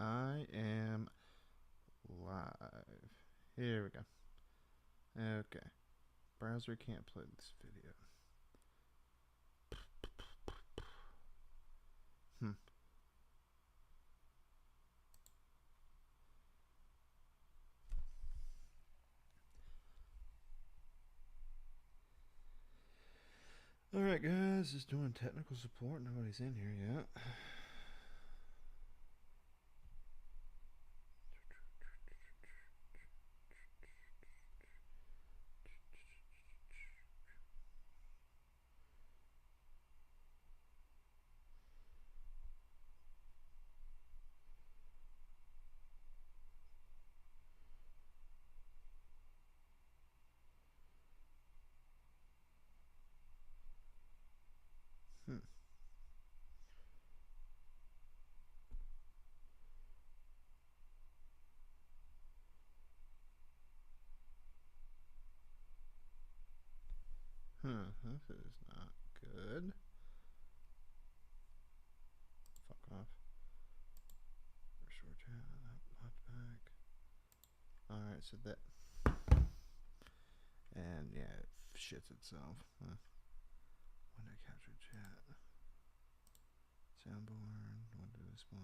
I am live. Here we go. Okay. Browser can't play this video. Alright guys, just doing technical support. Nobody's in here yet. This is not good. Fuck off. Short chat, not back. Alright, so that. And yeah, it shits itself. Window capture chat. Soundboard, window display.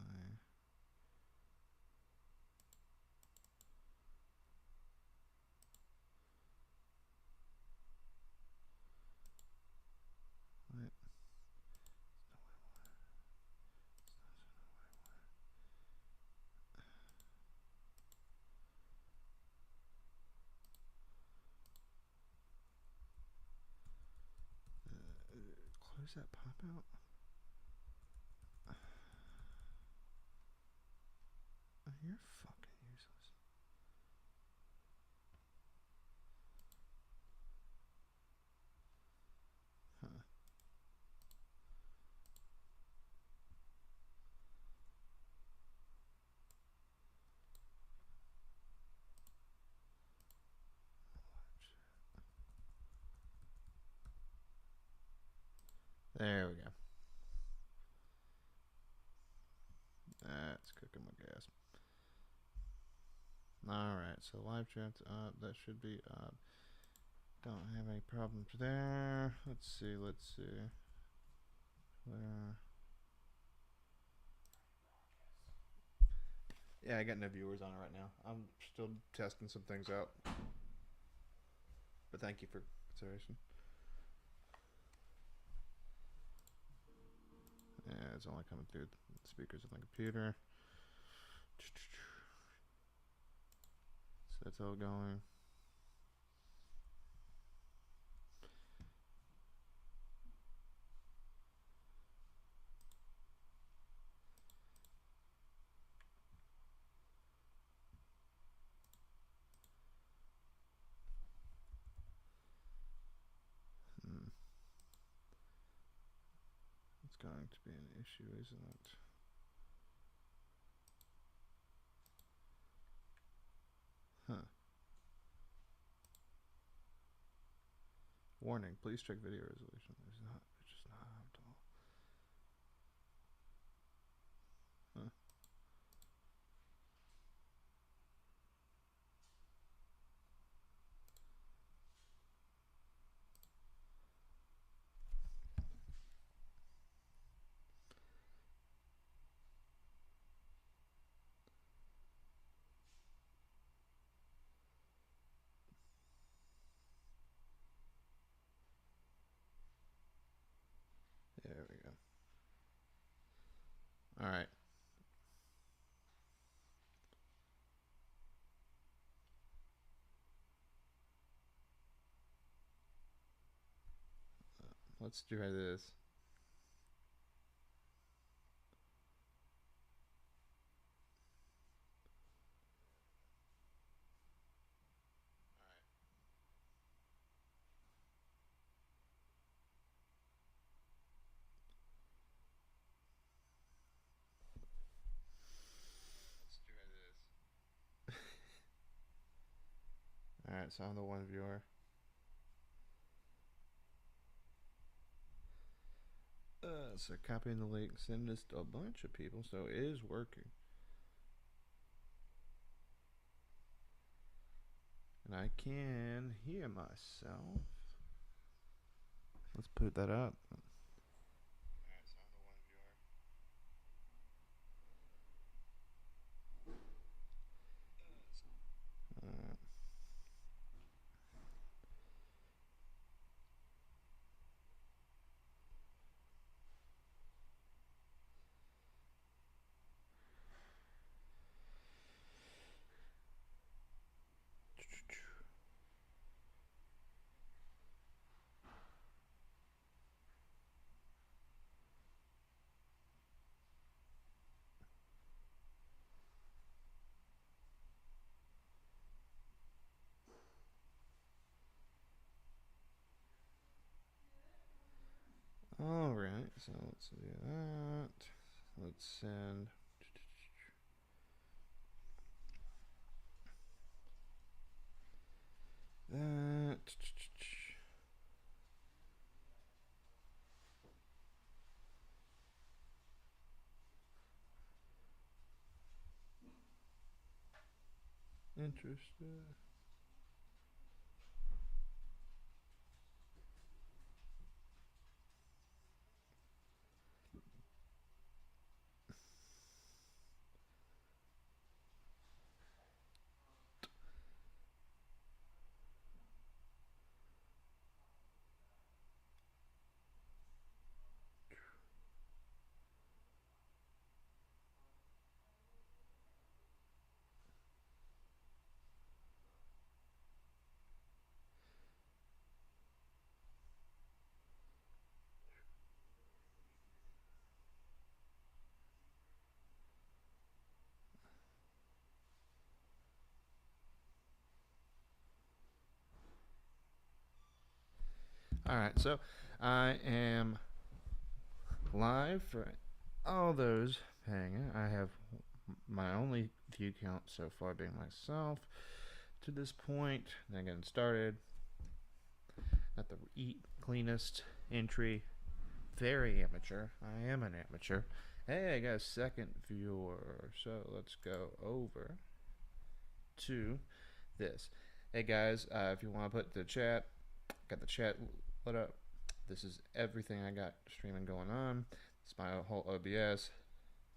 What? Close that pop out. You're fucking useless. Huh. There we go. That's cooking with gas. Alright, so live chat's up. That should be up. Don't have any problems there. Let's see. Where? Yeah, I got no viewers on it right now. I'm still testing some things out. But thank you for consideration. Yeah, it's only coming through the speakers on the computer. So that's all going. It's going to be an issue, isn't it? Huh. Warning, please check video resolution. It's just not at all. Huh. There we go. All right. Let's try this. Alright, so I'm the one viewer. So copying the link, send this to a bunch of people, so it is working. And I can hear myself. Let's put that up. Alright, so let's do that. Let's send. That. Interested. Alright, so I am live for all those hanging. I have my only view count so far being myself to this point. Then getting started. Not the cleanest entry. Very amateur. I am an amateur. Hey, I got a second viewer. So let's go over to this. Hey guys, if you want to put the chat, got the chat lit up. This is everything I got streaming going on. It's my whole OBS.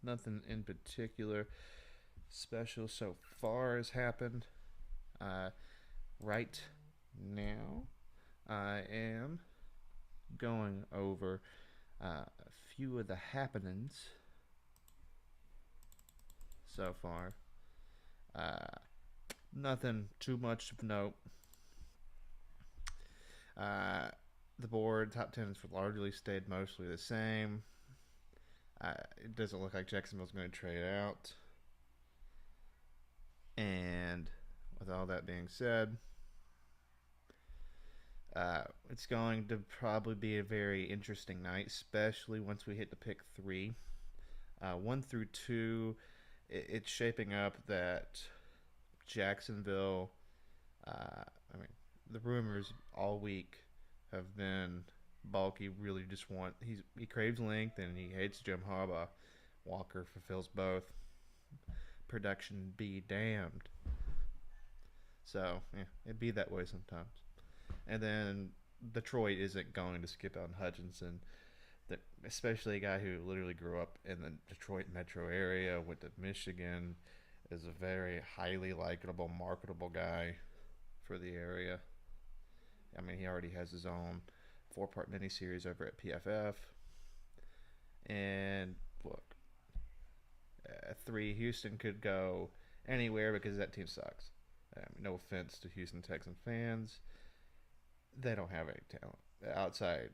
Nothing in particular special so far has happened. Right now, I am going over a few of the happenings so far. Nothing too much of note. The board top 10s largely stayed mostly the same. It doesn't look like Jacksonville's going to trade out. And with all that being said, it's going to probably be a very interesting night, especially once we hit the pick 3. 1 through 2, it's shaping up that Jacksonville, the rumors all week have been Balky really just he craves length and he hates Jim Harbaugh. Walker fulfills both. Production be damned. So, yeah, it'd be that way sometimes. And then Detroit isn't going to skip out on Hutchinson, especially a guy who literally grew up in the Detroit metro area, went to Michigan, is a very highly likable, marketable guy for the area. I mean, he already has his own 4-part miniseries over at PFF. And look, at 3, Houston could go anywhere because that team sucks. No offense to Houston Texans fans. They don't have any talent outside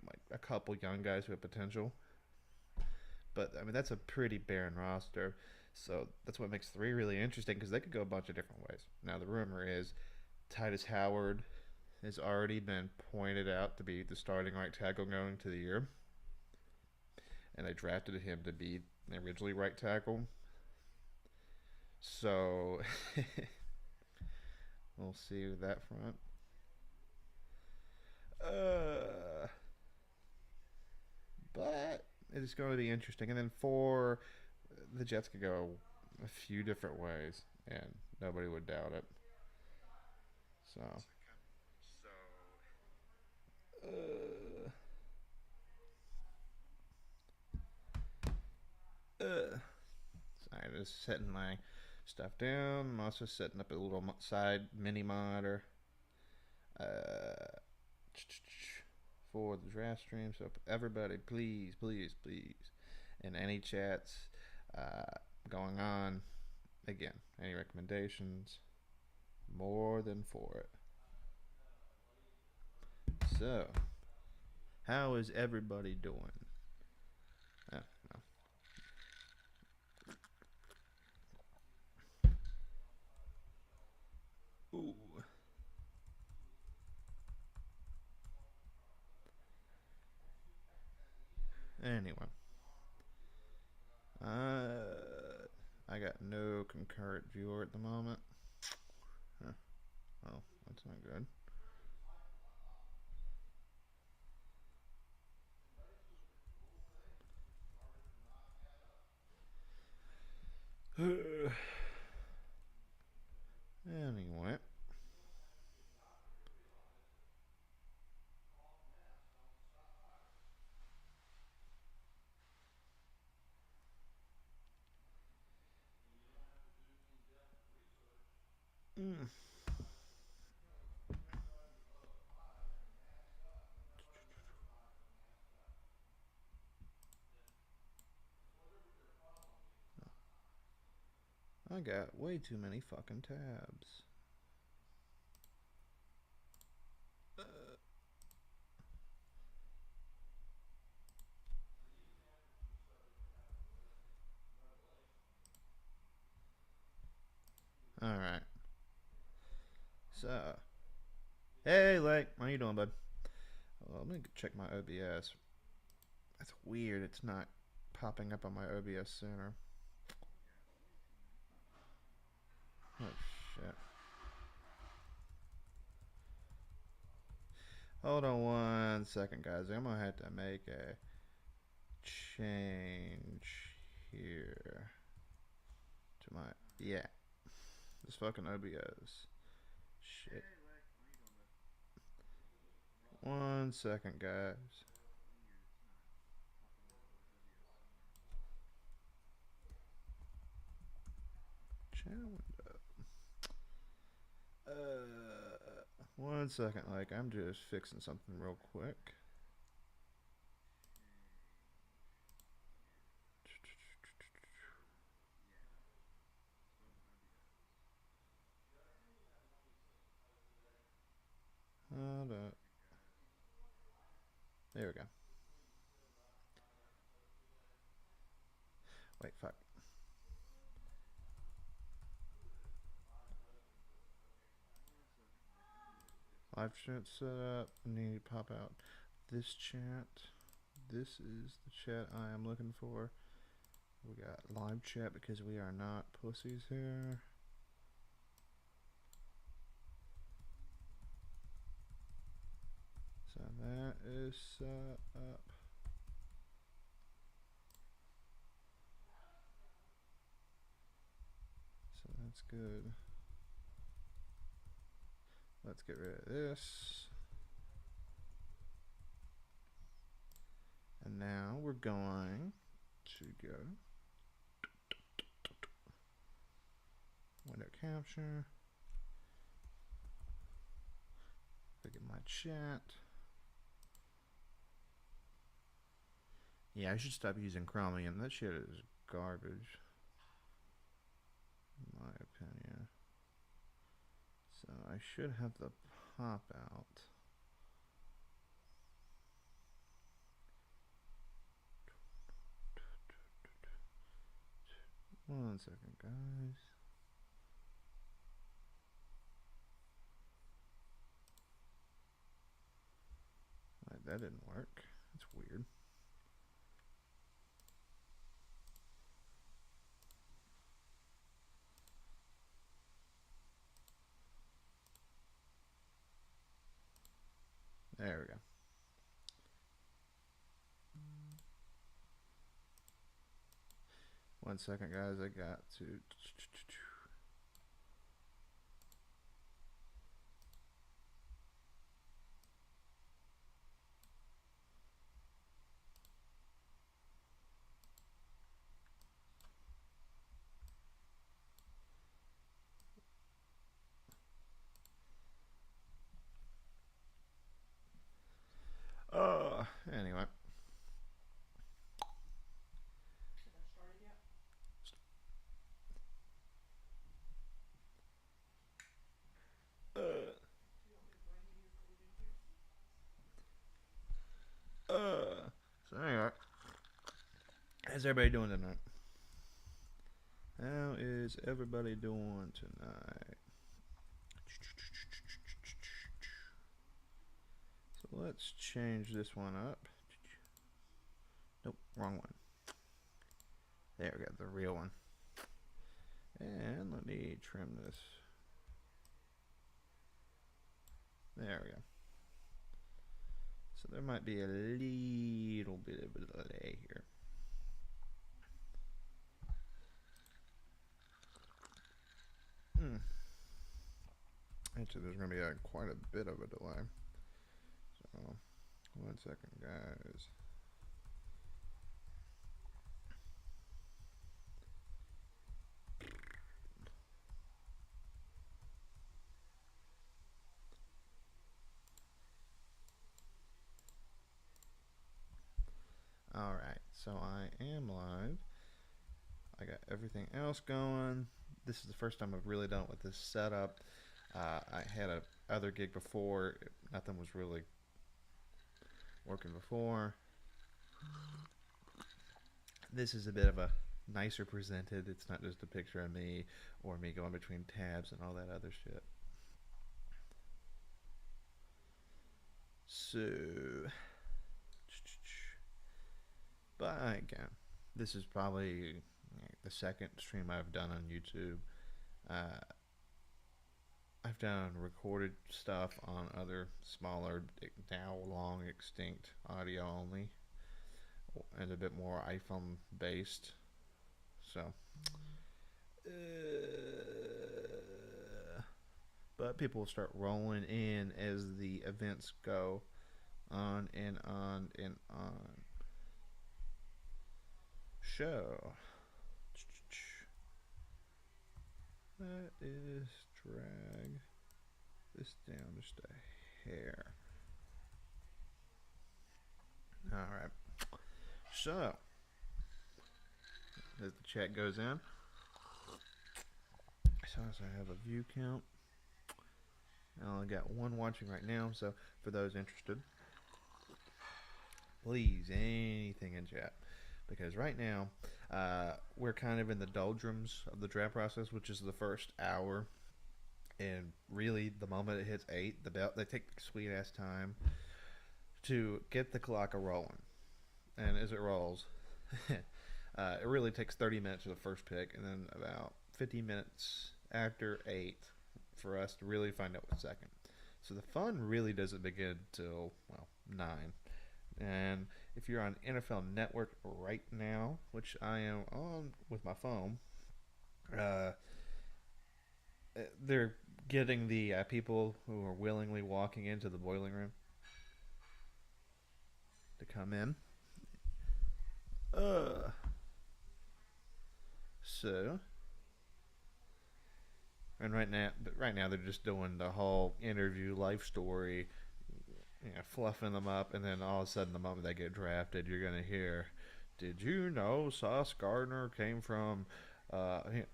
like a couple young guys who have potential. But I mean, that's a pretty barren roster. So that's what makes 3 really interesting because they could go a bunch of different ways. Now, the rumor is Titus Howard has already been pointed out to be the starting right tackle going to the year. And they drafted him to be originally right tackle. So we'll see with that front. But it's going to be interesting. And then 4, the Jets could go a few different ways, and nobody would doubt it. So, uh, sorry, just setting my stuff down. I'm also setting up a little side mini monitor uh, for the draft stream. So everybody, please, please, please, in any chats going on, again, any recommendations, more than for it. So, how is everybody doing? Oh, no. Ooh. Anyway, I got no concurrent viewer at the moment. Huh. Well, that's not good. Anyway. Mm. I got way too many fucking tabs. Alright. So. Hey, Lake. How you doing, bud? Well, let me check my OBS. That's weird. It's not popping up on my OBS Center. Oh, shit. Hold on 1 second, guys. I'm going to have to make a change here to my... Yeah. This fucking OBS. Shit. 1 second, guys. Channel window. 1 second, like, I'm just fixing something real quick. Hold up. There we go. Wait, fuck. Live chat set up. Need to pop out this chat. This is the chat I am looking for. We got live chat because we are not pussies here. So that is set up. So that's good. Let's get rid of this. And now we're going to go window capture. Look at my chat. Yeah, I should stop using Chromium. That shit is garbage, in my opinion. So I should have the pop out. One second, guys. Right, that didn't work. That's weird. There we go. One second, guys. I got to. How's everybody doing tonight? How is everybody doing tonight? So let's change this one up. Nope, wrong one. There we go, the real one. And let me trim this. There we go. So there might be a little bit of a delay here. Actually, there's going to be quite a bit of a delay. So, 1 second, guys. Alright, so I am live. I got everything else going. This is the first time I've really done it with this setup. I had a other gig before. Nothing was really working before. This is a bit of a nicer presented. It's not just a picture of me or me going between tabs and all that other shit. So, but again, this is probably the second stream I've done on YouTube. I've done recorded stuff on other smaller, now long extinct audio only, and a bit more iPhone based. So, but people will start rolling in as the events go on and on and on. Show. That is drag this down just a hair. Alright. So, as the chat goes in, so I have a view count. I only got one watching right now, so for those interested, please, anything in chat. Because right now, we're kind of in the doldrums of the draft process, which is the first hour. And really, the moment it hits 8, they take the sweet ass time to get the clock a rolling. And as it rolls, it really takes 30 minutes for the first pick, and then about 50 minutes after 8 for us to really find out what's second. So the fun really doesn't begin till, 9. And if you're on NFL Network right now, which I am on with my phone, they're getting the people who are willingly walking into the boiling room to come in. So, and right now they're just doing the whole interview life story, fluffing them up, and then all of a sudden, the moment they get drafted, you're gonna hear, "Did you know Sauce Gardner came from a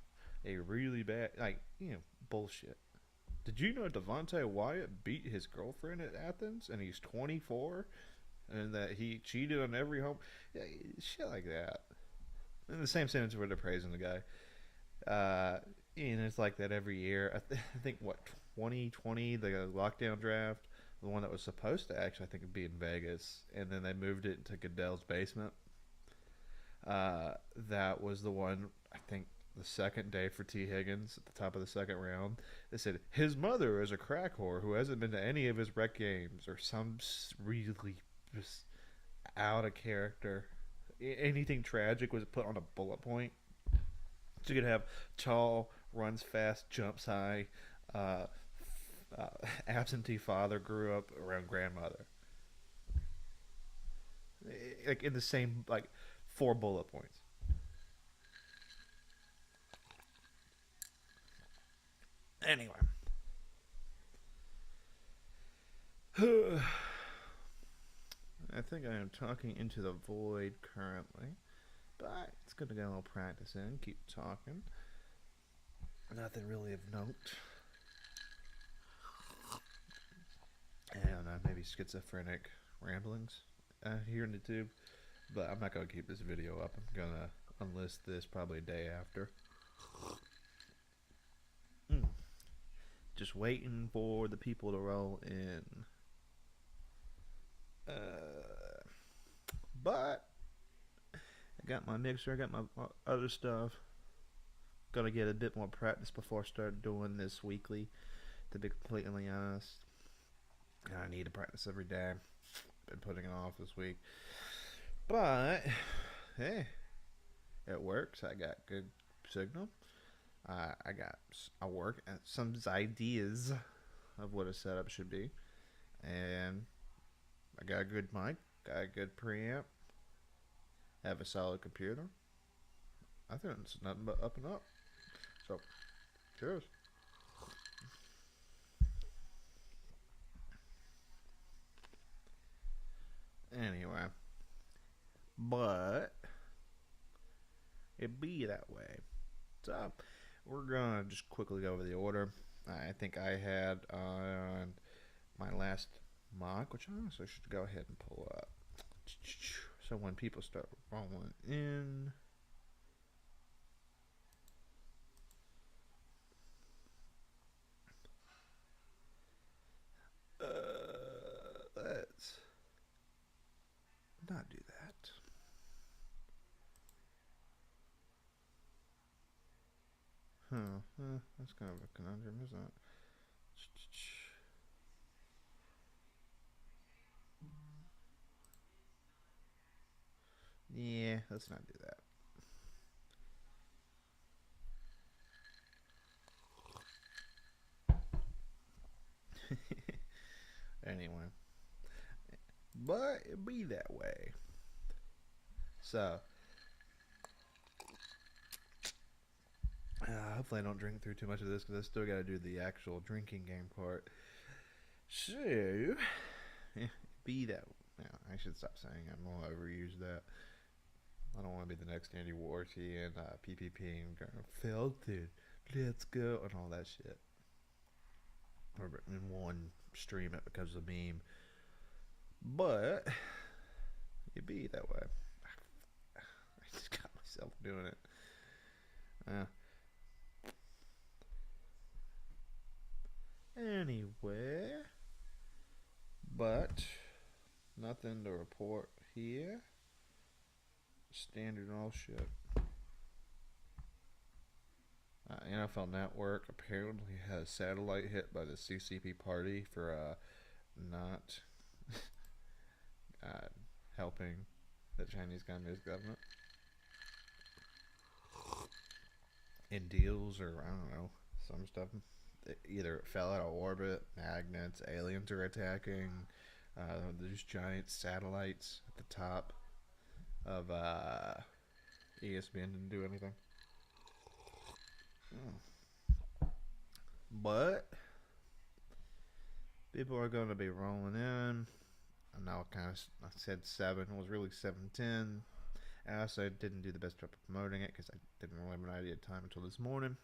really bad bullshit? Did you know Devontae Wyatt beat his girlfriend at Athens and he's 24, and that he cheated on every home?" Shit like that. In the same sentence where they're praising the guy. And it's like that every year. I think 2020, the lockdown draft, the one that was supposed to actually, I think, be in Vegas, and then they moved it to Goodell's basement. That was the one, I think, the second day for T. Higgins at the top of the second round. They said his mother is a crack whore who hasn't been to any of his rec games, or some really just out of character. Anything tragic was put on a bullet point. So you could have tall, runs fast, jumps high, absentee father, grew up around grandmother. Like in the same, 4 bullet points. Anyway. I think I am talking into the void currently, but it's good to get a little practice in, keep talking. Nothing really of note. And maybe schizophrenic ramblings here in the tube. But I'm not going to keep this video up. I'm going to unlist this probably a day after. Just waiting for the people to roll in. But I got my mixer, I got my other stuff. Gonna get a bit more practice before I start doing this weekly, to be completely honest. I need to practice every day. Been putting it off this week. But, hey, it works. I got good signal. I work at some ideas of what a setup should be. And I got a good mic, got a good preamp, have a solid computer. I think it's nothing but up and up. So, cheers. Anyway, but it be that way. So, we're gonna just quickly go over the order. I think I had on my last mock, which I also should go ahead and pull up. So when people start rolling in, let's not do that. That's kind of a conundrum, isn't it? Yeah, let's not do that. Anyway, but it be that way. So, hopefully I don't drink through too much of this, because I still got to do the actual drinking game part. So, yeah, be that. Yeah, I should stop saying I'm going to overuse that. I don't want to be the next Andy Warty and PPP and going, Felton, let's go, and all that shit. Or in one stream it becomes a meme. But it be that way. I just got myself doing it. Anyway, but nothing to report here. Standard all shit. NFL Network apparently has satellite hit by the CCP party for not helping the Chinese Communist government in deals, or I don't know, some stuff. Either it fell out of orbit, magnets, aliens are attacking. There's giant satellites at the top of ESPN didn't do anything. But people are going to be rolling in. And now I said 7. It was really 7:10. I also didn't do the best job of promoting it because I didn't really have an idea of time until this morning.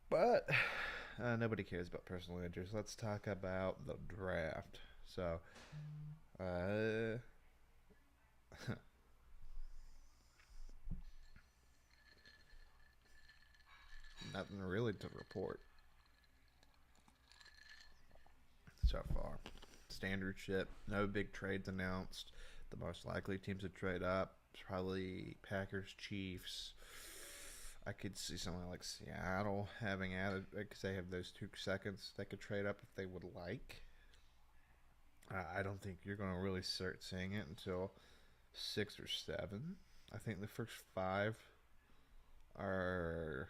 But nobody cares about personal injuries. Let's talk about the draft. So, nothing really to report so far. Standard shit. No big trades announced. The most likely teams to trade up is probably Packers, Chiefs. I could see something like Seattle having added, because they have those 2 seconds they could trade up if they would like. I don't think you're going to really start seeing it until 6 or 7. I think the first 5 are...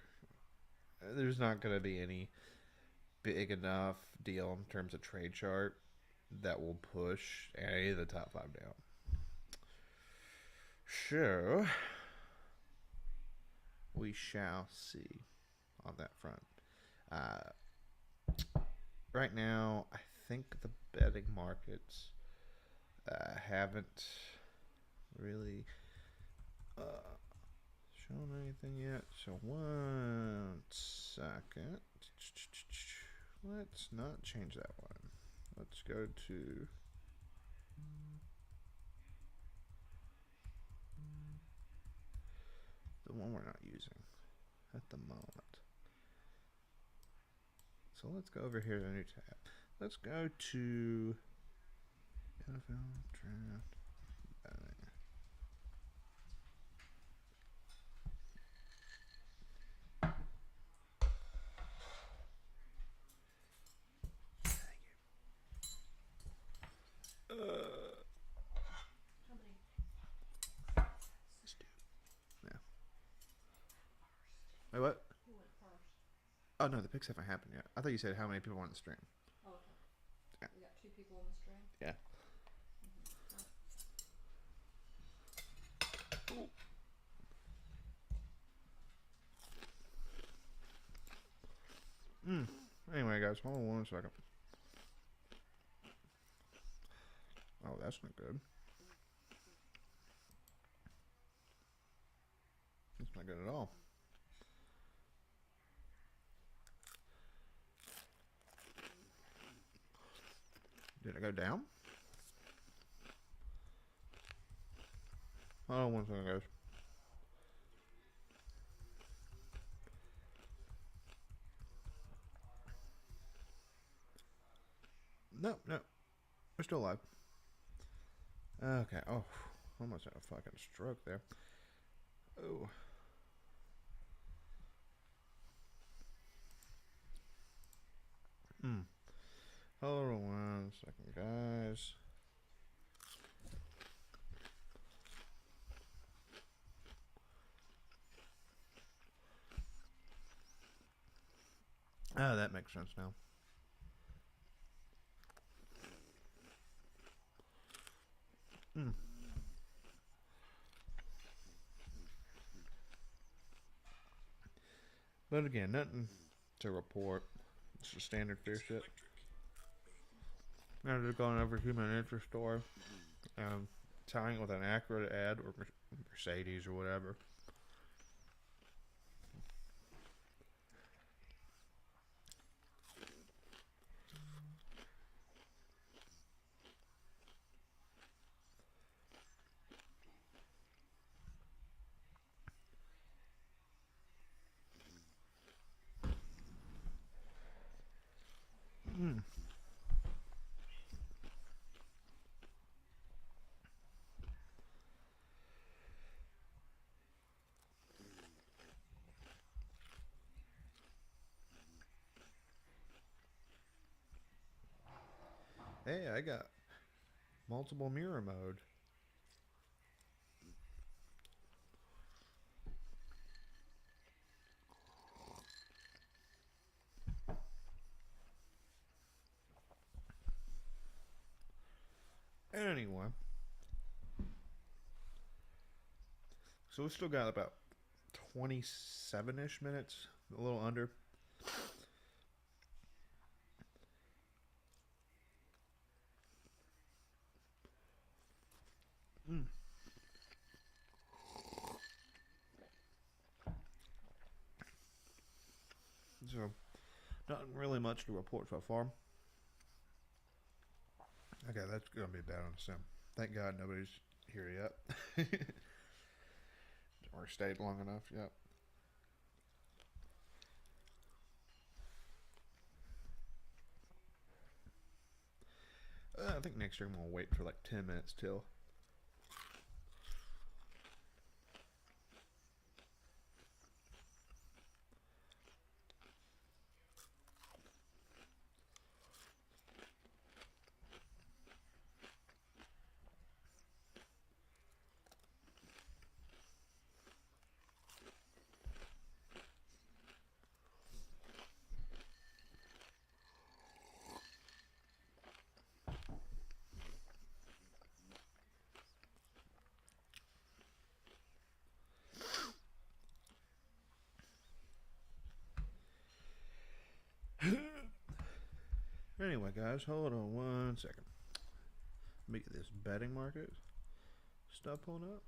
There's not going to be any big enough deal in terms of trade chart that will push any of the top 5 down. So, we shall see on that front. Right now, I think the betting markets haven't really shown anything yet. So, 1 second. Let's not change that one. Let's go to using at the moment. So let's go over here to a new tab. Let's go to NFL Draft Betting. Wait, what? Who went first? Oh no, the picks haven't happened yet. I thought you said how many people on the stream. Oh, okay. Yeah. We got 2 people on the stream. Yeah. Anyway, guys, hold on 1 second. Oh, that's not good. That's not good at all. Did it go down? Hold on 1 second, guys. No, we're still alive. Okay. Oh, almost had a fucking stroke there. Oh. Hold on 1 second, guys. Oh, that makes sense now. But again, nothing to report. It's a standard fear shit. Now they're going over human interest store, tying it with an accurate ad or Mercedes or whatever. Hey, I got multiple mirror mode. Anyway, so we've still got about 27-ish minutes, a little under. So, not really much to report so far. Okay, that's gonna be bad on the sim. Thank God nobody's here yet. Or stayed long enough yet. I think next year I'm gonna wait for like 10 minutes till. Anyway, guys, hold on 1 second. Let me get this betting market stuff pulled up.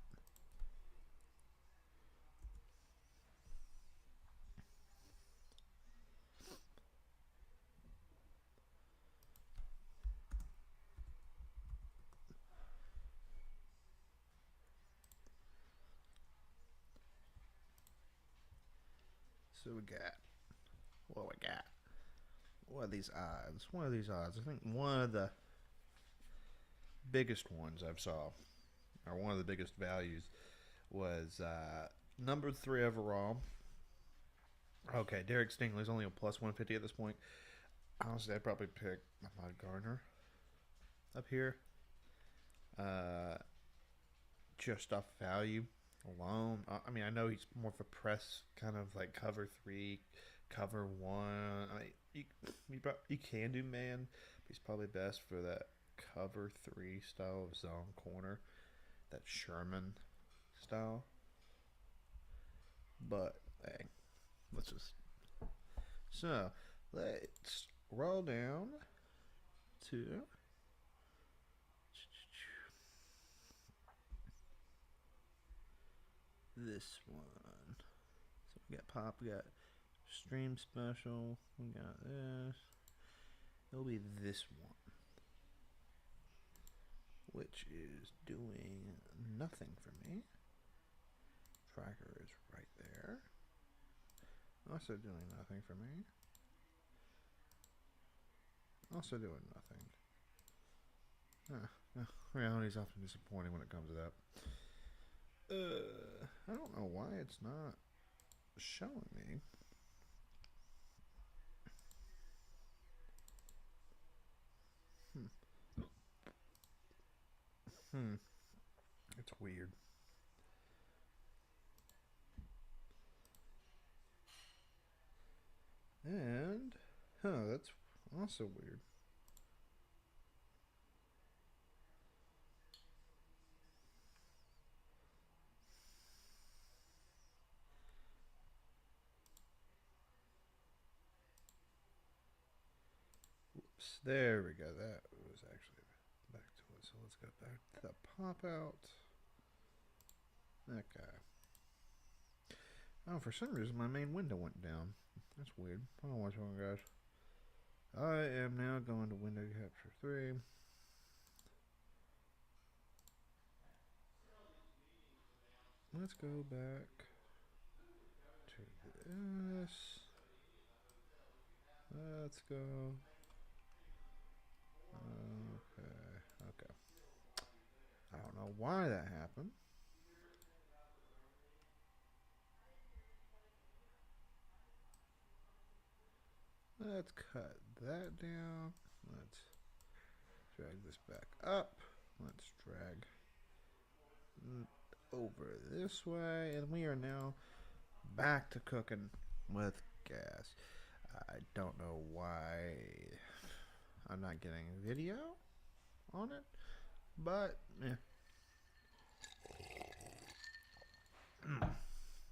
So we got what we got. What are these odds? What are these odds? I think one of the biggest ones I've saw, or one of the biggest values, was number 3 overall. Okay, Derek Stingley's only a plus 150 at this point. Honestly, I'd probably pick Ahmad Gardner up here. Uh, just off value alone. I mean, I know he's more of a press kind of like cover 3, cover 1. I mean, you can do man, but he's probably best for that cover 3 style of zone corner, that Sherman style. But hey, let's just let's roll down to this one. So we got pop, we got stream special, we got this. It'll be this one, which is doing nothing for me. Tracker is right there. Also doing nothing for me. Also doing nothing. Reality's often disappointing when it comes to that. I don't know why it's not showing me. It's weird. And, that's also weird. Whoops. There we go. That was actually back to it. So let's go back to the pop out. That guy. Oh, for some reason my main window went down. That's weird. I don't know what's wrong, guys. I am now going to window capture 3. Let's go back to this. Let's go. Okay. I don't know why that happened. Let's cut that down. Let's drag this back up. Let's drag over this way. And we are now back to cooking with gas. I don't know why I'm not getting video on it, but yeah.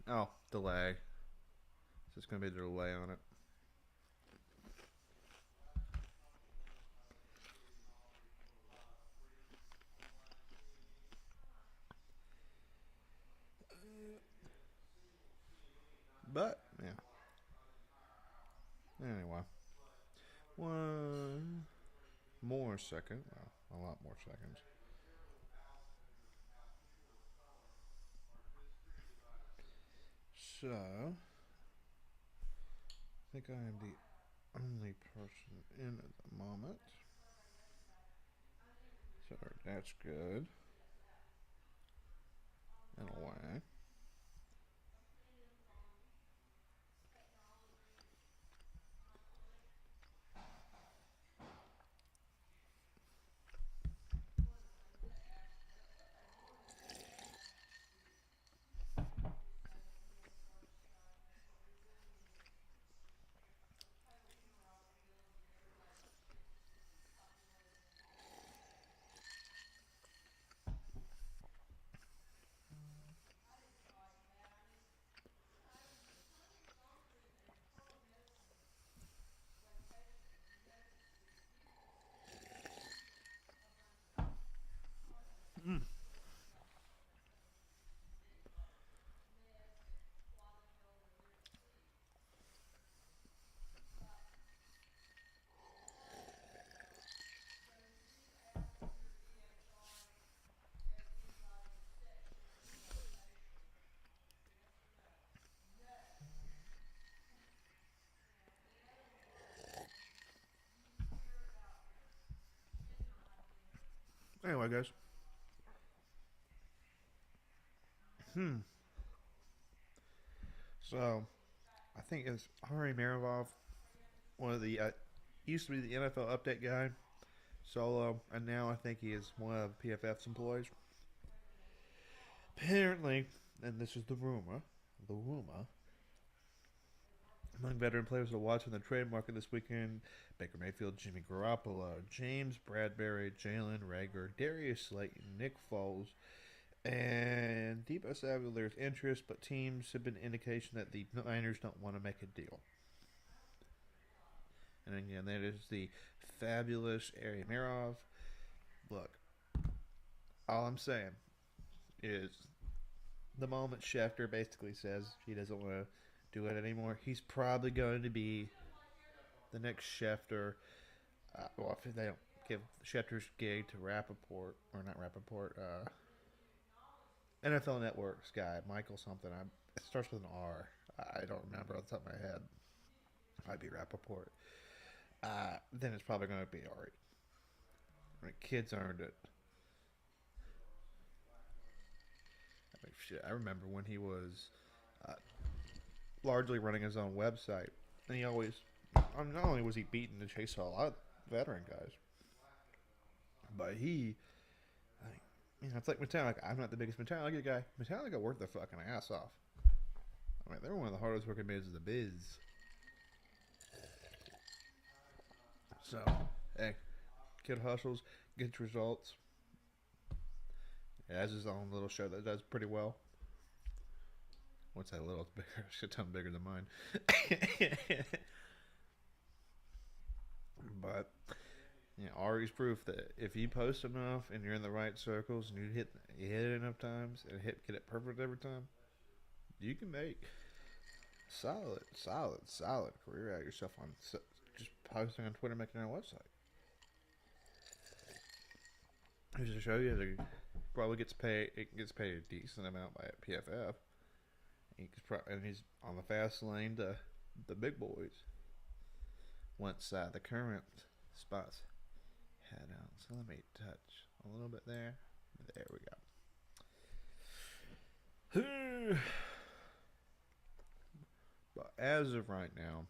Oh, delay. So it's going to be a delay on it. But, yeah. Anyway. One more second. Well, a lot more seconds. So, I think I am the only person in at the moment. So, that's good. In a way. guys. So, I think it's Ari Maravov, one of the used to be the NFL update guy, solo, and now I think he is one of PFF's employees. Apparently, and this is the rumor, among veteran players to watch in the trade market this weekend, Baker Mayfield, Jimmy Garoppolo, James Bradbury, Jalen Rager, Darius Slayton, Nick Foles, and Debo Samuel. There's interest, but teams have been indication that the Niners don't want to make a deal. And again, that is the fabulous Ari Marov. Look, all I'm saying is the moment Schefter basically says he doesn't want to do it anymore, he's probably going to be the next Schefter. Well, if they don't give Schefter's gig to Rappaport, or not Rappaport, NFL Network's guy, Michael something. It starts with an R. I don't remember off the top of my head. Might be Rappaport. Then it's probably going to be Ari. I mean, kids earned it. I mean, shit, I remember when he was largely running his own website, and he always, not only was he beaten to chase a lot of veteran guys, but he, it's like Metallica. I'm not the biggest Metallica guy. Metallica worked their fucking ass off. I mean, they were one of the hardest working bands in the biz. So, hey, kid hustles, gets results. He has his own little show that does pretty well. What's that little? It's bigger, a shit ton bigger than mine. But Ari's proof that if you post enough and you're in the right circles and you hit it enough times and get it perfect every time, you can make solid career out of yourself on just posting on Twitter, making a website. Just to show you that it probably gets paid. It gets paid a decent amount by PFF. And he's on the fast lane to the big boys. Once the current spots head out. So let me touch a little bit there. There we go. But as of right now,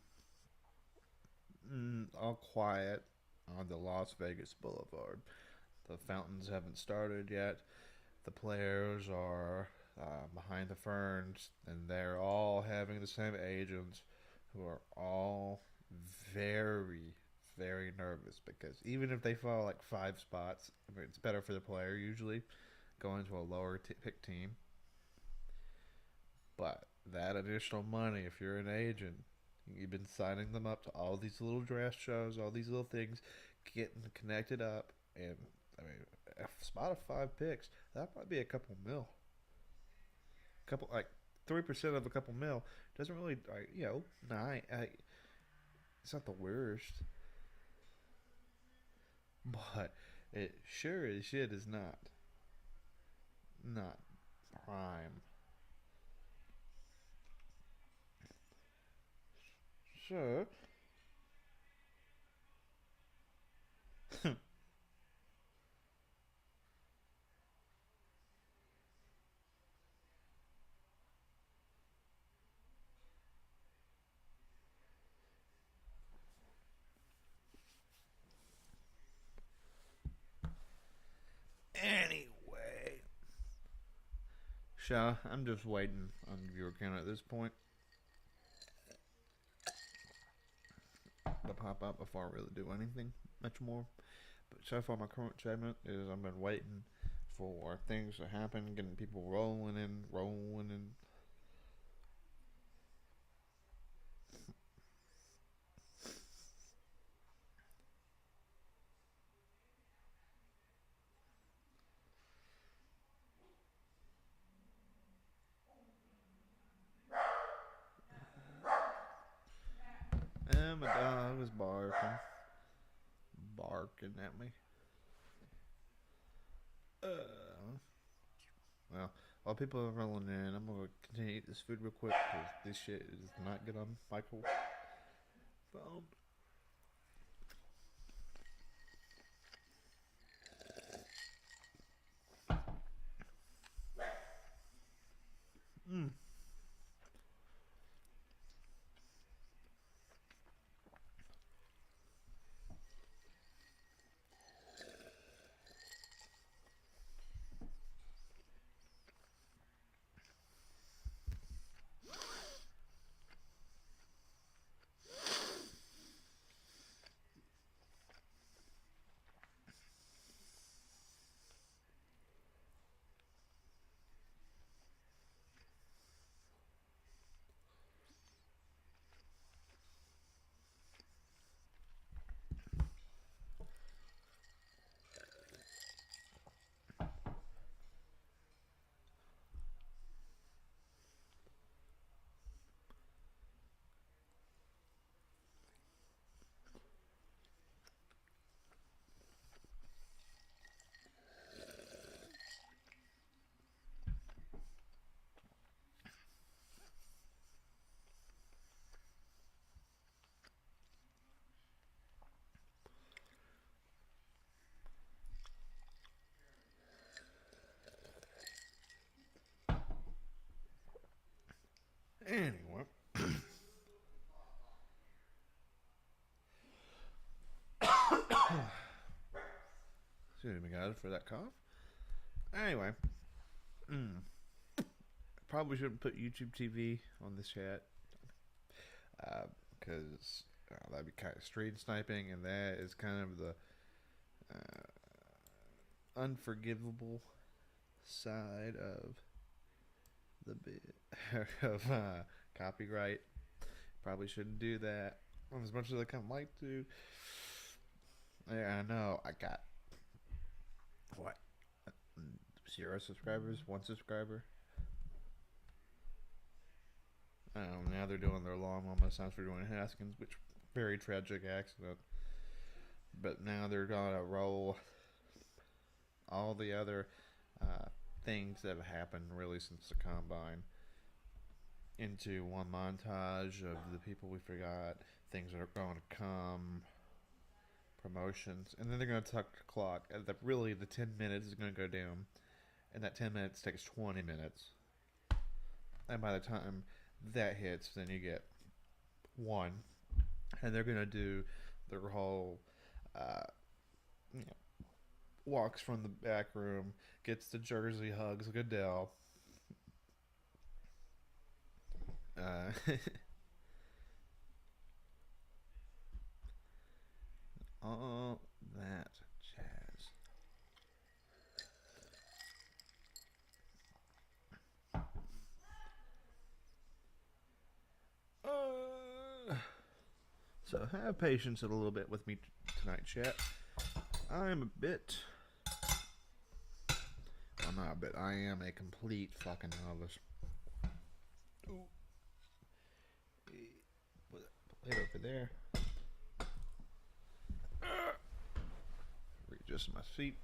all quiet on the Las Vegas Boulevard. The fountains haven't started yet. The players are behind the ferns, and they're all having the same agents who are all very, very nervous because even if they fall like 5 spots, I mean, it's better for the player usually going to a lower pick team. But that additional money, if you're an agent, you've been signing them up to all these little draft shows, all these little things, getting connected up, and I mean, a spot of 5 picks, that might be a couple mil. Couple, like 3% of a couple mil doesn't really, it's not the worst, but it sure as shit is not prime. So, anyway, I'm just waiting on viewer count at this point to pop up before I really do anything much more. But so far, my current segment is I've been waiting for things to happen, getting people rolling in. And my dog is barking at me. Well, while people are rolling in, I'm gonna continue to eat this food real quick because this shit is not good on Michael's phone. Anyway, excuse me, guys, for that cough. Anyway, probably shouldn't put YouTube TV on this chat because that'd be kind of stream sniping, and that is kind of the unforgivable side of the bit of copyright. Probably shouldn't do that. As much as I kind of like to. Yeah, I know. I got what 0 subscribers, 1 subscriber. Now they're doing their long Mama Sounds for doing Haskins, which very tragic accident. But now they're gonna roll all the other things that have happened really since the combine into one montage of the people we forgot, things that are going to come, promotions, and then they're going to tuck the clock. And really, the 10 minutes is going to go down, and that 10 minutes takes 20 minutes. And by the time that hits, then you get one, and they're going to do their whole, you know, walks from the back room, gets the jersey, hugs Goodell. All that jazz. So have patience a little bit with me tonight, chat. I'm a bit. Well, not a bit. I am a complete fucking novice. Ooh. Put it over there. Readjust my seat.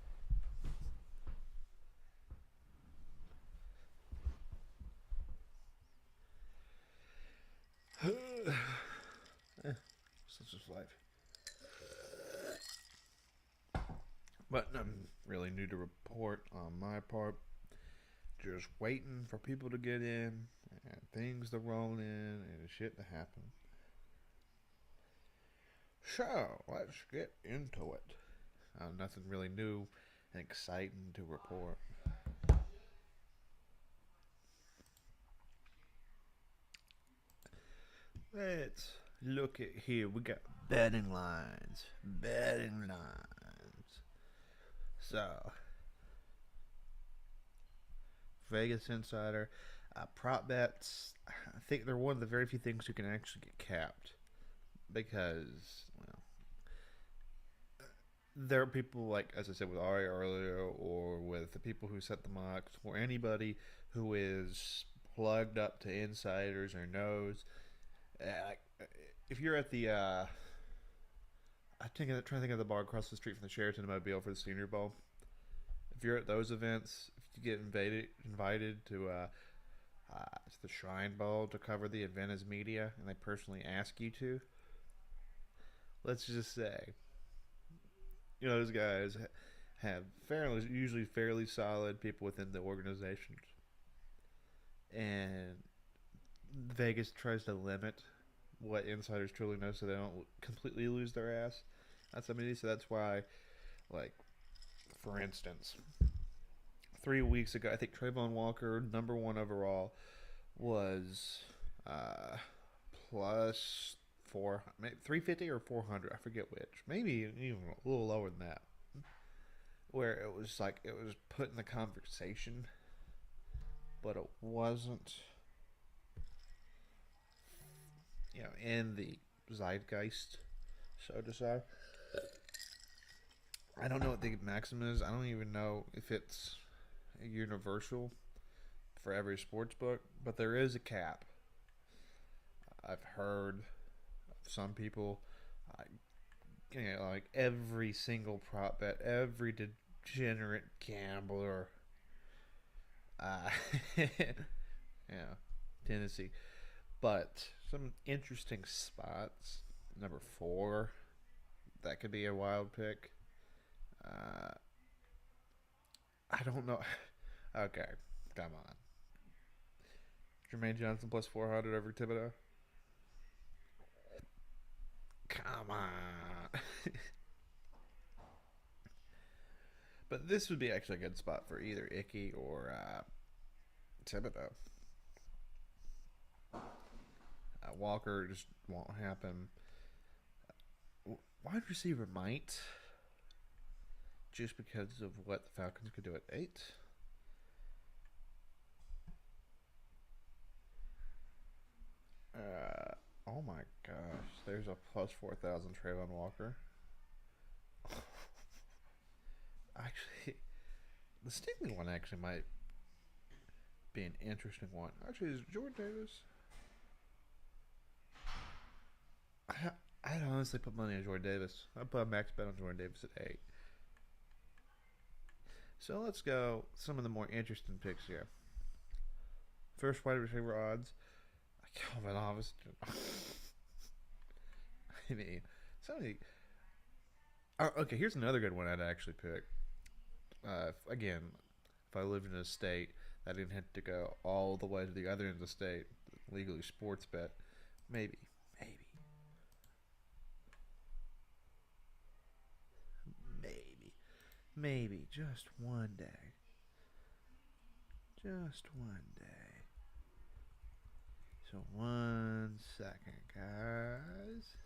Such is life. But I'm really new to report on my part. Just waiting for people to get in and things to roll in and shit to happen. So, let's get into it. Nothing really new and exciting to report. Let's look at here. We got betting lines. Betting lines. So, Vegas Insider. Prop bets. I think they're one of the very few things you can actually get capped. Because, well, there are people like, as I said with Ari earlier, or with the people who set the mocks, or anybody who is plugged up to insiders or knows. If you're at the, I'm trying to think of the bar across the street from the Sheraton Mobile for the Senior Bowl. If you're at those events, if you get invited to the Shrine Bowl to cover the event as media, and they personally ask you to, let's just say, you know, those guys have usually fairly solid people within the organizations, and Vegas tries to limit what insiders truly know so they don't completely lose their ass on somebody. So that's why, like, for instance, 3 weeks ago, I think Trayvon Walker, number 1 overall, was plus 350 or 400. I forget which. Maybe even a little lower than that. Where it was like it was put in the conversation, but it wasn't, you know, in the zeitgeist, so to say. I don't know what the maximum is. I don't even know if it's universal for every sports book, but there is a cap. I've heard of some people, like every single prop bet, every degenerate gambler, tendency. But some interesting spots. Number 4, that could be a wild pick. I don't know. Okay, come on. Jermaine Johnson plus 400 over Thibodeau. Come on. But this would be actually a good spot for either Icky or Thibodeau. Walker just won't happen. Wide receiver might, just because of what the Falcons could do at 8. Oh my gosh, there's a plus 4,000 Trayvon Walker. Actually, the Stingley one actually might be an interesting one. Actually, is Jordan Davis? I'd honestly put money on Jordan Davis. I'd put a max bet on Jordan Davis at 8. So let's go some of the more interesting picks here. First wide receiver odds. Calvin Austin. I mean, somebody. Oh, okay, here's another good one I'd actually pick. Again, if I lived in a state that didn't have to go all the way to the other end of the state, legally sports bet, maybe, just one day. Just one day. So 1 second, guys.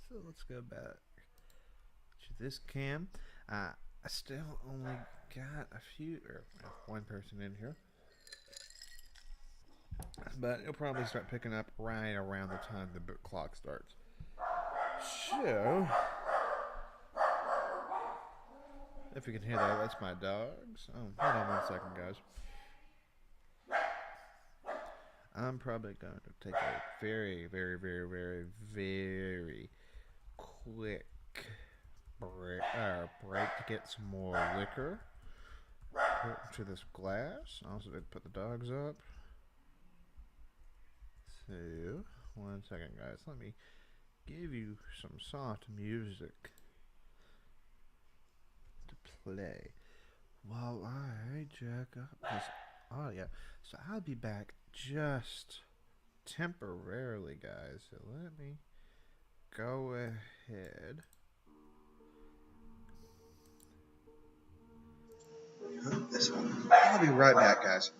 So let's go back to this cam. I still only got one person in here. But it'll probably start picking up right around the time the clock starts. So, if you can hear that, that's my dogs. Oh, hold on 1 second, guys. I'm probably going to take a very, very, very, very, very quick break to get some more liquor. Put to this glass. Also, put the dogs up. So, 1 second, guys. Let me give you some soft music to play while I jack up this audio. So I'll be back just temporarily, guys. So let me go ahead. I'll be right back, guys.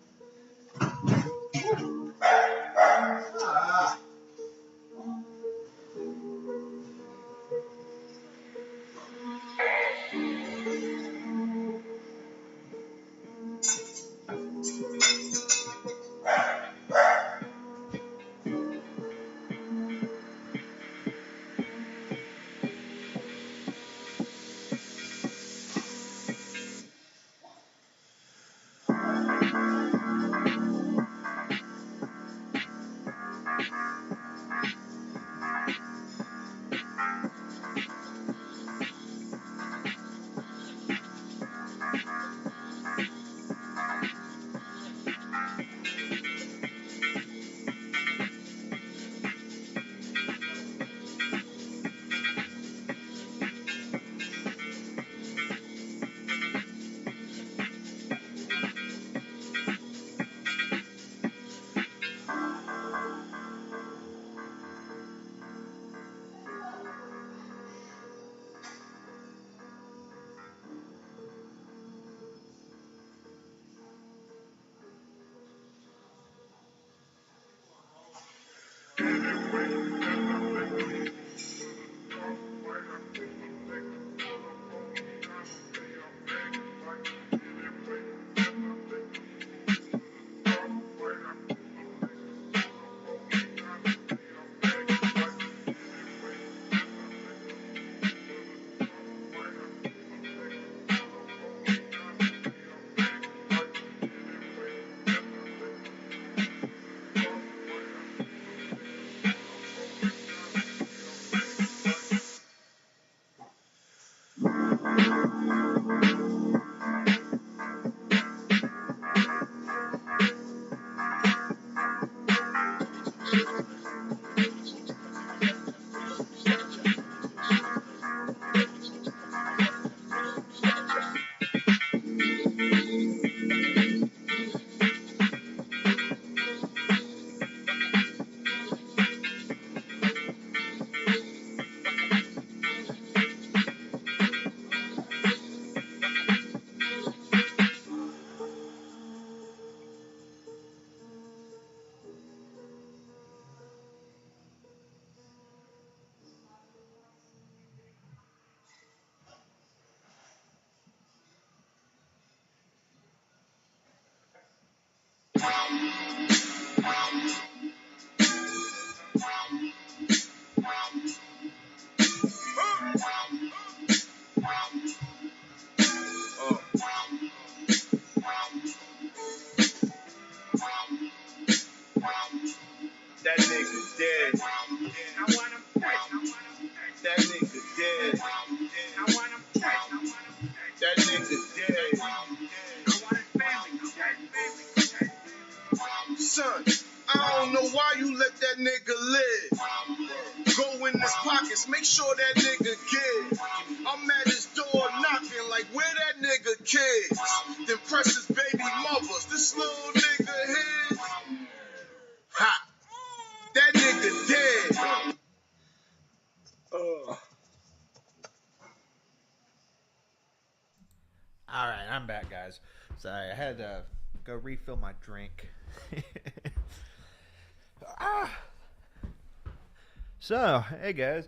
dead. That nigga dead. That nigga dead. Son, I don't know why you let that nigga live. Go in his pockets, make sure that nigga give. I'm at his door knocking like where that nigga kids. Then press his baby mothers. This little nigga his. Ha! That nigga dead. All right, I'm back, guys. Sorry, I had to go refill my drink. So, hey guys.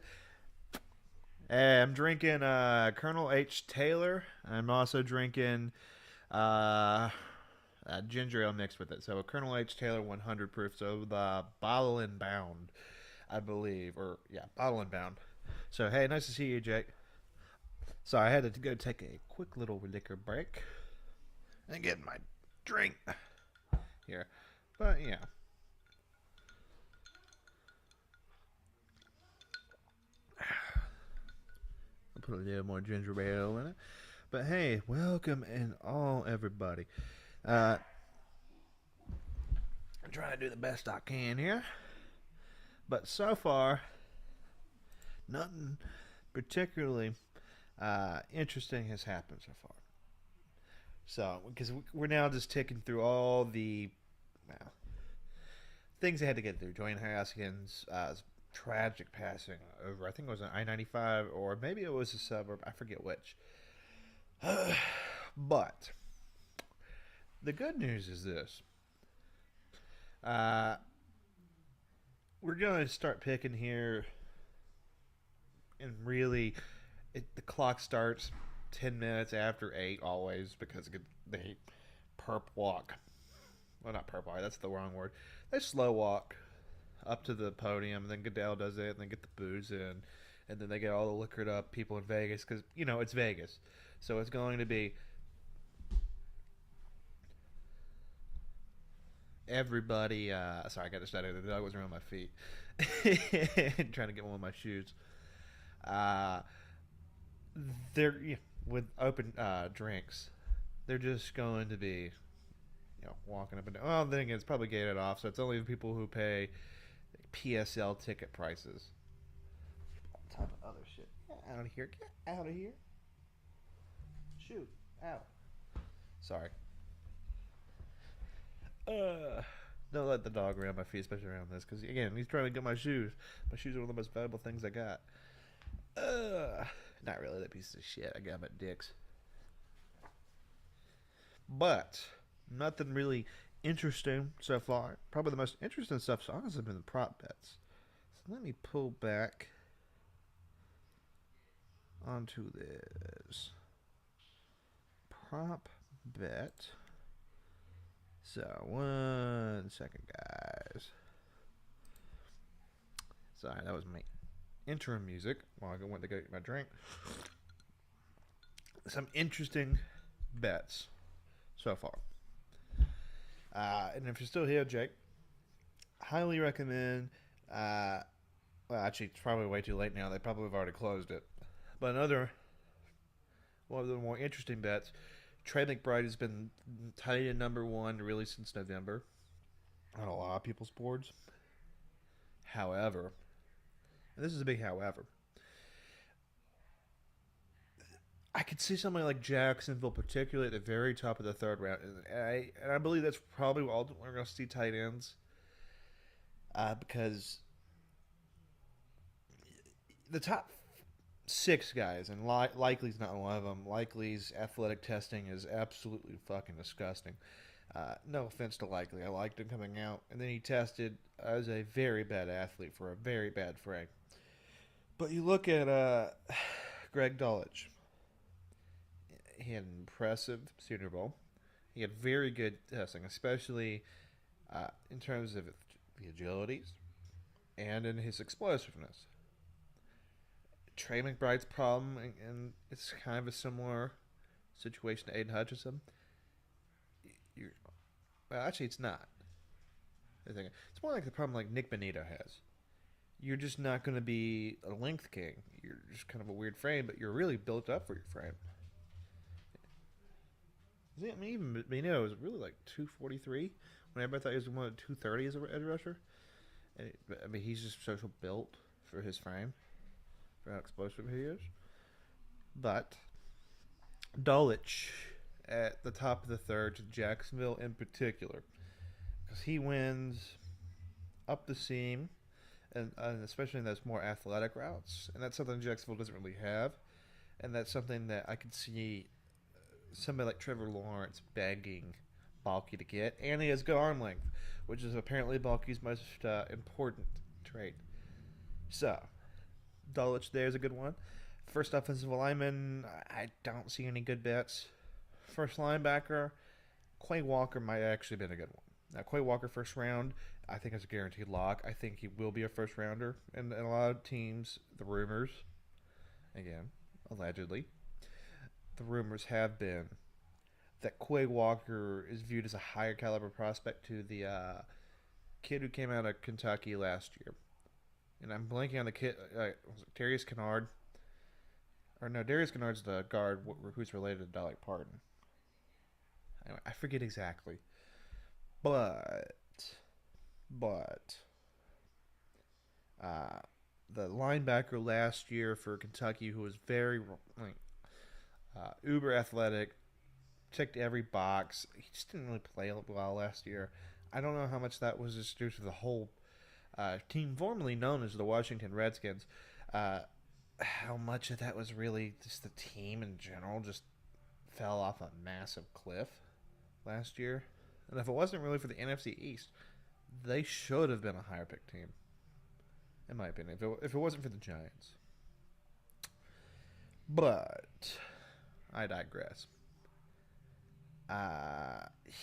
I'm drinking Colonel H. Taylor. I'm also drinking ginger ale mixed with it. So, Colonel H. Taylor 100 proof. So, the bottle and bound, I believe. Or, yeah, bottle and bound. So, hey, nice to see you, Jake. So, I had to go take a quick little liquor break and get my drink here. But, yeah. I'll put a little more ginger ale in it. But hey, welcome and all everybody. I'm trying to do the best I can here. But so far, nothing particularly interesting has happened so far. So, because we're now just ticking through all the things I had to get through. Dwayne Haskins' tragic passing over, I think it was an I-95, or maybe it was a suburb, I forget which. But the good news is this. We're going to start picking here, and really, the clock starts 10 minutes after 8 always, because they perp walk. Well, not perp walk, that's the wrong word. They slow walk up to the podium, and then Goodell does it, and then get the booze in, and then they get all the liquored up people in Vegas, because, you know, it's Vegas. So it's going to be everybody, sorry, I got distracted. The dog was around my feet. Trying to get one of my shoes. They're, with open drinks, they're just going to be, walking up and down. Well, then again, it's probably gated off, so it's only the people who pay PSL ticket prices. All type of other shit. Get out of here. Get out of here. Shoot. Out. Sorry. Don't let the dog around my feet, especially around this, because, again, he's trying to get my shoes. My shoes are one of the most valuable things I got. Not really, that piece of shit. I got them at Dick's. But nothing really interesting so far. Probably the most interesting stuff so far has been the prop bets. So let me pull back onto this prop bet. So 1 second, guys. Sorry, that was my intro music while I went to go get my drink. Some interesting bets so far. And if you're still here, Jake, highly recommend. Well, actually, it's probably way too late now. They probably have already closed it. But one of the more interesting bets, Trey McBride has been tied in number one really since November on a lot of people's boards. However, and this is a big however, I could see somebody like Jacksonville, particularly at the very top of the third round, and I believe that's probably all we're going to see tight ends, because the top 6 guys, and Likely's not one of them. Likely's athletic testing is absolutely fucking disgusting. No offense to Likely, I liked him coming out, and then he tested as a very bad athlete for a very bad frame. But you look at Greg Dulwich. He had an impressive Senior Bowl. He had very good testing, especially in terms of the agilities and in his explosiveness. Trey McBride's problem, and it's kind of a similar situation to Aiden Hutchinson. Well, actually, it's not. It's more like the problem like Nick Bonito has. you're just not going to be a length king. You're just kind of a weird frame, but you're really built up for your frame. I mean, even Mino was really like 243 when everybody thought he was more than 230 as an edge rusher. And I mean, he's just so built for his frame, for how explosive he is. But Dulwich at the top of the third to Jacksonville in particular, because he wins up the seam, and especially in those more athletic routes, and that's something Jacksonville doesn't really have, and that's something that I could see somebody like Trevor Lawrence begging Balky to get, and he has good arm length, which is apparently Balky's most important trait. So, Dulwich there is a good one. First offensive lineman, I don't see any good bets. First linebacker, Quay Walker might actually have been a good one. Now, Quay Walker first round, I think is a guaranteed lock. I think he will be a first rounder. And a lot of teams, the rumors, again, allegedly, the rumors have been that Quay Walker is viewed as a higher caliber prospect to the kid who came out of Kentucky last year. And I'm blanking on the kid, Darius Kennard. Or no, Darius Kennard's the guard who's related to Dolly Parton. Anyway, I forget exactly. But the linebacker last year for Kentucky, who was very uber athletic, checked every box. He just didn't really play well last year. I don't know how much that was just due to the whole team formerly known as the Washington Redskins. How much of that was really just the team in general just fell off a massive cliff last year. And if it wasn't really for the NFC East, they should have been a higher pick team, in my opinion, if it wasn't for the Giants. But I digress.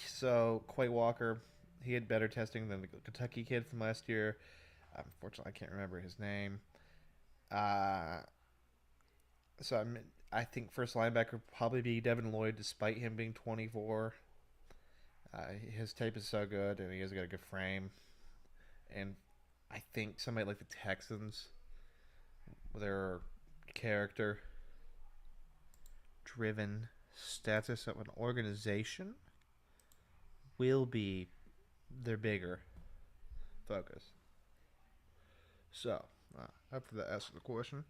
So Quay Walker, he had better testing than the Kentucky kid from last year. Unfortunately, I can't remember his name. So I think first linebacker would probably be Devin Lloyd, despite him being 24. His tape is so good, and he has got a good frame. And I think somebody like the Texans, their character-driven status of an organization, will be their bigger focus. So, after that, ask the question.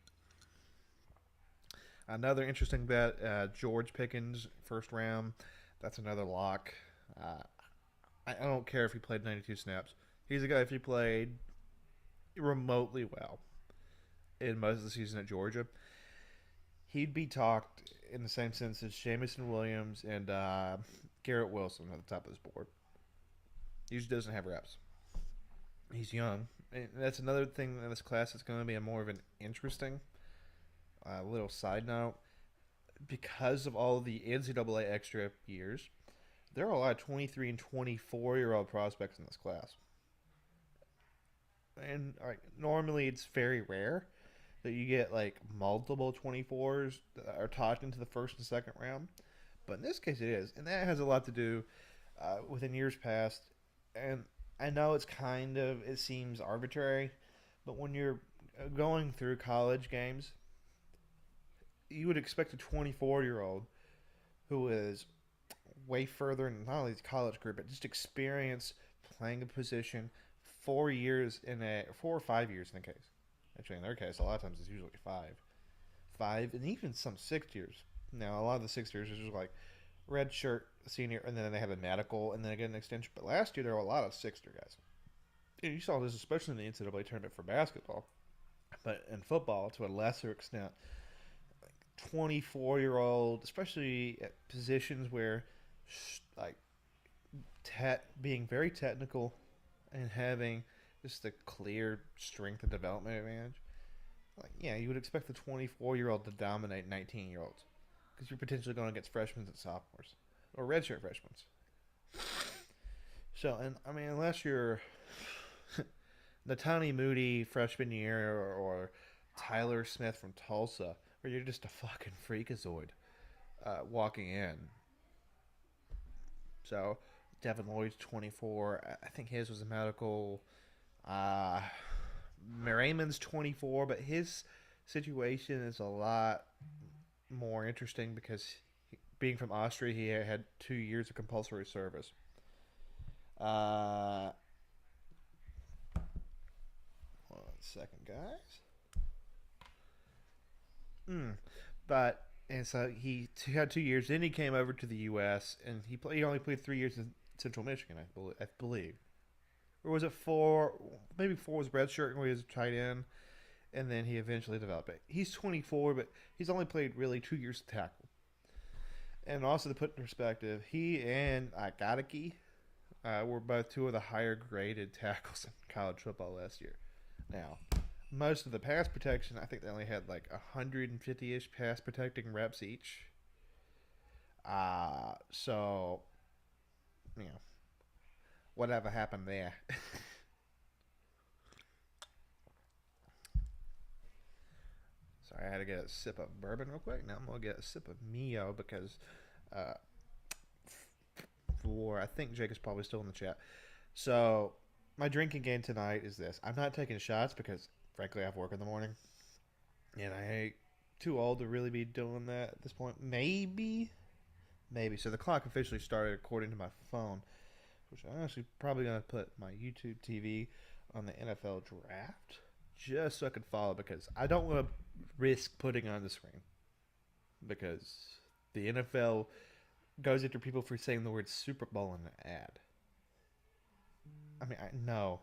Another interesting bet, George Pickens, first round. That's another lock. I don't care if he played 92 snaps. He's a guy, if he played remotely well in most of the season at Georgia, he'd be talked in the same sense as Jamison Williams and Garrett Wilson at the top of this board. He just doesn't have reps. He's young. And that's another thing in this class that's going to be more of an interesting little side note. Because of all the NCAA extra years, there are a lot of 23 and 24-year-old prospects in this class. And normally it's very rare that you get multiple 24s that are talked into the first and second round. But in this case it is. And that has a lot to do within years past. And I know it seems arbitrary, but when you're going through college games, you would expect a 24-year-old who is way further in not only his college career, but just experience playing a position 4 years 4 or 5 years in the case. Actually, in their case, a lot of times it's usually 5, and even some 6 years. Now, a lot of the 6 years is just red shirt senior, and then they have a medical, and then they get an extension. But last year there were a lot of 6-year guys. And you saw this especially in the NCAA tournament for basketball, but in football to a lesser extent. 24-year-old, especially at positions where being very technical and having just a clear strength and development advantage. You would expect the 24-year-old to dominate 19-year-olds because you're potentially going against freshmen and sophomores or redshirt freshmen. So, and I mean, unless you're Natani Moody freshman year or Tyler Smith from Tulsa, where you're just a fucking freakazoid walking in. So, Devin Lloyd's 24. I think his was a medical. Raymond's 24, but his situation is a lot more interesting because being from Austria, he had 2 years of compulsory service. Uh, 1 second, guys. But and so he had 2 years. Then he came over to the U.S. and he only played 3 years in Central Michigan, I believe, or was it four? Maybe four was redshirt when he was a tight end, and then he eventually developed it. He's 24, but he's only played really 2 years of tackle. And also to put in perspective, he and Gadicki were both two of the higher graded tackles in college football last year. Now, most of the pass protection, I think they only had like 150-ish pass protecting reps each. So, you know, whatever happened there. Sorry, I had to get a sip of bourbon real quick. Now I'm going to get a sip of Mio because uh, I think Jake is probably still in the chat. So, my drinking game tonight is this. I'm not taking shots because, frankly, I have work in the morning. And I ain't too old to really be doing that at this point. Maybe. So the clock officially started according to my phone, which I'm actually probably going to put my YouTube TV on the NFL draft just so I can follow because I don't want to risk putting on the screen because the NFL goes after people for saying the word Super Bowl in an ad. I mean, I know.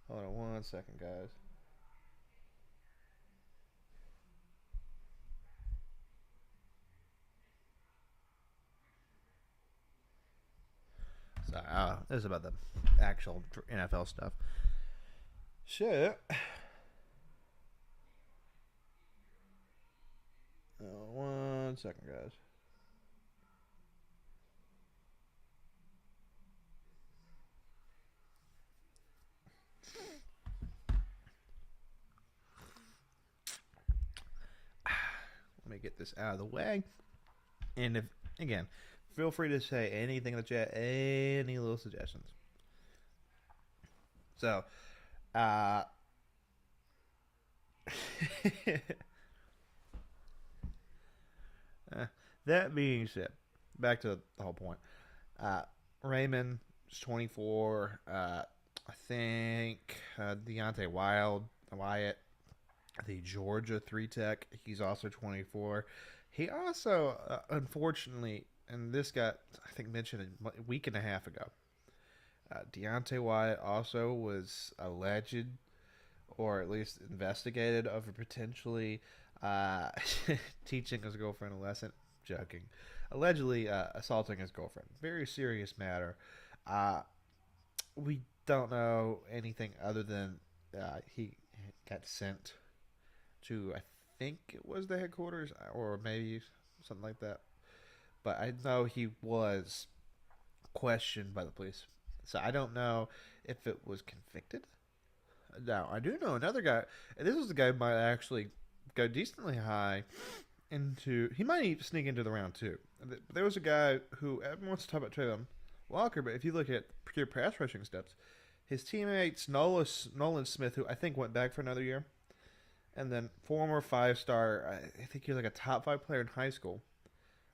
Hold on 1 second, guys. Sorry, this is about the actual NFL stuff. Shit. 1 second, guys. Let me get this out of the way. And if again, feel free to say anything in the chat, any little suggestions. So, that being said, back to the whole point. Raymond is 24. I think Deontay Wyatt, the Georgia 3-tech, he's also 24. He also, unfortunately, and this got, I think, mentioned a week and a half ago, Deontay Wyatt also was alleged, or at least investigated, over potentially teaching his girlfriend a lesson. Joking. Allegedly assaulting his girlfriend. Very serious matter. We don't know anything other than he got sent to, I think it was the headquarters, or maybe something like that. But I know he was questioned by the police. So I don't know if it was convicted. Now, I do know another guy, and this was the guy who might actually go decently high into. He might even sneak into the round two. There was a guy who everyone wants to talk about Trayvon Walker, but if you look at pure pass rushing steps, his teammates Nolan Smith, who I think went back for another year, and then former 5-star, I think he was like a top 5 player in high school,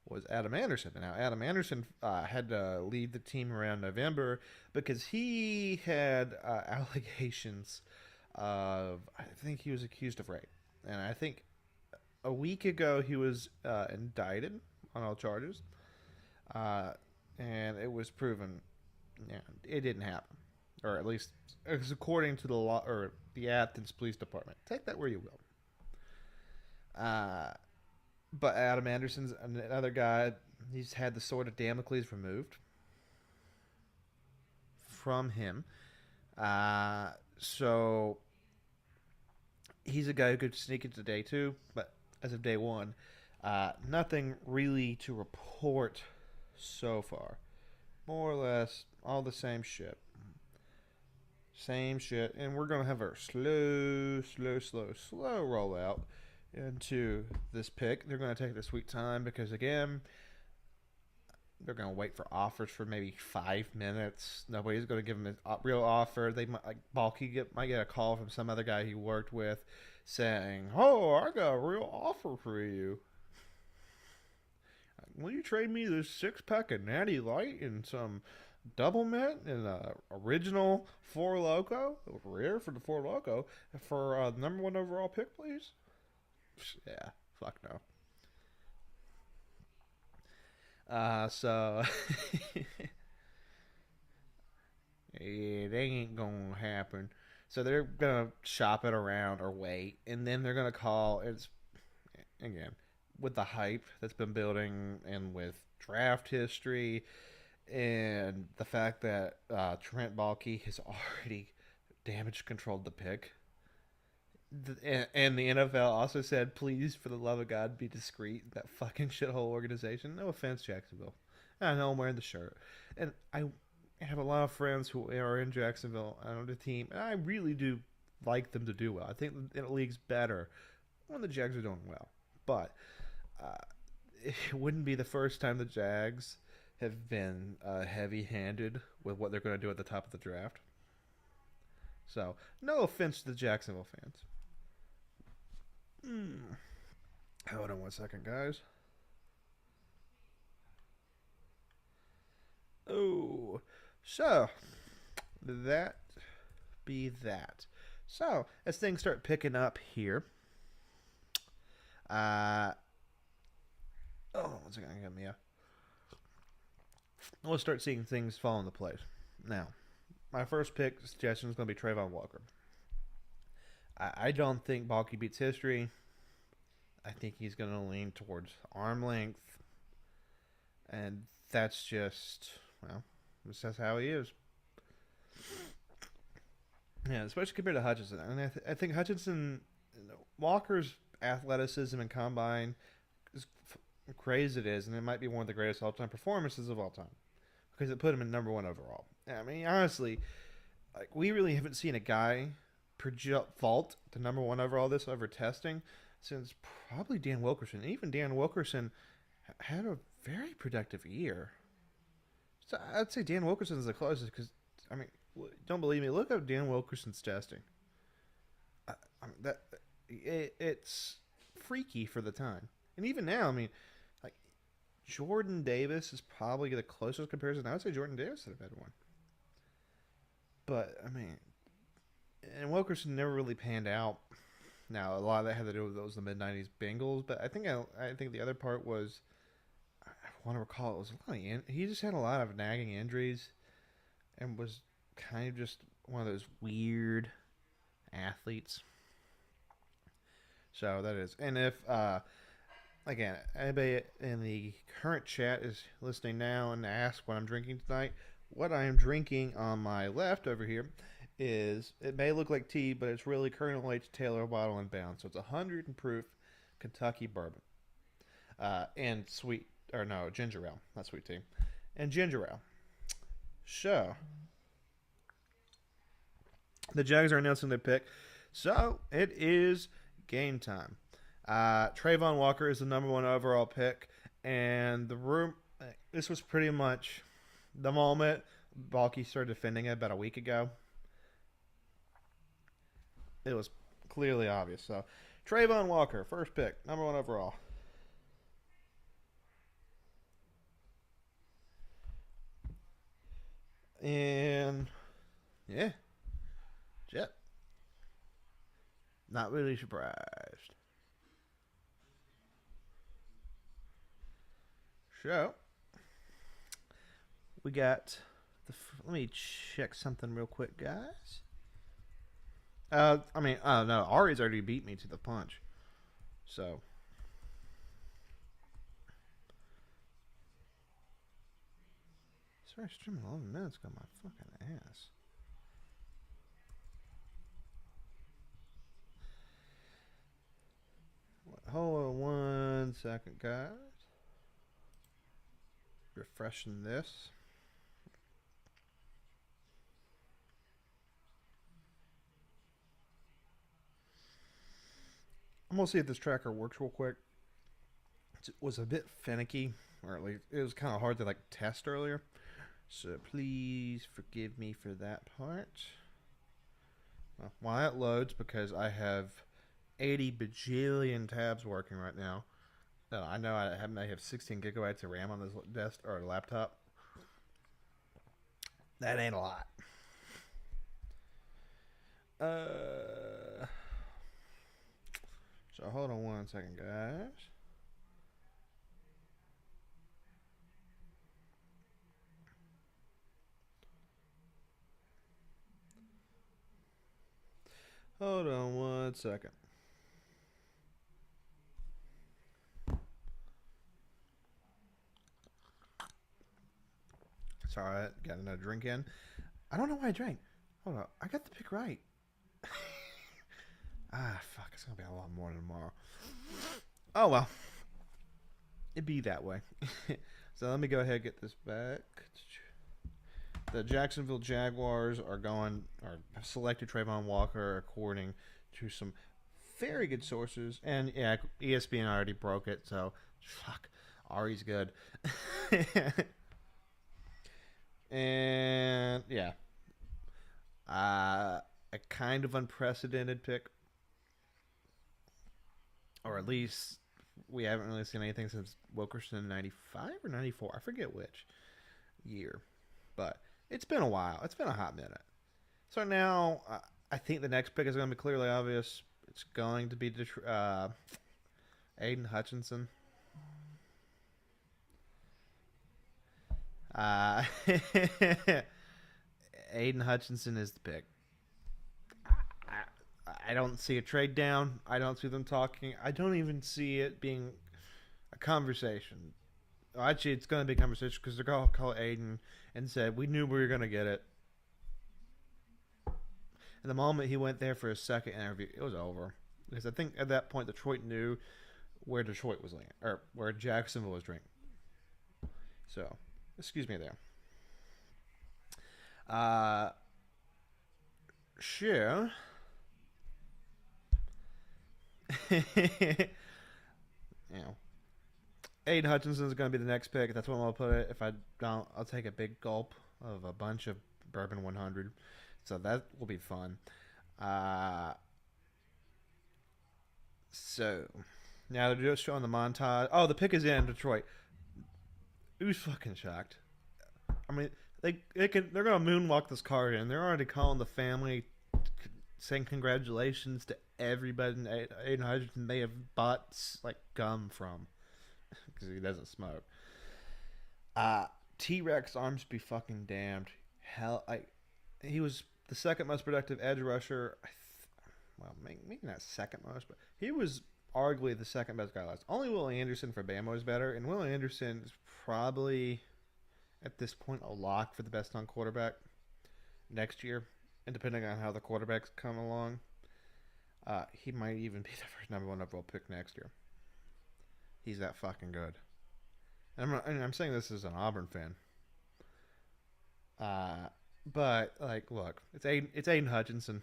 was Adam Anderson. Now, Adam Anderson had to leave the team around November because he had allegations of, I think he was accused of rape. And I think a week ago he was indicted on all charges. And it was proven it didn't happen. Or at least, it was according to the law, or the Athens Police Department. Take that where you will. But Adam Anderson's another guy. He's had the sword of Damocles removed from him. So he's a guy who could sneak into day 2, but as of day 1, nothing really to report so far. More or less all the same shit. Same shit. And we're going to have our slow rollout into this pick. They're going to take their sweet time because, again, they're gonna wait for offers for maybe 5 minutes. Nobody's gonna give them a real offer. They might like Balky might get a call from some other guy he worked with, saying, "Oh, I got a real offer for you. Will you trade me this 6 pack of Natty Light and some double mint and a original Four Loco, rare for the Four Loco, for number one overall pick, please?" Yeah, fuck no. So it ain't gonna happen. So they're gonna shop it around or wait, and then they're gonna call. It's again with the hype that's been building, and with draft history, and the fact that Trent Baalke has already damage controlled the pick. And the NFL also said, please, for the love of God, be discreet. That fucking shithole organization. No offense, Jacksonville. I know I'm wearing the shirt. And I have a lot of friends who are in Jacksonville on the team, and I really do like them to do well. I think the league's better when the Jags are doing well. But it wouldn't be the first time the Jags have been heavy-handed with what they're going to do at the top of the draft. So, no offense to the Jacksonville fans. Hold on one second, guys. Oh, so that be that. So as things start picking up here, oh, one second, I got me. We'll start seeing things fall into place. Now, my first pick suggestion is going to be Trayvon Walker. I don't think Baalke beats history. I think he's going to lean towards arm length. And that's just, well, that's how he is. Yeah, especially compared to Hutchinson. And I think Hutchinson, Walker's athleticism and combine, as crazy as it is, and it might be one of the greatest all-time performances of all time. Because it put him in number one overall. I mean, honestly, like we really haven't seen a guy vault to number one overall this over testing since probably Dan Wilkerson. Even Dan Wilkerson had a very productive year. So I'd say Dan Wilkerson is the closest because, I mean, don't believe me, look up Dan Wilkerson's testing. I mean, it's freaky for the time. And even now, I mean, like Jordan Davis is probably the closest comparison. I would say Jordan Davis would have had one. But, I mean, and Wilkerson never really panned out. Now, a lot of that had to do with those the mid-90s Bengals, but I think the other part was, I want to recall, it was a lot of he just had a lot of nagging injuries and was kind of just one of those weird athletes. So that is. And if, again, anybody in the current chat is listening now and asks what I'm drinking tonight, what I am drinking on my left over here is, it may look like tea, but it's really Colonel H. Taylor bottle and bound. So it's 100 proof Kentucky bourbon. And ginger ale. Not sweet tea. And ginger ale. So, the Jags are announcing their pick. So, it is game time. Trayvon Walker is the number one overall pick. And this was pretty much the moment Baalke started defending it about a week ago. It was clearly obvious. So, Trayvon Walker, first pick, number one overall. And, yeah. Jet. Not really surprised. So, we got let me check something real quick, guys. No, Ari's already beat me to the punch. So, sorry, streaming 11 minutes got my fucking ass. Hold on one second, guys. Refreshing this. I'm going to see if this tracker works real quick. It was a bit finicky or at least it was kind of hard to like test earlier. So please forgive me for that part. Well, while it loads, because I have 80 bajillion tabs working right now. I know I may have 16 gigabytes of RAM on this desk or laptop. That ain't a lot. So hold on one second, guys. Hold on one second. Sorry, I got another drink in. I don't know why I drank. Hold on, I got the pick right. Fuck, it's gonna be a lot more tomorrow. Oh well. It'd be that way. So let me go ahead and get this back. The Jacksonville Jaguars are selected Trayvon Walker according to some very good sources. And yeah, ESPN already broke it, so fuck. Ari's good. And yeah. A kind of unprecedented pick. Or at least we haven't really seen anything since Wilkerson in 95 or 94. I forget which year. But it's been a while. It's been a hot minute. So now I think the next pick is going to be clearly obvious. It's going to be Aiden Hutchinson. Aiden Hutchinson is the pick. I don't see a trade down. I don't see them talking. I don't even see it being a conversation. Actually, it's going to be a conversation because they're going to call Aiden and said, we knew we were going to get it. And the moment he went there for his second interview, it was over. Because I think at that point, Detroit knew where Detroit was landing, or where Jacksonville was drinking. So, excuse me there. Sure. You know, Aiden Hutchinson is going to be the next pick. That's what I'll put it. If I don't, I'll take a big gulp of a bunch of Bourbon 100. So that will be fun. So now they're just showing the montage. Oh, the pick is in Detroit. Who's fucking shocked? I mean, they're going to moonwalk this card in. They're already calling the family, saying congratulations to everybody Aiden Hutchinson they have bought like gum from because he doesn't smoke. T-Rex arms be fucking damned. Hell, he was the second most productive edge rusher. Well, maybe not second most, but he was arguably the second best guy last. Only Willie Anderson for Bama is better, and Willie Anderson is probably at this point a lock for the best on quarterback next year. And depending on how the quarterbacks come along, he might even be the first number one overall pick next year. He's that fucking good. And I'm saying this as an Auburn fan. But like, look, it's Aiden Hutchinson.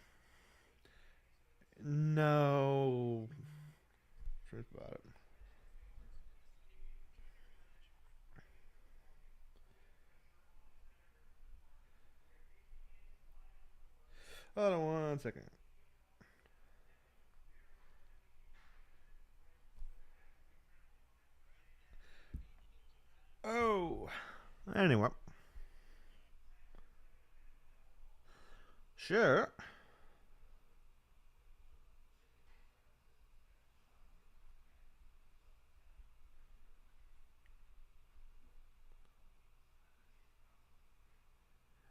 No truth about it. Hold on one second. Oh. Anyway. Sure.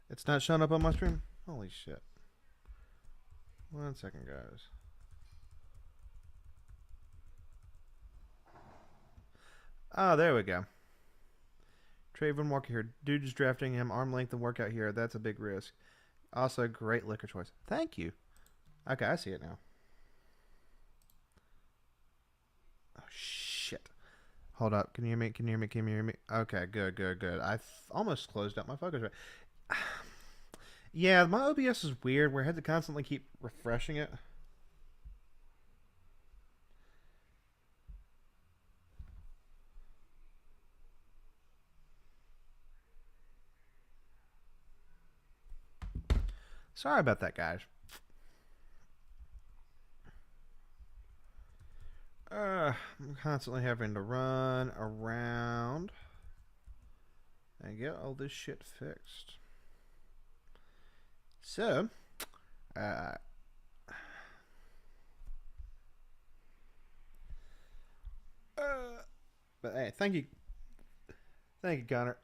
It's not showing up on my stream? Holy shit. One second, guys. Oh, there we go. Trayvon Walker here. Dude is drafting him. Arm length and workout here. That's a big risk. Also, great liquor choice. Thank you. Okay, I see it now. Oh, shit. Hold up. Can you hear me? Can you hear me? Can you hear me? Okay, good. I almost closed out my focus right. Yeah, my OBS is weird where I had to constantly keep refreshing it. Sorry about that, guys. I'm constantly having to run around and get all this shit fixed. So, but hey, thank you, Connor.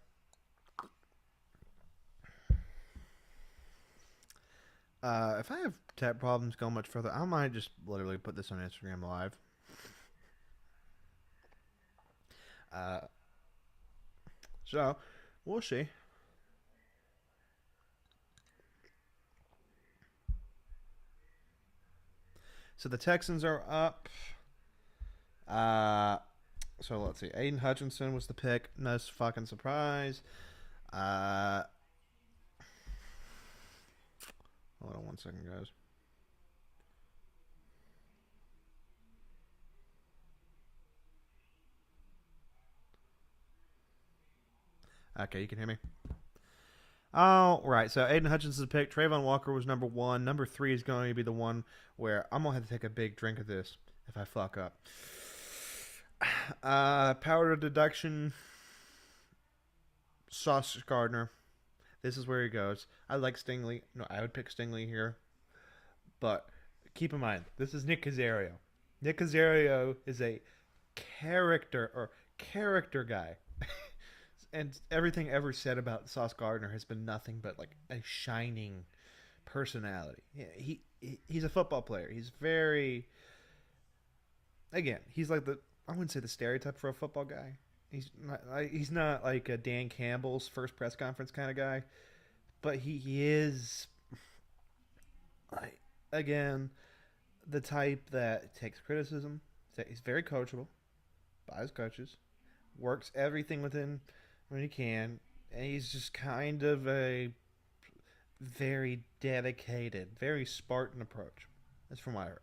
If I have tech problems going much further, I might just literally put this on Instagram Live. So, we'll see. So the Texans are up. So let's see. Aiden Hutchinson was the pick. No fucking surprise. Hold on 1 second, guys. Okay, you can hear me. Oh, right. So Aiden Hutchinson's pick. Trayvon Walker was number 1. Number 3 is going to be the one where I'm going to have to take a big drink of this if I fuck up. Power deduction. Sauce Gardner. This is where he goes. I like Stingley. No, I would pick Stingley here. But keep in mind, this is Nick Caserio. Nick Caserio is a character guy. And everything ever said about Sauce Gardner has been nothing but like a shining personality. He's a football player. He's very, again, he's like I wouldn't say the stereotype for a football guy. He's not like a Dan Campbell's first press conference kind of guy, but he is, like, again, the type that takes criticism. He's very coachable by his coaches, works everything within when he can, and he's just kind of a very dedicated, very Spartan approach. That's from what I heard.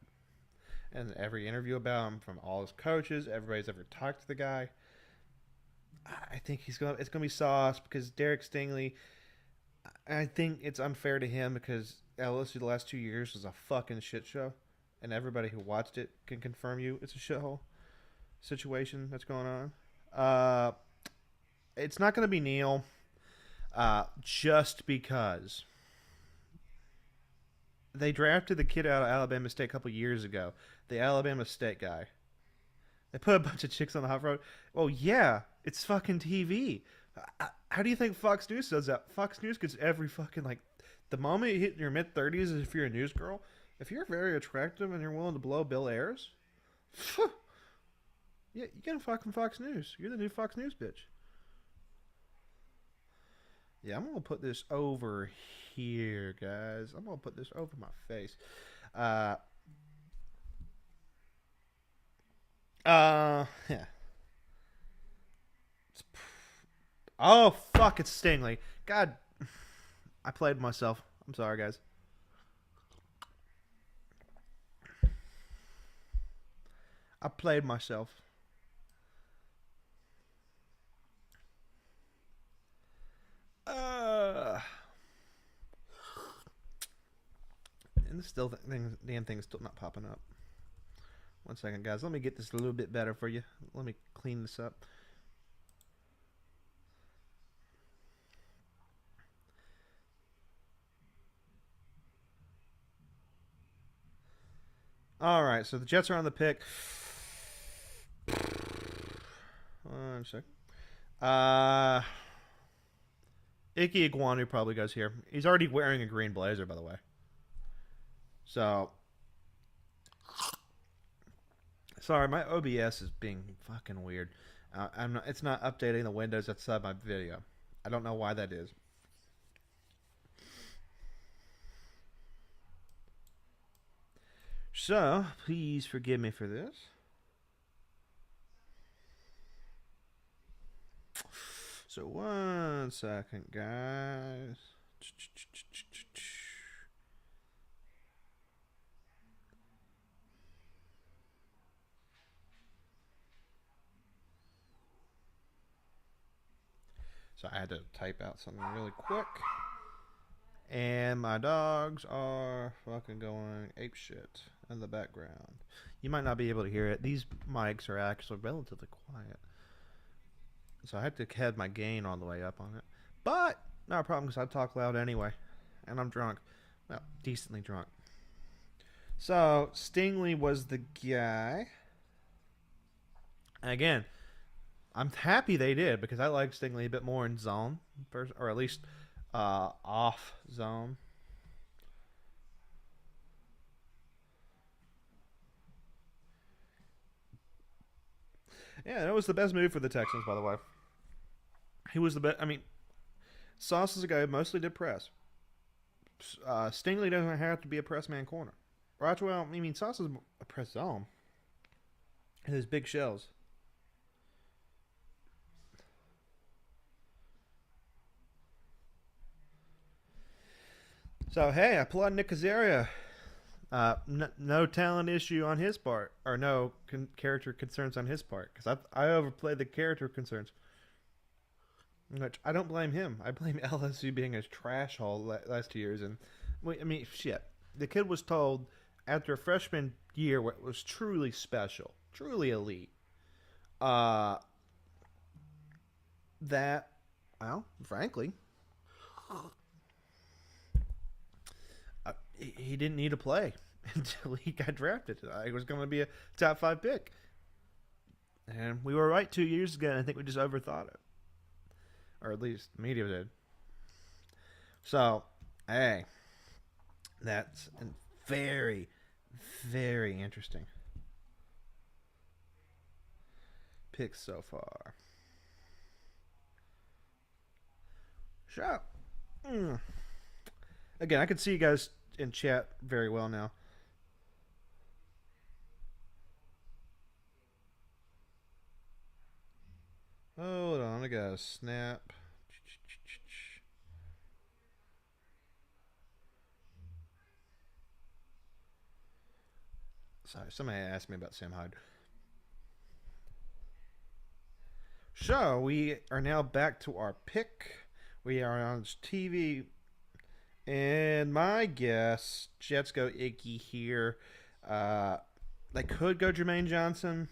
And every interview about him from all his coaches, everybody's ever talked to the guy, I think it's gonna be Sauce because Derek Stingley. I think it's unfair to him because LSU the last 2 years was a fucking shit show, and everybody who watched it can confirm it's a shithole situation that's going on. It's not going to be Neal, just because they drafted the kid out of Alabama State a couple years ago, the Alabama State guy. They put a bunch of chicks on the hot road. Well, yeah, it's fucking TV. How do you think Fox News does that? Fox News gets every fucking, like, the moment you hit your mid-30s, if you're a news girl, if you're very attractive and you're willing to blow Bill Ayers, yeah, you get a fucking Fox News. You're the new Fox News bitch. Yeah, I'm gonna put this over here, guys. I'm gonna put this over my face. Yeah. Oh, fuck, it's Stingley. God, I played myself. I'm sorry, guys. I played myself. And still, damn thing's still not popping up. 1 second, guys. Let me get this a little bit better for you. Let me clean this up. All right, so the Jets are on the pick. 1 second. Ike Iguanu probably goes here. He's already wearing a green blazer, by the way. So, sorry, my OBS is being fucking weird. It's not updating the windows outside my video. I don't know why that is. So, please forgive me for this. So, 1 second, guys. So I had to type out something really quick. And my dogs are fucking going ape shit in the background. You might not be able to hear it. These mics are actually relatively quiet. So I had to have my gain all the way up on it. But not a problem because I talk loud anyway. And I'm drunk. Well, decently drunk. So Stingley was the guy. And again, I'm happy they did because I like Stingley a bit more in zone, or at least off zone. Yeah, that was the best move for the Texans, by the way. He was the best. I mean, Sauce is a guy who mostly did press. Stingley doesn't have to be a press man corner. Right? Well, I mean, Sauce is a press zone. His big shells. So, hey, I applaud Nick Casaria. No talent issue on his part, or no character concerns on his part, because I overplayed the character concerns. Which I don't blame him. I blame LSU being a trash hole last 2 years, and I mean, shit. The kid was told after a freshman year what was truly special, truly elite, that, well, frankly, he didn't need to play until he got drafted. He was going to be a top 5 pick. And we were right 2 years ago, and I think we just overthought it. Or at least the media did. So, hey, that's very, very interesting picks so far. Sure. Again, I can see you guys in chat very well now. Hold on, I got a snap. Sorry, somebody asked me about Sam Hyde. So, we are now back to our pick. We are on TV. And my guess, Jets go Iggy here. They could go Jermaine Johnson.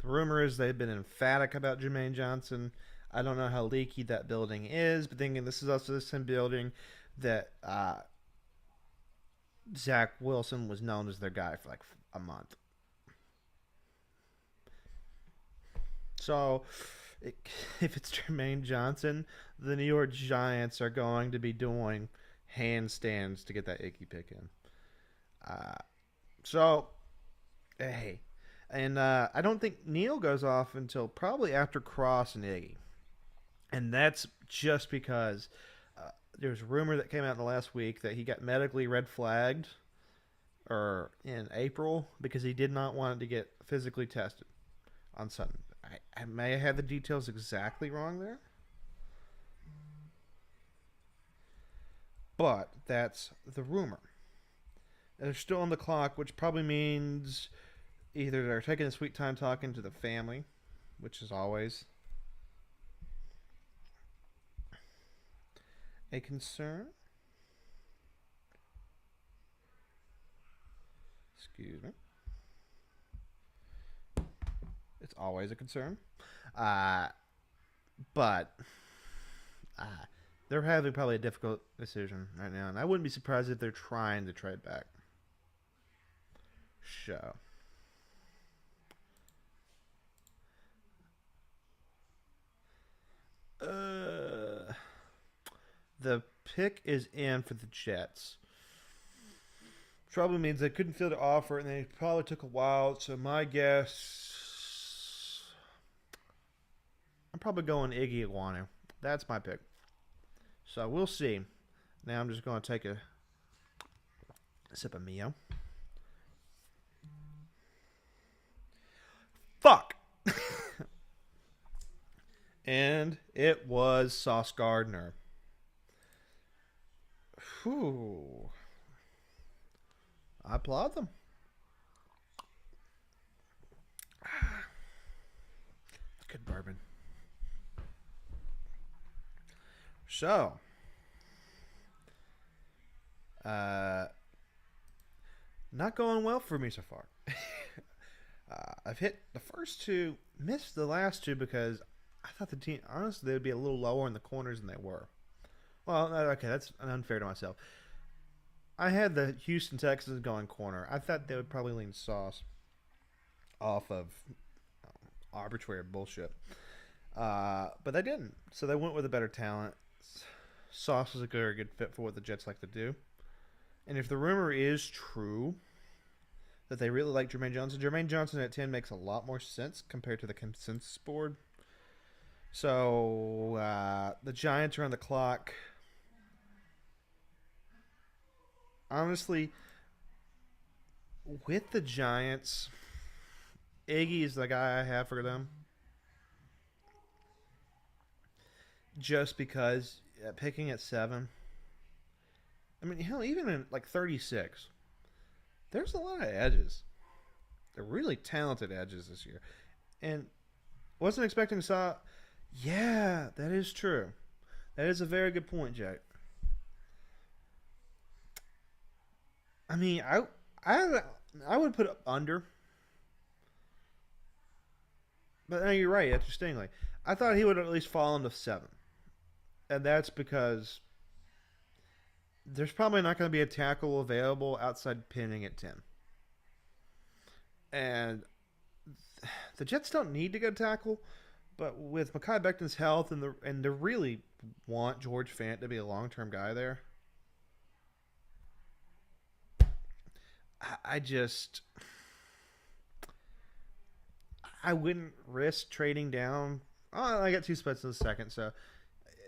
The rumor is they've been emphatic about Jermaine Johnson. I don't know how leaky that building is, but thinking this is also the same building that Zach Wilson was known as their guy for like a month. So, if it's Jermaine Johnson, the New York Giants are going to be doing handstands to get that Iggy pick in. So, hey. And I don't think Neal goes off until probably after Cross and Iggy. And that's just because there's a rumor that came out in the last week that he got medically red flagged or in April because he did not want to get physically tested on Sunday. I may have had the details exactly wrong there. But that's the rumor. They're still on the clock, which probably means either they're taking a sweet time talking to the family, which is always a concern. Excuse me. It's always a concern. But they're having probably a difficult decision right now, and I wouldn't be surprised if they're trying to trade back. So. The pick is in for the Jets. Trouble means they couldn't fill the offer, and they probably took a while. So my guess, I'm probably going Iggy Iguanu. That's my pick. So we'll see. Now I'm just going to take a sip of Mio. Fuck. And it was Sauce Gardner. Whew. I applaud them. Good bourbon. So, Uh, not going well for me so far. I've hit the first two, missed the last two because I thought the team, honestly, they would be a little lower in the corners than they were. Well, okay, that's unfair to myself. I had the Houston Texans going corner. I thought they would probably lean Sauce off of arbitrary bullshit. But they didn't. So they went with a better talent. Sauce was a very good fit for what the Jets like to do. And if the rumor is true that they really like Jermaine Johnson at 10 makes a lot more sense compared to the consensus board. So the Giants are on the clock. Honestly, with the Giants, Iggy is the guy I have for them. Just because picking at 7. I mean, hell, even in like 36, there's a lot of edges. They're really talented edges this year. And wasn't expecting Saw. Yeah, that is true. That is a very good point, Jack. I mean, I would put up under. But no, you're right, interestingly. I thought he would at least fall into 7. And that's because there's probably not going to be a tackle available outside pinning at 10. And the Jets don't need to go tackle, but with Mekhi Becton's health and they really want George Fant to be a long-term guy there, I wouldn't risk trading down. Oh, I got 2 spots in the second, so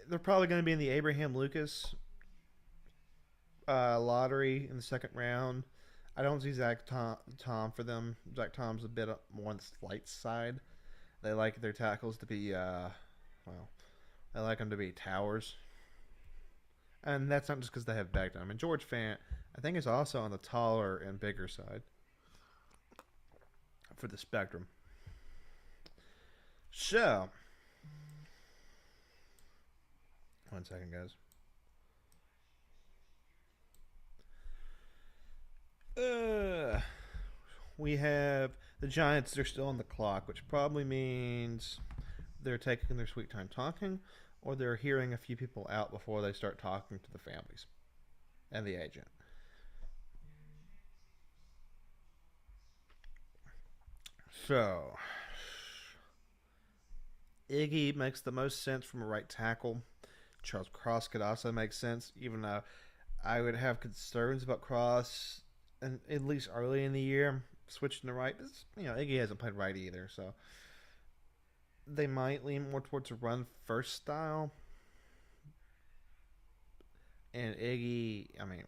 they're probably going to be in the Abraham Lucas lottery in the second round. I don't see Zach Tom for them. Zach Tom's a bit more on the light side. They like their tackles to be, they like them to be towers. And that's not just because they have Becton. I mean, George Fant, I think, is also on the taller and bigger side for the spectrum. So, one second, guys. We have the Giants. They're still on the clock, which probably means they're taking their sweet time talking, or they're hearing a few people out before they start talking to the families and the agent. So, Iggy makes the most sense from a right tackle. Charles Cross could also make sense, even though I would have concerns about Cross, and at least early in the year, switching to right. Iggy hasn't played right either, so they might lean more towards a run-first style. And Iggy, I mean,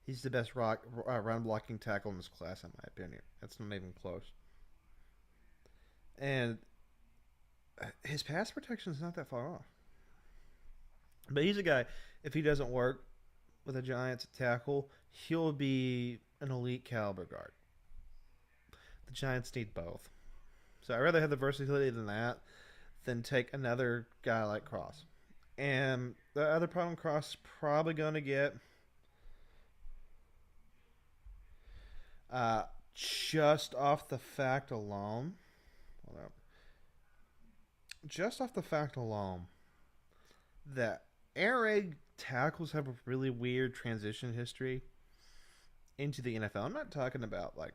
he's the best run-blocking tackle in this class, in my opinion. That's not even close. And his pass protection is not that far off. But he's a guy, if he doesn't work with the Giants at tackle, he'll be an elite caliber guard. The Giants need both. So I'd rather have the versatility than that than take another guy like Cross. And the other problem Cross is probably going to get, just off the fact alone, that air raid tackles have a really weird transition history into the NFL. I'm not talking about the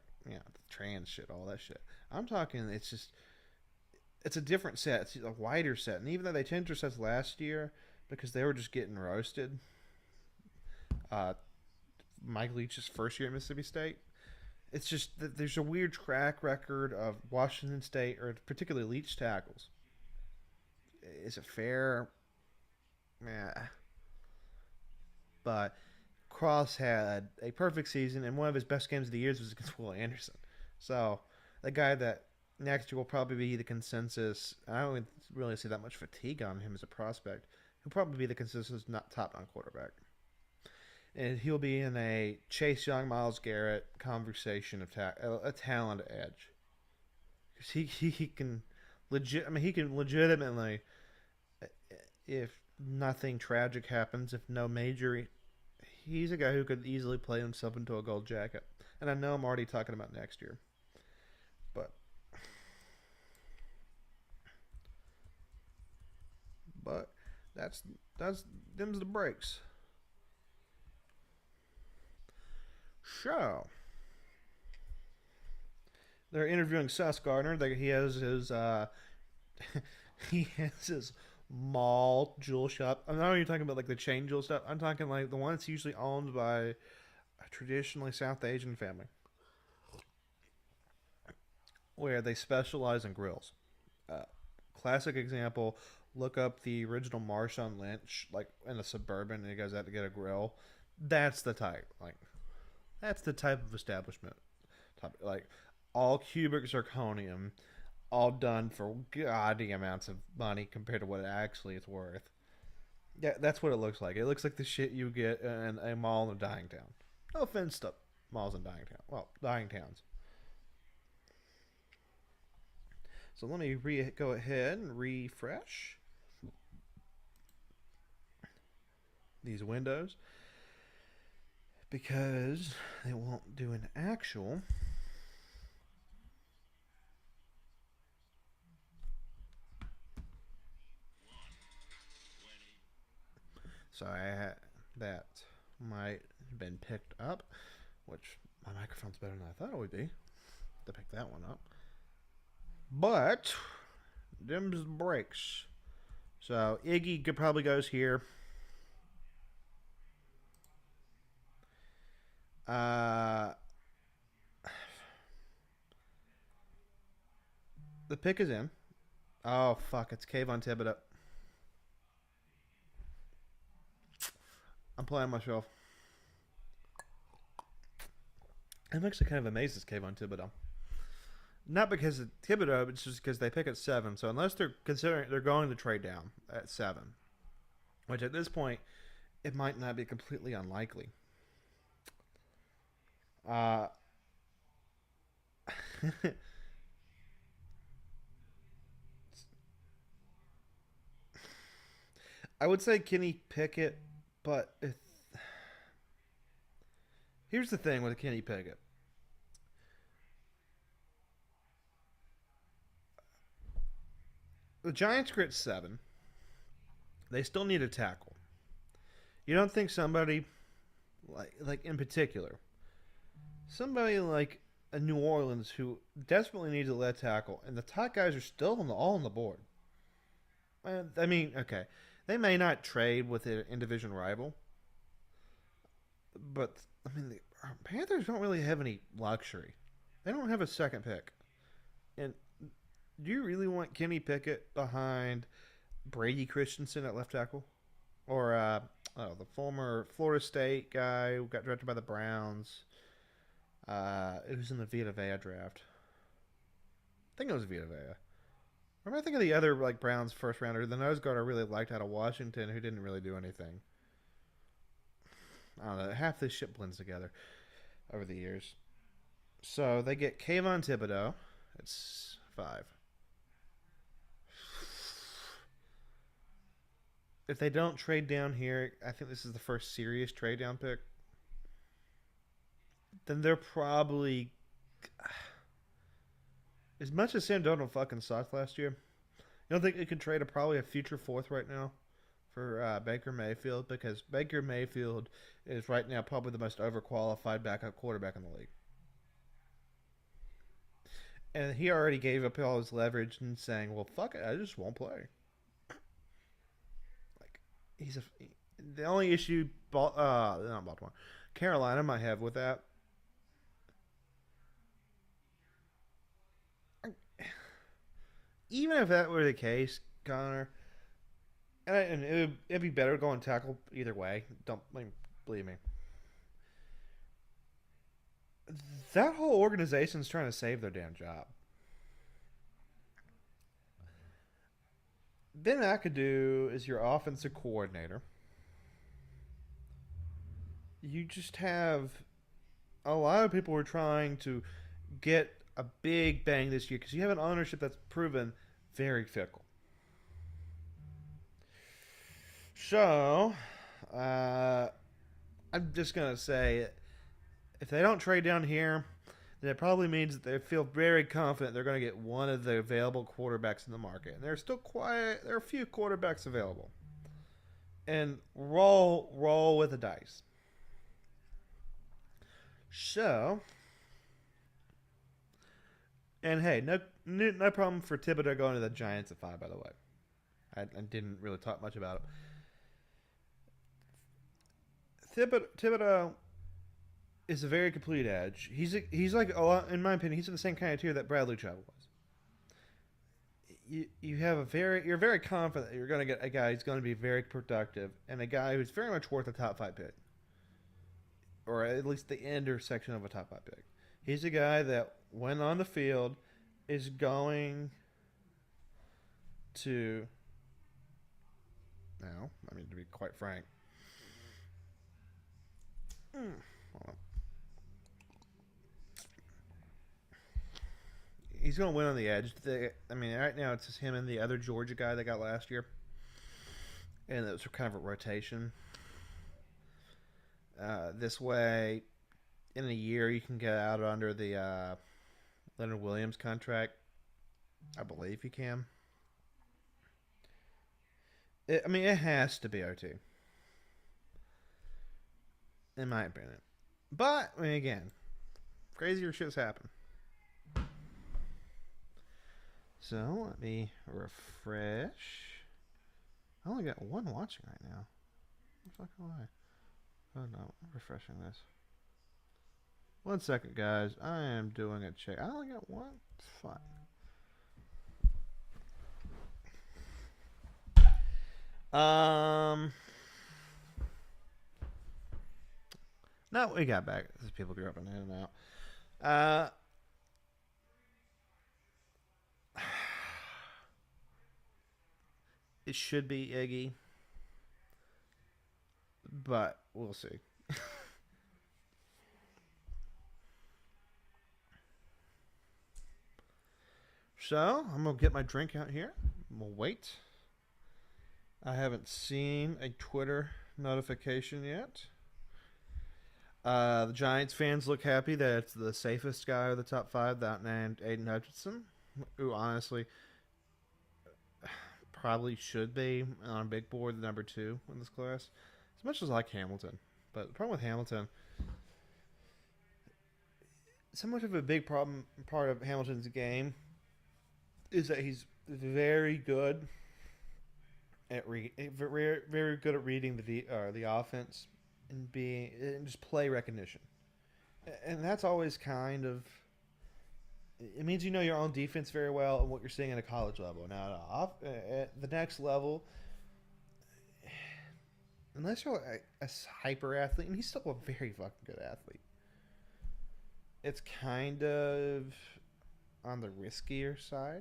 trans shit, all that shit. I'm talking it's a different set. It's a wider set. And even though they changed their sets last year because they were just getting roasted, Mike Leach's first year at Mississippi State, it's just that there's a weird track record of Washington State, or particularly Leach tackles. Is it fair? Yeah. But Cross had a perfect season, and one of his best games of the year was against Will Anderson. So, the guy that next year will probably be the consensus. I don't really see that much fatigue on him as a prospect. He'll probably be the consensus not top-down quarterback. And he'll be in a Chase Young, Myles Garrett conversation of a talent edge. Because he can legitimately, if nothing tragic happens, if no major he's a guy who could easily play himself into a gold jacket. And I know I'm already talking about next year. But that's them's the breaks. So they're interviewing Sauce Gardner. He has his he has his mall jewel shop. I'm not even talking about like the chain jewel stuff. I'm talking like the one that's usually owned by a traditionally South Asian family, where they specialize in grills. Classic example. Look up the original Marshawn Lynch, like in a suburban, and he goes out to get a grill. That's the type. Like that's the type of establishment. Like all cubic zirconium, all done for gaudy amounts of money compared to what it actually is worth. Yeah, that's what it looks like. It looks like the shit you get in a mall in a dying town. No offense to malls in dying town. Well, dying towns. So let me go ahead and refresh these windows because they won't do an actual. So that might have been picked up, which my microphone's better than I thought it would be to pick that one up. But them's the breaks. So Iggy could probably goes here. The pick is in. Oh fuck! It's Kayvon Thibodeau. I'm playing myself. I'm actually kind of amazed it's Kayvon Thibodeau. Not because of Thibodeau, but just because they pick at 7. So unless they're considering they're going to trade down at 7, which at this point it might not be completely unlikely. I would say Kenny Pickett, but here's the thing with Kenny Pickett. The Giants are at 7. They still need a tackle. You don't think somebody like in particular, somebody like a New Orleans who desperately needs a left tackle, and the top guys are still all on the board. I mean, okay, they may not trade with an in-division rival, but I mean, the Panthers don't really have any luxury. They don't have a second pick, and do you really want Kenny Pickett behind Brady Christensen at left tackle, or the former Florida State guy who got drafted by the Browns? It was in the Vita Vea draft. I think it was Vita Vea. Or am I thinking of the other like Browns first rounder, the nose guard I really liked out of Washington who didn't really do anything? I don't know. Half this shit blends together over the years. So they get Kayvon Thibodeau. It's 5. If they don't trade down here, I think this is the first serious trade down pick. Then they're probably, as much as Sam Darnold fucking sucked last year, you don't think they could trade probably a future 4th right now for Baker Mayfield? Because Baker Mayfield is right now probably the most overqualified backup quarterback in the league. And he already gave up all his leverage and saying, well, fuck it, I just won't play. Like, the only issue, not Baltimore, Carolina might have with that. Even if that were the case, Connor, and it'd be better going tackle either way. Don't believe me. That whole organization's trying to save their damn job. Ben McAdoo is your offensive coordinator. You just have a lot of people who are trying to get a big bang this year because you have an ownership that's proven very fickle. So, I'm just gonna say, if they don't trade down here, then it probably means that they feel very confident they're going to get one of the available quarterbacks in the market. And there's still quite there are a few quarterbacks available, and roll with the dice. So, and hey, no problem for Thibodeau going to the Giants at 5. By the way, I didn't really talk much about it. Thibodeau is a very complete edge. He's like a lot, in my opinion, he's in the same kind of tier that Bradley Chubb was. You're very confident that you're going to get a guy who's going to be very productive and a guy who's very much worth a top 5 pick, or at least the intersection of a top 5 pick. He's a guy that, when on the field, is going to. Now, I mean, to be quite frank. Hold on. He's going to win on the edge. Right now it's just him and the other Georgia guy they got last year. And it was kind of a rotation. This way, in a year, you can get out under the Leonard Williams contract. I believe you can. It has to be OT. In my opinion. But, again, crazier shit's happen. So, let me refresh. I only got one watching right now. What the fuck am I? Oh no, I'm refreshing this. 1 second, guys. I am doing a check. I only got one? It's fine. No, we got back. These people dropping in and out. It should be Iggy, but we'll see. So, I'm going to get my drink out here. We'll wait. I haven't seen a Twitter notification yet. The Giants fans look happy that it's the safest guy of the top 5, that named Aiden Hutchinson, who honestly probably should be on a big board, the number 2 in this class. As much as I like Hamilton. But the problem with Hamilton, so much of a big part of Hamilton's game is that he's very good at very good at reading the offense and just play recognition, and that's always kind of. It means you know your own defense very well and what you're seeing at a college level. Now, at the next level, unless you're a hyper athlete, and he's still a very fucking good athlete, it's kind of on the riskier side,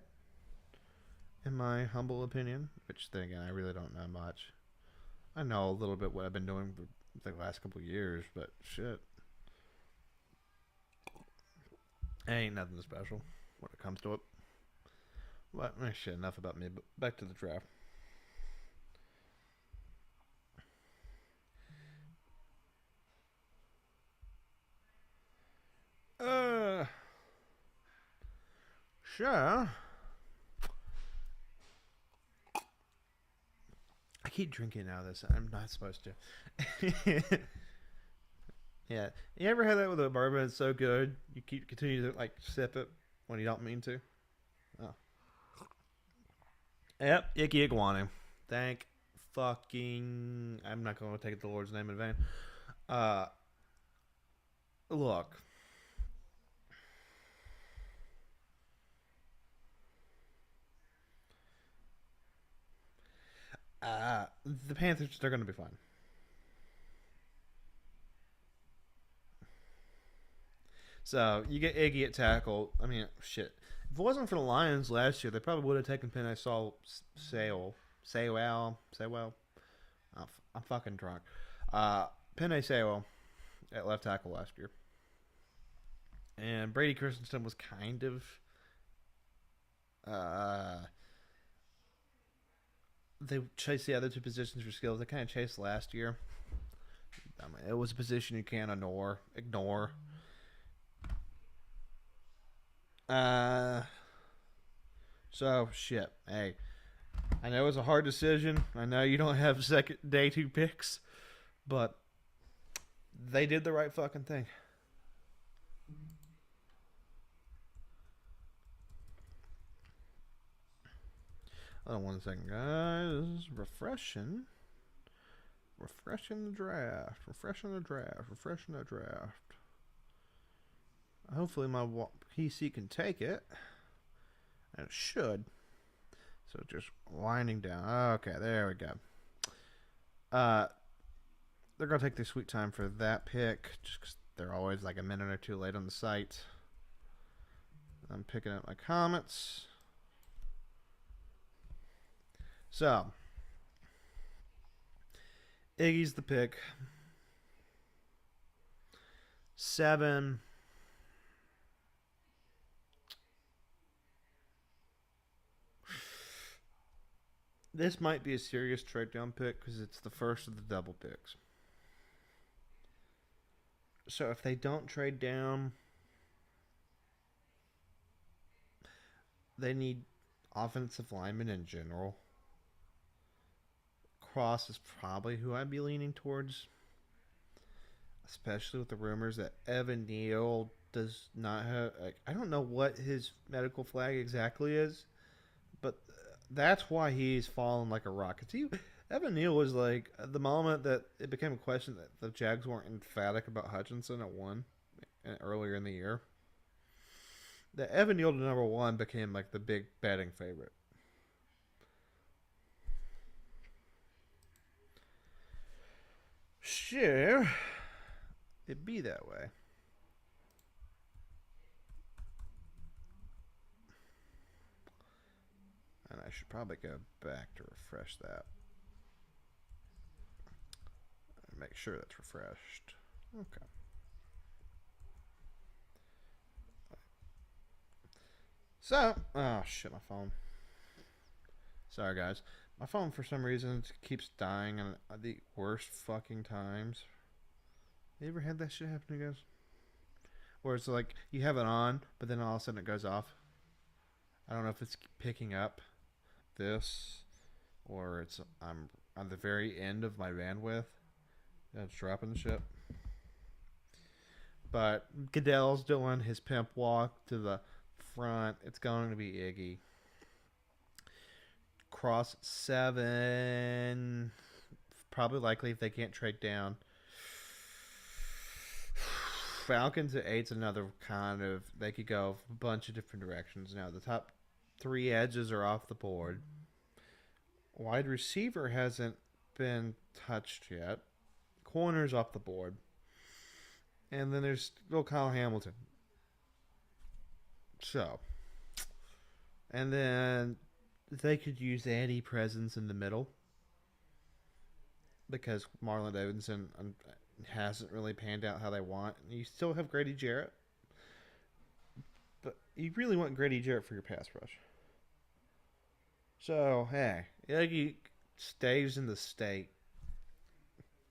in my humble opinion. Which, then again, I really don't know much. I know a little bit what I've been doing for the last couple of years, but shit. Ain't nothing special when it comes to it. But shit, enough about me. But back to the draft. Sure. I keep drinking now. I'm not supposed to. Yeah. You ever had that with a bourbon? It's so good, you continue to sip it when you don't mean to. Oh. Yep. Icky iguana. Thank fucking. I'm not going to take the Lord's name in vain. Look. The Panthers, they're going to be fine. So, you get Iggy at tackle. I mean, shit. If it wasn't for the Lions last year, they probably would have taken Penei Sewell. I'm fucking drunk. Penei Sewell at left tackle last year. And Brady Christensen was kind of... they chased the other two positions for skills. They kind of chased last year. I mean, it was a position you can't ignore. So shit. Hey, I know it was a hard decision. I know you don't have second day 2 picks, but they did the right fucking thing. Hold on 1 second, guys. Refreshing the draft. Hopefully my PC can take it. And it should. So just winding down. Okay, there we go. They're going to take their sweet time for that pick. Just because they're always like a minute or two late on the site. I'm picking up my comments. So, Iggy's the pick. 7. This might be a serious trade down pick because it's the first of the double picks. So if they don't trade down, they need offensive linemen in general. Cross is probably who I'd be leaning towards, especially with the rumors that Evan Neal does not have. I don't know what his medical flag exactly is, but that's why he's fallen like a rock. Evan Neal was like, the moment that it became a question that the Jags weren't emphatic about Hutchinson at 1 earlier in the year, that Evan Neal to number 1 became like the big betting favorite. Sure, it'd be that way. And I should probably go back to refresh that. And make sure that's refreshed. Okay. So, oh shit, my phone. Sorry, guys. My phone, for some reason, keeps dying at the worst fucking times. You ever had that shit happen to you guys? Where it's like, you have it on, but then all of a sudden it goes off. I don't know if it's picking up this, or it's I'm on the very end of my bandwidth. It's dropping the shit. But Goodell's doing his pimp walk to the front. It's going to be Iggy. Cross 7. Probably likely if they can't trade down. Falcons at 8's another kind of. They could go a bunch of different directions. Now, the top 3 edges are off the board. Wide receiver hasn't been touched yet. Corner's off the board. And then there's still Kyle Hamilton. So. And then they could use Eddie presence in the middle. Because Marlon Davidson hasn't really panned out how they want. You still have Grady Jarrett. But you really want Grady Jarrett for your pass rush. So, hey, Iggy stays in the state.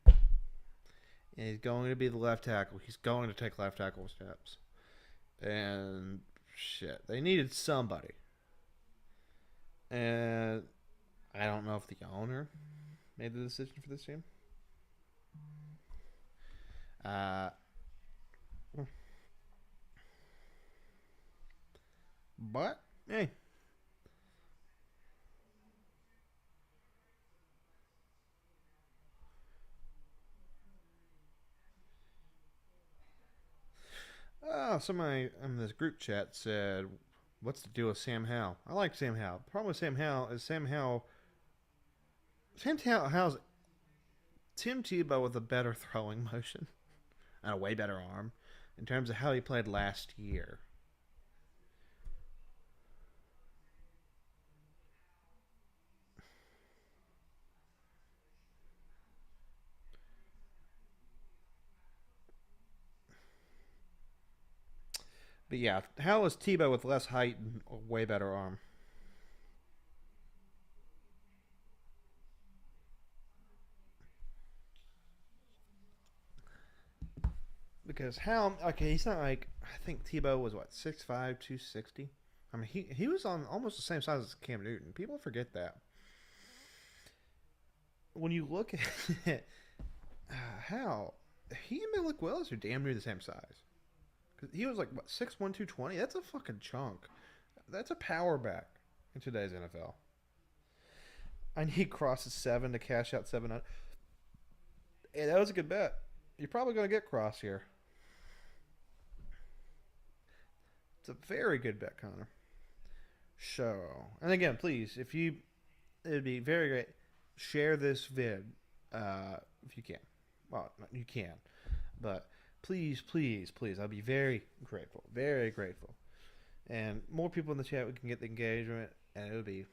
And he's going to be the left tackle. He's going to take left tackle steps. And shit, they needed somebody. And I don't know if the owner made the decision for this team. But, hey. Somebody in this group chat said, what's the deal with Sam Howell? I like Sam Howell. The problem with Sam Howell is Sam Howell's Tim Tebow with a better throwing motion and a way better arm in terms of how he played last year. But yeah, Howell is Tebow with less height and a way better arm. Because how? Okay, he's not like I think Tebow was what 6'5", 260. I mean, he was on almost the same size as Cam Newton. People forget that. When you look at it, how he and Malik Willis are damn near the same size. Cause he was like what 6'1", 220. That's a fucking chunk. That's a power back in today's NFL. I need crosses 7 to cash out 700. Hey, that was a good bet. You're probably going to get Cross here. It's a very good bet, Connor. So, and again, please, it'd be very great. Share this vid if you can. Well, you can, but please, please, please, I'll be very grateful, very grateful. And more people in the chat, we can get the engagement, and it'll be,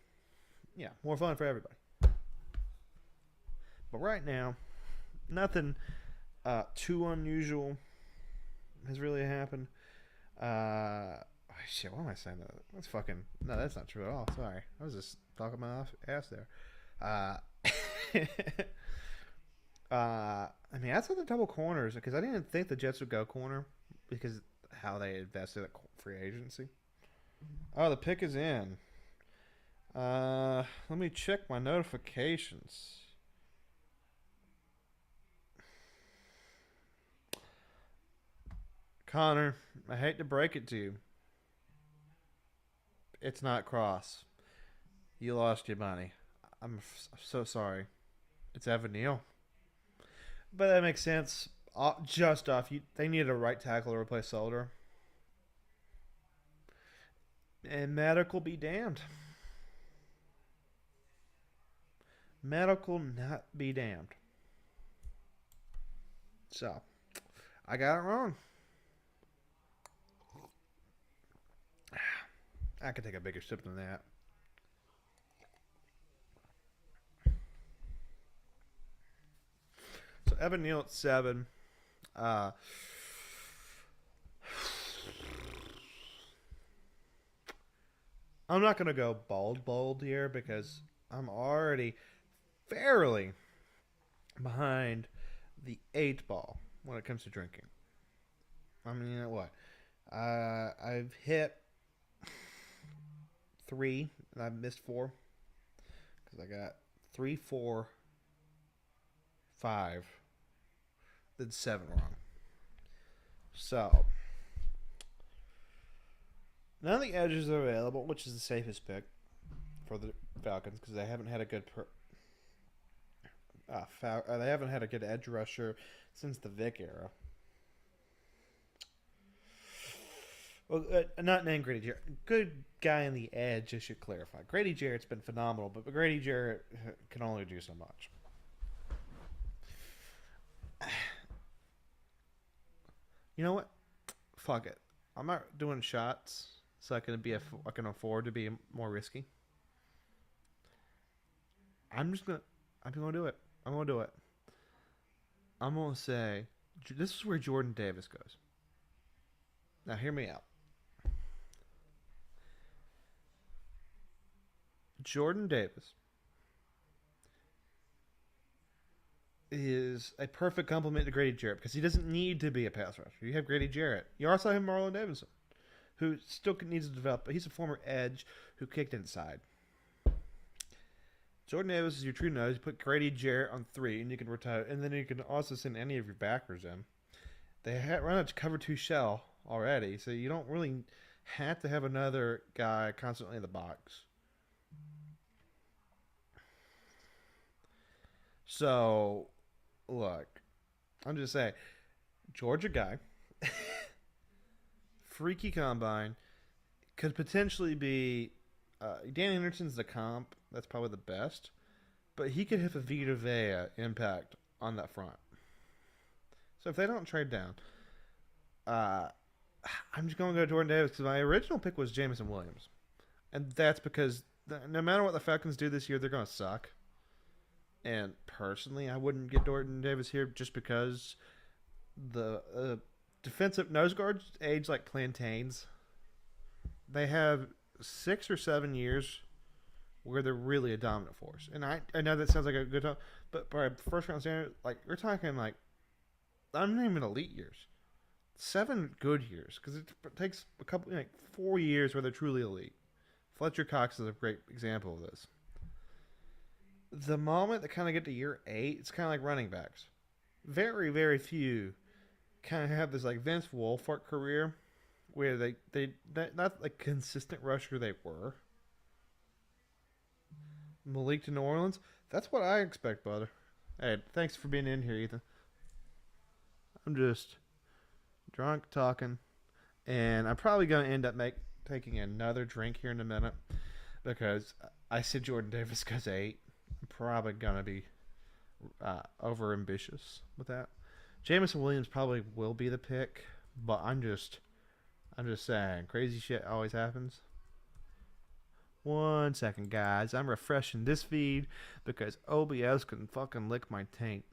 more fun for everybody. But right now, nothing too unusual has really happened. Shit, why am I saying that? That's fucking... No, that's not true at all. Sorry. I was just talking my ass there. I mean, that's what the double corners, because I didn't think the Jets would go corner because how they invested at free agency. Oh, the pick is in. Let me check my notifications. Connor, I hate to break it to you. It's not Cross. You lost your money. I'm so sorry. It's Evan Neal. But that makes sense. Just off. They needed a right tackle to replace Solder. And medical be damned. Medical not be damned. So, I got it wrong. I could take a bigger sip than that. So Evan Neal at 7. I'm not going to go bold here because I'm already fairly behind the 8 ball when it comes to drinking. I mean, you know what? I've hit 3 and I've missed 4 because I got 3, 4, 5, then 7 wrong. So none of the edges are available, which is the safest pick for the Falcons because they haven't had a good they haven't had a good edge rusher since the Vic era. Well, not named Grady Jarrett. Good guy in the edge, I should clarify. Grady Jarrett's been phenomenal, but Grady Jarrett can only do so much. You know what? Fuck it. I'm not doing shots, so I can afford to be more risky. I'm gonna do it. I'm gonna do it. I'm gonna say this is where Jordan Davis goes. Now, hear me out. Jordan Davis is a perfect complement to Grady Jarrett because he doesn't need to be a pass rusher. You have Grady Jarrett. You also have Marlon Davidson, who still needs to develop, but he's a former edge who kicked inside. Jordan Davis is your true nose. You put Grady Jarrett on 3, and you can retire, and then you can also send any of your backers in. They run a cover 2 shell already, so you don't really have to have another guy constantly in the box. So, look, I'm just saying, Georgia guy, freaky combine, could potentially be, Danny Anderson's the comp, that's probably the best, but he could have a Vita Vea impact on that front. So if they don't trade down, I'm just going to go Jordan Davis because my original pick was Jameson Williams. And that's because no matter what the Falcons do this year, they're going to suck. And personally, I wouldn't get Jordan Davis here just because the defensive nose guards age like plantains. They have 6 or 7 years where they're really a dominant force. And I know that sounds like a good time, but by first round standard, like we're talking like, I'm not even elite years. 7 good years because it takes a couple, 4 years where they're truly elite. Fletcher Cox is a great example of this. The moment they kind of get to year 8, it's kind of like running backs. Very, very few kind of have this like Vince Wilfork career where they not like consistent rusher they were. Malik to New Orleans. That's what I expect, brother. Hey, thanks for being in here, Ethan. I'm just drunk talking, and I'm probably going to end up taking another drink here in a minute because I said Jordan Davis goes 8. I'm probably going to be over ambitious with that. Jameson Williams probably will be the pick, but I'm just saying, crazy shit always happens. 1 second, guys. I'm refreshing this feed because OBS can fucking lick my taint.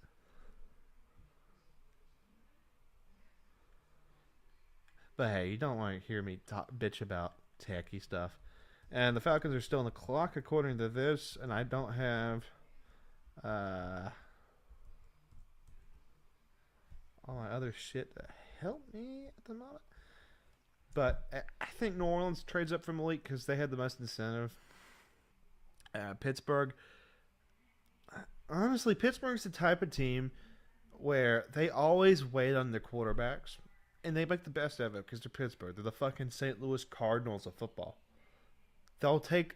But hey, you don't want to hear me bitch about tacky stuff. And the Falcons are still on the clock according to this, and I don't have all my other shit to help me at the moment. But I think New Orleans trades up from Malik because they had the most incentive. Pittsburgh. Honestly, Pittsburgh's the type of team where they always wait on their quarterbacks. And they make the best of it because they're Pittsburgh. They're the fucking St. Louis Cardinals of football. They'll take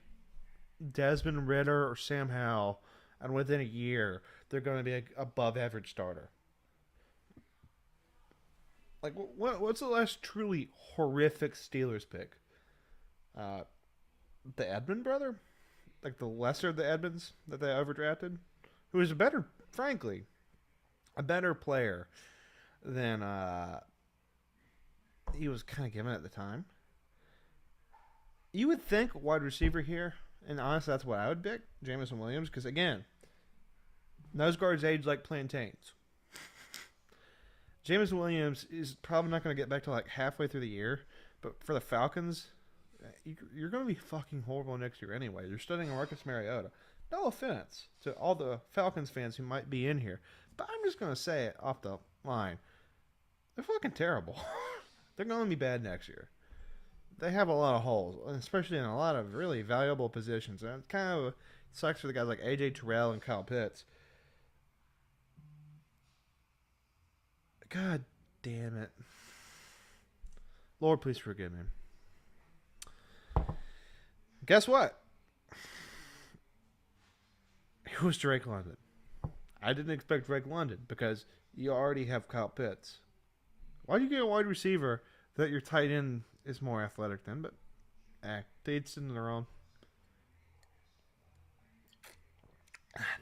Desmond Ridder or Sam Howell, and within a year, they're going to be an above-average starter. Like, what's the last truly horrific Steelers pick? The Edmund brother? Like, the lesser of the Edmonds that they overdrafted? Who was frankly, a better player than he was kind of given at the time. You would think wide receiver here, and honestly, that's what I would pick, Jameson Williams, because again, nose guards age like plantains. Jameson Williams is probably not going to get back to like halfway through the year, but for the Falcons, you're going to be fucking horrible next year anyway. You're studying Marcus Mariota. No offense to all the Falcons fans who might be in here, but I'm just going to say it off the line. They're fucking terrible. They're going to be bad next year. They have a lot of holes, especially in a lot of really valuable positions. And it kind of sucks for the guys like A.J. Terrell and Kyle Pitts. God damn it. Lord, please forgive me. Guess what? It was Drake London. I didn't expect Drake London because you already have Kyle Pitts. Why'd you get a wide receiver that your tight end is more athletic than? But, they each in their own.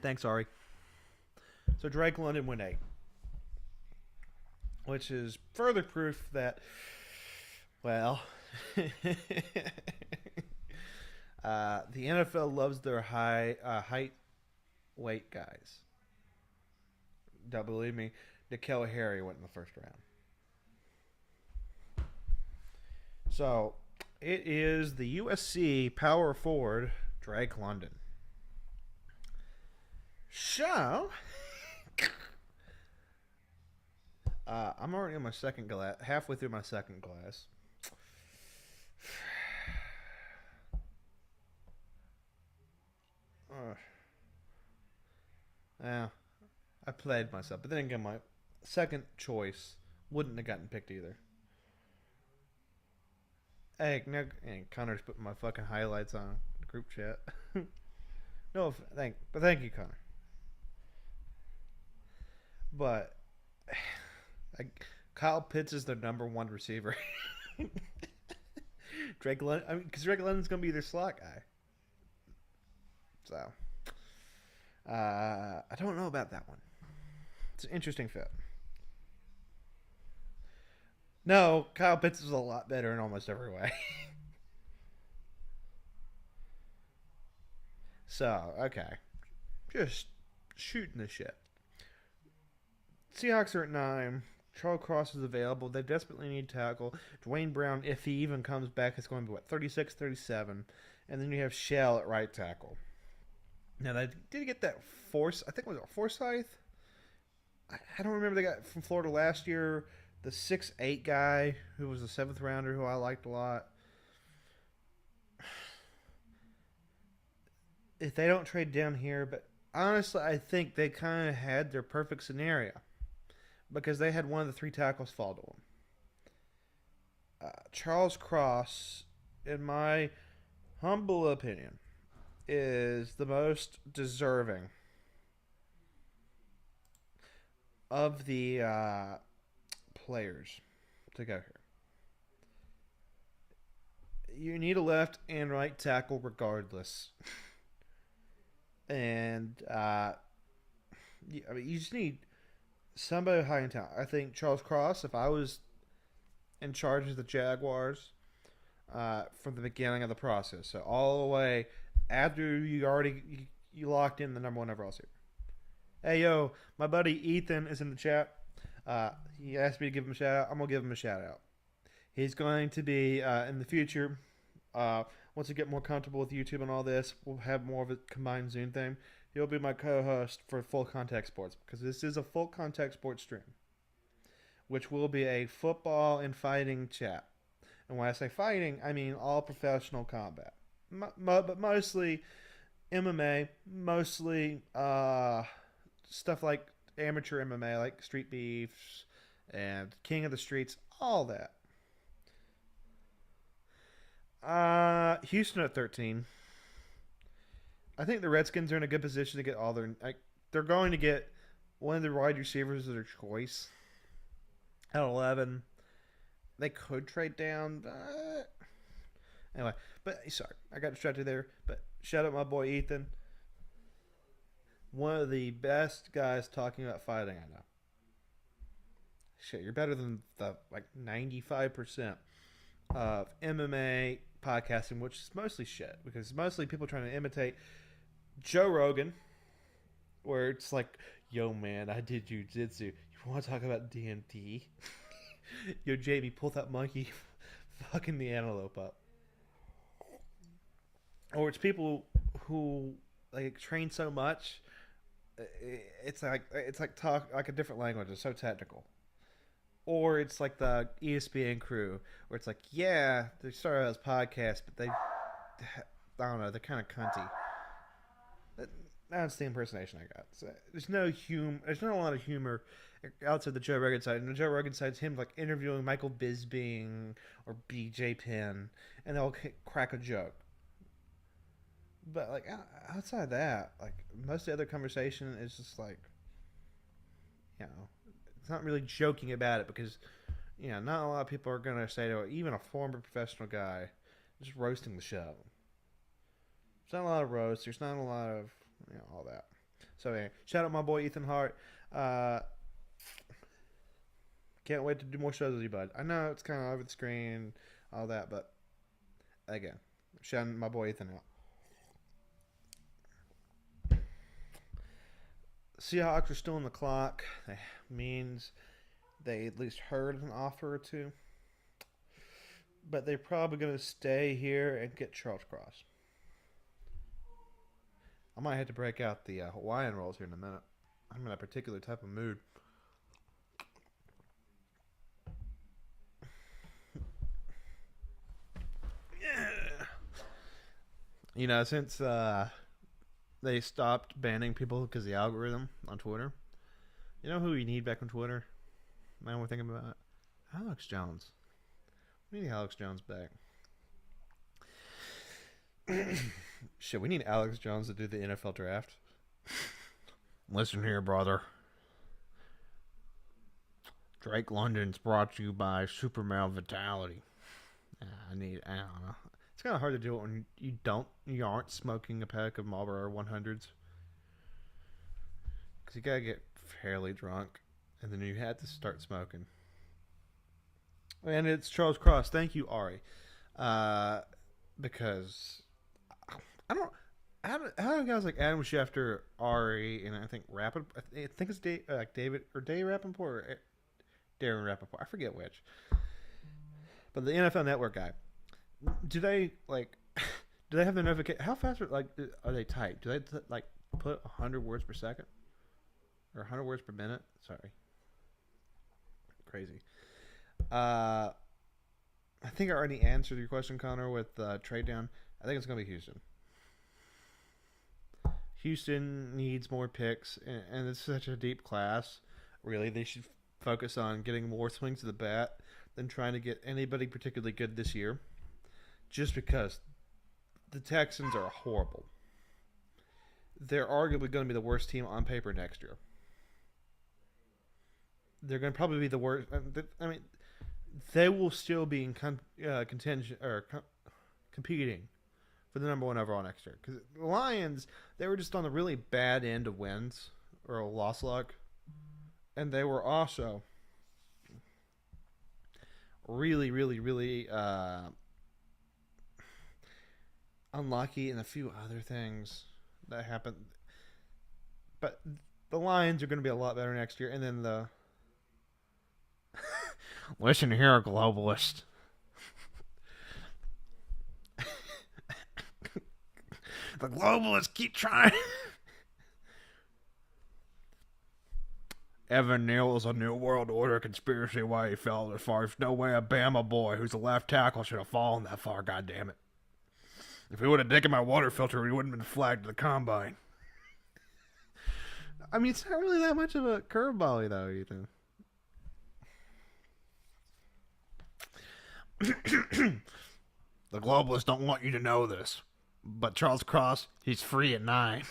Thanks, Ari. So Drake London went 8. Which is further proof that, well, the NFL loves their height, weight guys. Don't believe me? N'Keal Harry went in the first round. So, it is the USC power forward, Drake London. So, I'm already on my second glass, halfway through my second glass. Yeah, I played myself, but then again, my second choice wouldn't have gotten picked either. Hey, Connor's putting my fucking highlights on the group chat. No, thank you, Connor. But Kyle Pitts is their number one receiver. Drake London, because Drake London's gonna be their slot guy. So, I don't know about that one. It's an interesting fit. No, Kyle Pitts is a lot better in almost every way. So, okay. Just shooting the shit. Seahawks are at 9. Charles Cross is available. They desperately need tackle. Dwayne Brown, if he even comes back, is going to be, 36, 37. And then you have Shell at right tackle. Now, they did get that I think it was Forsyth? I don't remember they got from Florida last year, the 6'8" guy who was a 7th rounder who I liked a lot. If they don't trade down here, but honestly, I think they kind of had their perfect scenario because they had one of the 3 tackles fall to them. Charles Cross, in my humble opinion, is the most deserving of the players to go here. You need a left and right tackle regardless. And you just need somebody high in talent. I think Charles Cross, if I was in charge of the Jaguars from the beginning of the process, so all the way after you locked in the number 1 overall receiver. Hey, yo, my buddy Ethan is in the chat. He asked me to give him a shout out. I'm going to give him a shout out. He's going to be, in the future, once we get more comfortable with YouTube and all this, we'll have more of a combined Zoom thing. He'll be my co-host for Full Contact Sports because this is a Full Contact Sports stream, which will be a football and fighting chat. And when I say fighting, I mean all professional combat. But mostly MMA, mostly stuff like amateur MMA, like Street Beefs and King of the Streets, all that. Houston at 13. I think the Redskins are in a good position to get all their... they're going to get one of the wide receivers of their choice at 11. They could trade down, but... Anyway, sorry, I got distracted there. But shout out my boy Ethan. One of the best guys talking about fighting I know. Shit, you're better than the 95% of MMA podcasting, which is mostly shit because it's mostly people trying to imitate Joe Rogan, where it's like, yo man, I did jujitsu. You want to talk about DMT? Yo Jamie, pull that monkey fucking the antelope up. Or it's people who train so much, it's like talk like a different language. It's so technical. Or it's like the ESPN crew, where it's like, yeah, they started as podcasts, but I don't know, they're kind of cunty. That's the impersonation I got. So there's not a lot of humor outside the Joe Rogan side. And the Joe Rogan side's him interviewing Michael Bisping or BJ Penn, and they'll crack a joke. But outside that, most of the other conversation is just it's not really joking about it because, not a lot of people are going to say to even a former professional guy, just roasting the show. There's not a lot of roasts. There's not a lot of, all that. So, anyway, shout out my boy Ethan Hart. Can't wait to do more shows with you, bud. I know it's kind of over the screen, all that, but, again, shout out my boy Ethan out. Seahawks are still on the clock. That means they at least heard an offer or two. But they're probably going to stay here and get Charles Cross. I might have to break out the Hawaiian rolls here in a minute. I'm in a particular type of mood. Yeah. Since... they stopped banning people because of the algorithm on Twitter. You know who we need back on Twitter? Now we're thinking about it. Alex Jones. We need Alex Jones back. Shit, we need Alex Jones to do the NFL draft. Listen here, brother. Drake London's brought to you by Superman Vitality. I don't know. It's kind of hard to do it when you aren't smoking a pack of Marlboro 100s. Because you gotta get fairly drunk, and then you had to start smoking. And it's Charles Cross. Thank you, Ari. Because I don't. How do guys like Adam Schefter, Ari, and I think Rappaport? I think it's David or Dave Rappaport or Darren Rappaport. I forget which. But the NFL Network guy. Do they have the notification? How fast are they typed? Do they put 100 words per second or 100 words per minute? Sorry, crazy. I think I already answered your question, Connor, with trade down. I think it's going to be Houston. Houston needs more picks, and it's such a deep class. Really, they should focus on getting more swings to the bat than trying to get anybody particularly good this year. Just because the Texans are horrible. They're arguably going to be the worst team on paper next year. They're going to probably be the worst. I mean, they will still be in contention or competing for the number one overall next year. Because the Lions, they were just on the really bad end of wins or loss luck, and they were also really, really, really unlucky in a few other things that happened. But the Lions are going to be a lot better next year, and then the listen here, globalist. The globalists keep trying. Evan Neal is a New World Order conspiracy why he fell as far. There's no way a Bama boy who's a left tackle should have fallen that far, goddammit. If he would have taken my water filter, he wouldn't have been flagged to the combine. I mean, it's not really that much of a curveball, though, Ethan. The globalists don't want you to know this, but Charles Cross, he's free at 9.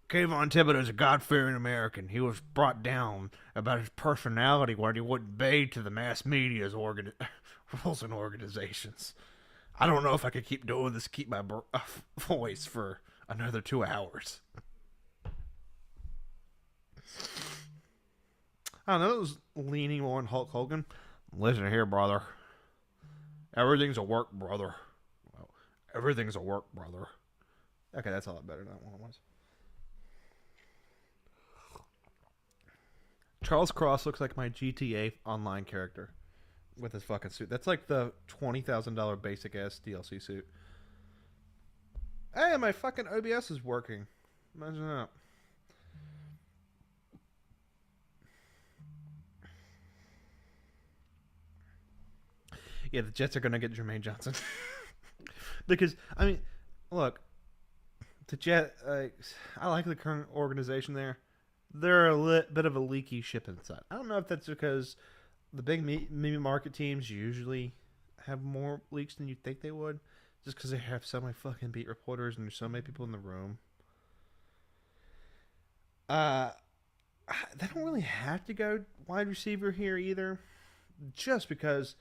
Kayvon Thibodeau is a God-fearing American. He was brought down about his personality when he wouldn't obey to the mass media's rules and organizations. I don't know if I could keep doing this, keep my voice for another 2 hours. I don't know, it was leaning more on Hulk Hogan. Listen here, brother. Everything's a work, brother. Well, everything's a work, brother. Okay, that's a lot better than that one was. Charles Cross looks like my GTA Online character with his fucking suit. That's like the $20,000 basic ass DLC suit. Hey, my fucking OBS is working. Imagine that. Yeah, the Jets are going to get Jermaine Johnson. Because, I mean, look, the Jet, I like the current organization there. They're a bit of a leaky ship inside. I don't know if that's because the big meme market teams usually have more leaks than you'd think they would. Just because they have so many fucking beat reporters and there's so many people in the room. They don't really have to go wide receiver here either. Just because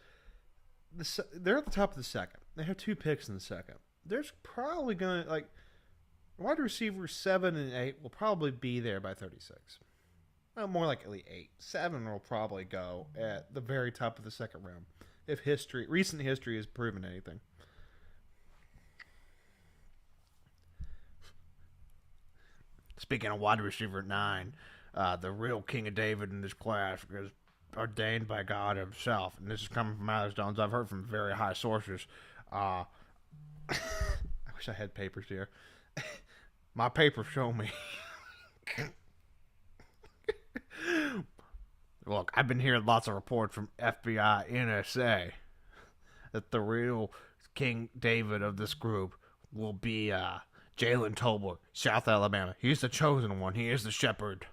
they're at the top of the second. They have 2 picks in the second. There's probably going to, like, wide receivers 7 and 8 will probably be there by 36. Well, more likely 8. 7 will probably go at the very top of the second round. If recent history has proven anything. Speaking of wide receiver 9, the real king of David in this class is ordained by God himself. And this is coming from Alex Jones. I've heard from very high sources. I wish I had papers here. My papers show me. Look, I've been hearing lots of reports from FBI, NSA, that the real King David of this group will be Jalen Tolbert, South Alabama. He's the chosen one. He is the shepherd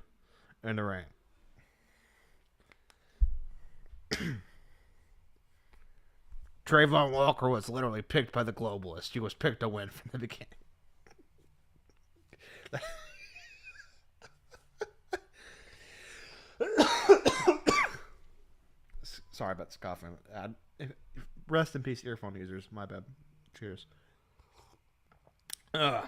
in the ring. Trayvon Walker was literally picked by the globalists. He was picked to win from the beginning. Sorry about scoffing. Rest in peace, earphone users. My bad. Cheers. The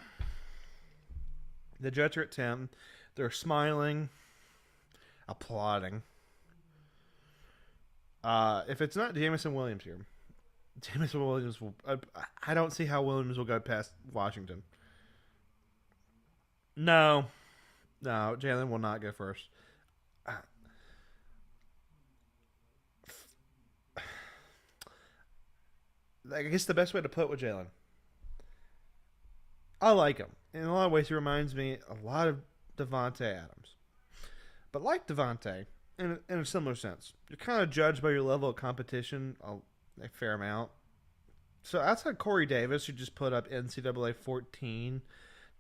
Jets are at 10. They're smiling, applauding. If it's not Jameson Williams here, Jameson Williams will. I don't see how Williams will go past Washington. No, Jalen will not go first. I guess the best way to put it with Jalen, I like him. In a lot of ways, he reminds me a lot of Devontae Adams. But like Devontae, in a similar sense, you're kind of judged by your level of competition a fair amount. So outside Corey Davis, who just put up NCAA 14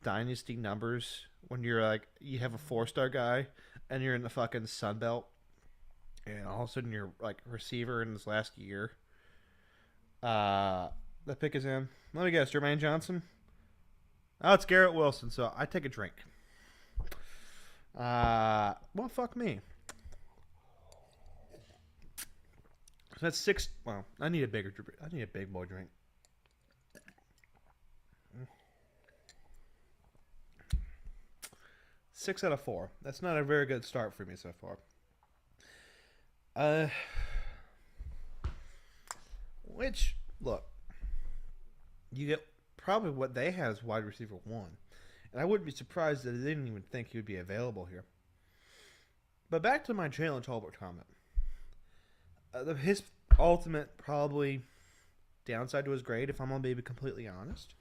dynasty numbers when you're like, you have a 4-star guy and you're in the fucking Sun Belt, and all of a sudden you're like receiver in this last year. The pick is in. Let me guess, Jermaine Johnson? Oh, it's Garrett Wilson, so I take a drink. Well, fuck me. So that's 6. Well, I need a big boy drink. 6 out of 4. That's not a very good start for me so far. Which, look, you get probably what they have as wide receiver 1. And I wouldn't be surprised that they didn't even think he would be available here. But back to my Jalen Tolbert comment. His ultimate probably downside to his grade, if I'm going to be completely honest,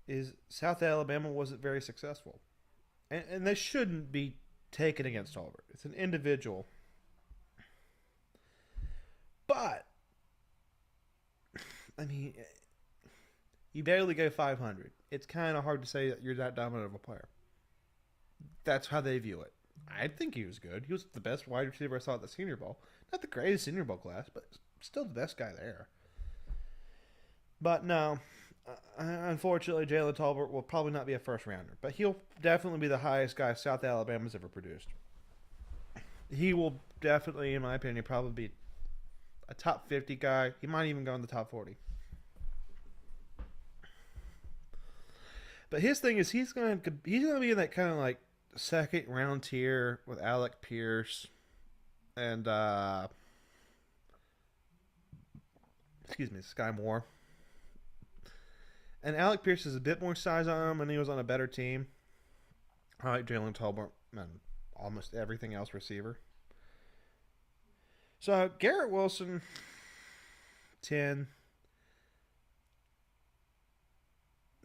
is South Alabama wasn't very successful. And they shouldn't be taken against Tolbert. It's an individual. But, I mean, you barely go 500. It's kind of hard to say that you're that dominant of a player. That's how they view it. I think he was good. He was the best wide receiver I saw at the Senior Bowl. Not the greatest Senior Bowl class, but still the best guy there. But no, unfortunately, Jalen Tolbert will probably not be a first rounder. But he'll definitely be the highest guy South Alabama's ever produced. He will definitely, in my opinion, probably be a top 50 guy. He might even go in the top 40. But his thing is he's gonna be in that kind of like second round tier with Alec Pierce and Sky Moore. And Alec Pierce has a bit more size on him, and he was on a better team. I like Jalen Tolbert and almost everything else receiver. So Garrett Wilson, 10.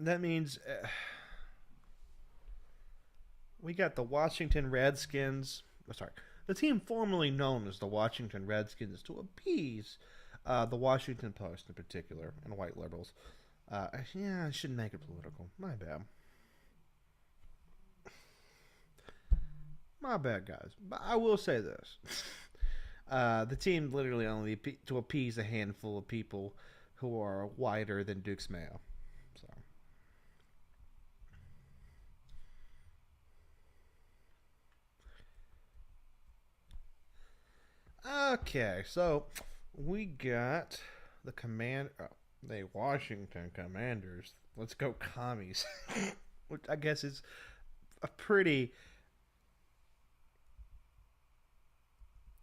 That means we got the Washington Redskins. The team formerly known as the Washington Redskins to appease the Washington Post in particular and white liberals. I shouldn't make it political. My bad. My bad, guys. But I will say this. The team literally only to appease a handful of people who are whiter than Duke's Mayo. So. Okay, so we got the Washington Commanders. Let's go commies. Which I guess is a pretty...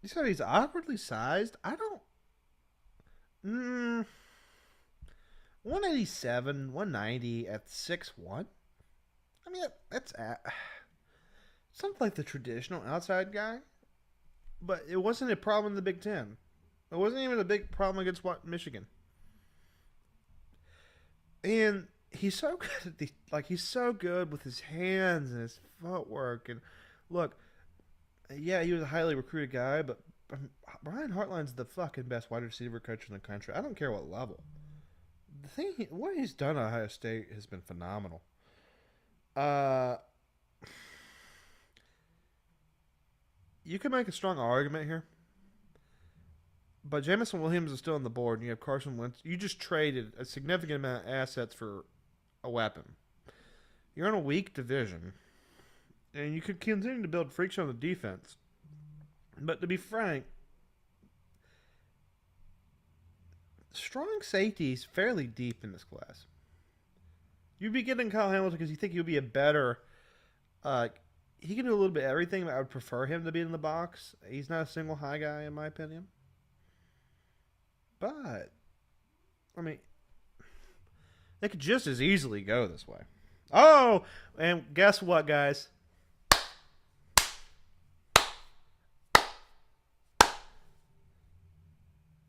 You said he's awkwardly sized? I don't... 187, 190 at 6'1"? I mean, that's something like the traditional outside guy. But it wasn't a problem in the Big Ten. It wasn't even a big problem against Michigan. And he's so good at he's so good with his hands and his footwork. And look, yeah, he was a highly recruited guy, but Brian Hartline's the fucking best wide receiver coach in the country. I don't care what level. What he's done at Ohio State has been phenomenal. You can make a strong argument here. But Jamison Williams is still on the board, and you have Carson Wentz. You just traded a significant amount of assets for a weapon. You're in a weak division, and you could continue to build freaks on the defense. But to be frank, strong safety is fairly deep in this class. You'd be getting Kyle Hamilton because you think he'll be a better... he can do a little bit of everything, but I would prefer him to be in the box. He's not a single high guy, in my opinion. But, I mean, they could just as easily go this way. Oh, and guess what, guys?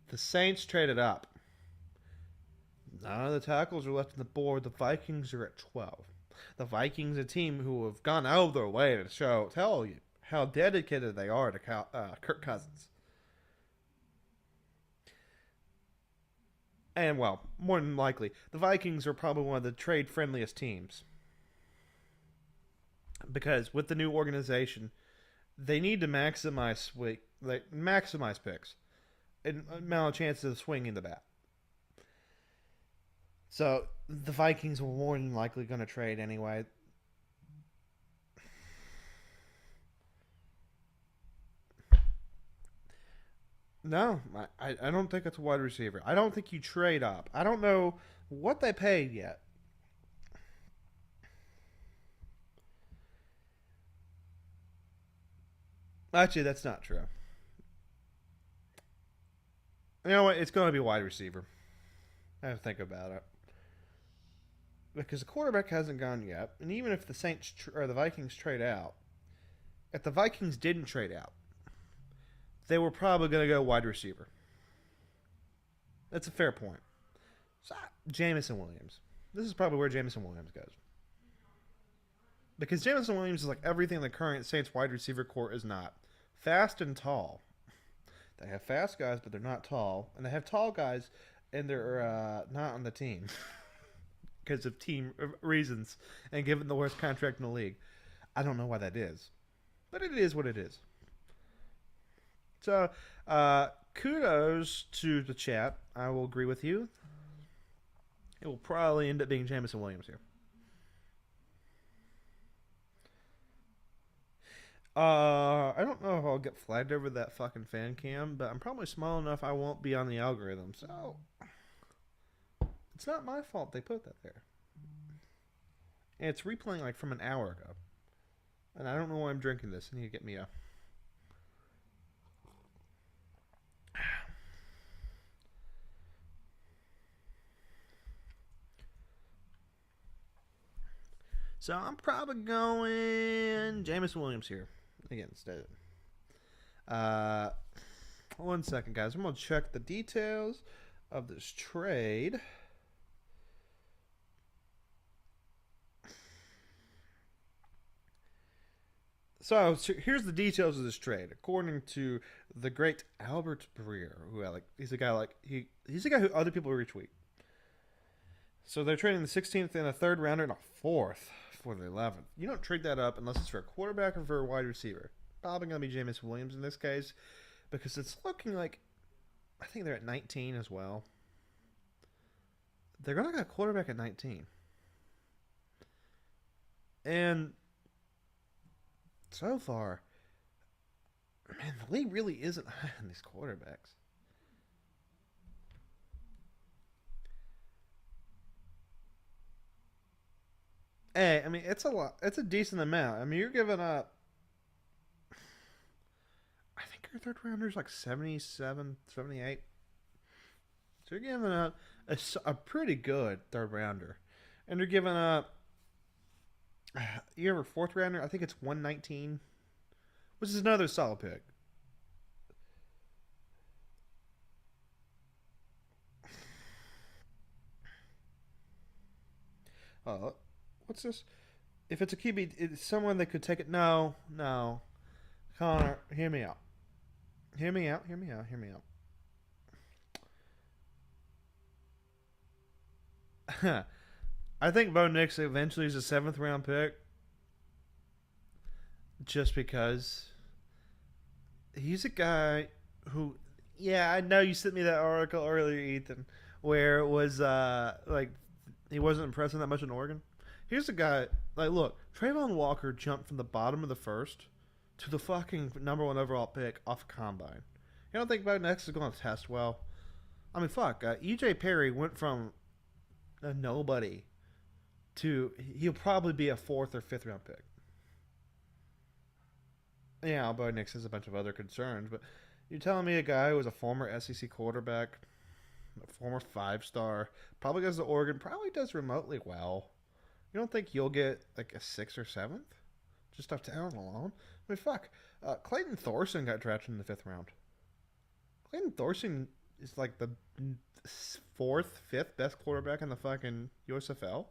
The Saints traded up. None of the tackles are left on the board. The Vikings are at 12. The Vikings, a team who have gone out of their way to tell you, how dedicated they are to Kirk Cousins. And, well, more than likely, the Vikings are probably one of the trade friendliest teams. Because with the new organization, they need to maximize picks and amount of chances of swinging the bat. So the Vikings were more than likely going to trade anyway. No, I don't think it's a wide receiver. I don't think you trade up. I don't know what they paid yet. Actually, that's not true. You know what? It's going to be wide receiver. I have to think about it. Because the quarterback hasn't gone yet. And even if the Saints or the Vikings trade out, if the Vikings didn't trade out, they were probably going to go wide receiver. That's a fair point. So, Jameson Williams. This is probably where Jameson Williams goes. Because Jameson Williams is like everything the current Saints wide receiver core is not. Fast and tall. They have fast guys, but they're not tall. And they have tall guys, and they're not on the team. Because of team reasons. And given the worst contract in the league. I don't know why that is. But it is what it is. So, kudos to the chat. I will agree with you. It will probably end up being Jameson Williams here. I don't know if I'll get flagged over that fucking fan cam, but I'm probably small enough I won't be on the algorithm. So, it's not my fault they put that there. And it's replaying like from an hour ago. And I don't know why I'm drinking this. I need to get me a... So I'm probably going Jameson Williams here again instead. 1 second, guys. I'm gonna check the details of this trade. So here's the details of this trade, according to the great Albert Breer, who he's a guy who other people retweet. So they're trading the 16th and a third rounder and a fourth for the 11th. You don't trade that up unless it's for a quarterback or for a wide receiver. Probably going to be Jameson Williams in this case because it's looking like I think they're at 19 as well. They're going to get a quarterback at 19. And so far, man, the league really isn't high on these quarterbacks. Hey, I mean, it's a lot. It's a decent amount. I mean, you're giving up. I think your third rounder is like 77, 78. So you're giving up a pretty good third rounder. And you're giving up. You have a fourth rounder? I think it's 119, which is another solid pick. What's this? If it's a QB, it's someone that could take it. No. Connor, hear me out. Hear me out. I think Bo Nix eventually is a 7th round pick. Just because he's a guy who, yeah, I know you sent me that article earlier, Ethan, where it was like he wasn't impressing that much in Oregon. Here's a guy, like, look, Trayvon Walker jumped from the bottom of the first to the fucking number 1 overall pick off a combine. You don't think Bo Nix is going to test well? I mean, fuck. E.J. Perry went from a nobody to he'll probably be a 4th or 5th round pick. Yeah, Bo Nix has a bunch of other concerns, but you're telling me a guy who was a former SEC quarterback, a former 5-star, probably goes to Oregon, probably does remotely well. You don't think you'll get like a 6th or 7th? Just off talent alone? I mean, fuck. Clayton Thorson got drafted in the 5th round. Clayton Thorson is like the 4th, 5th best quarterback in the fucking USFL.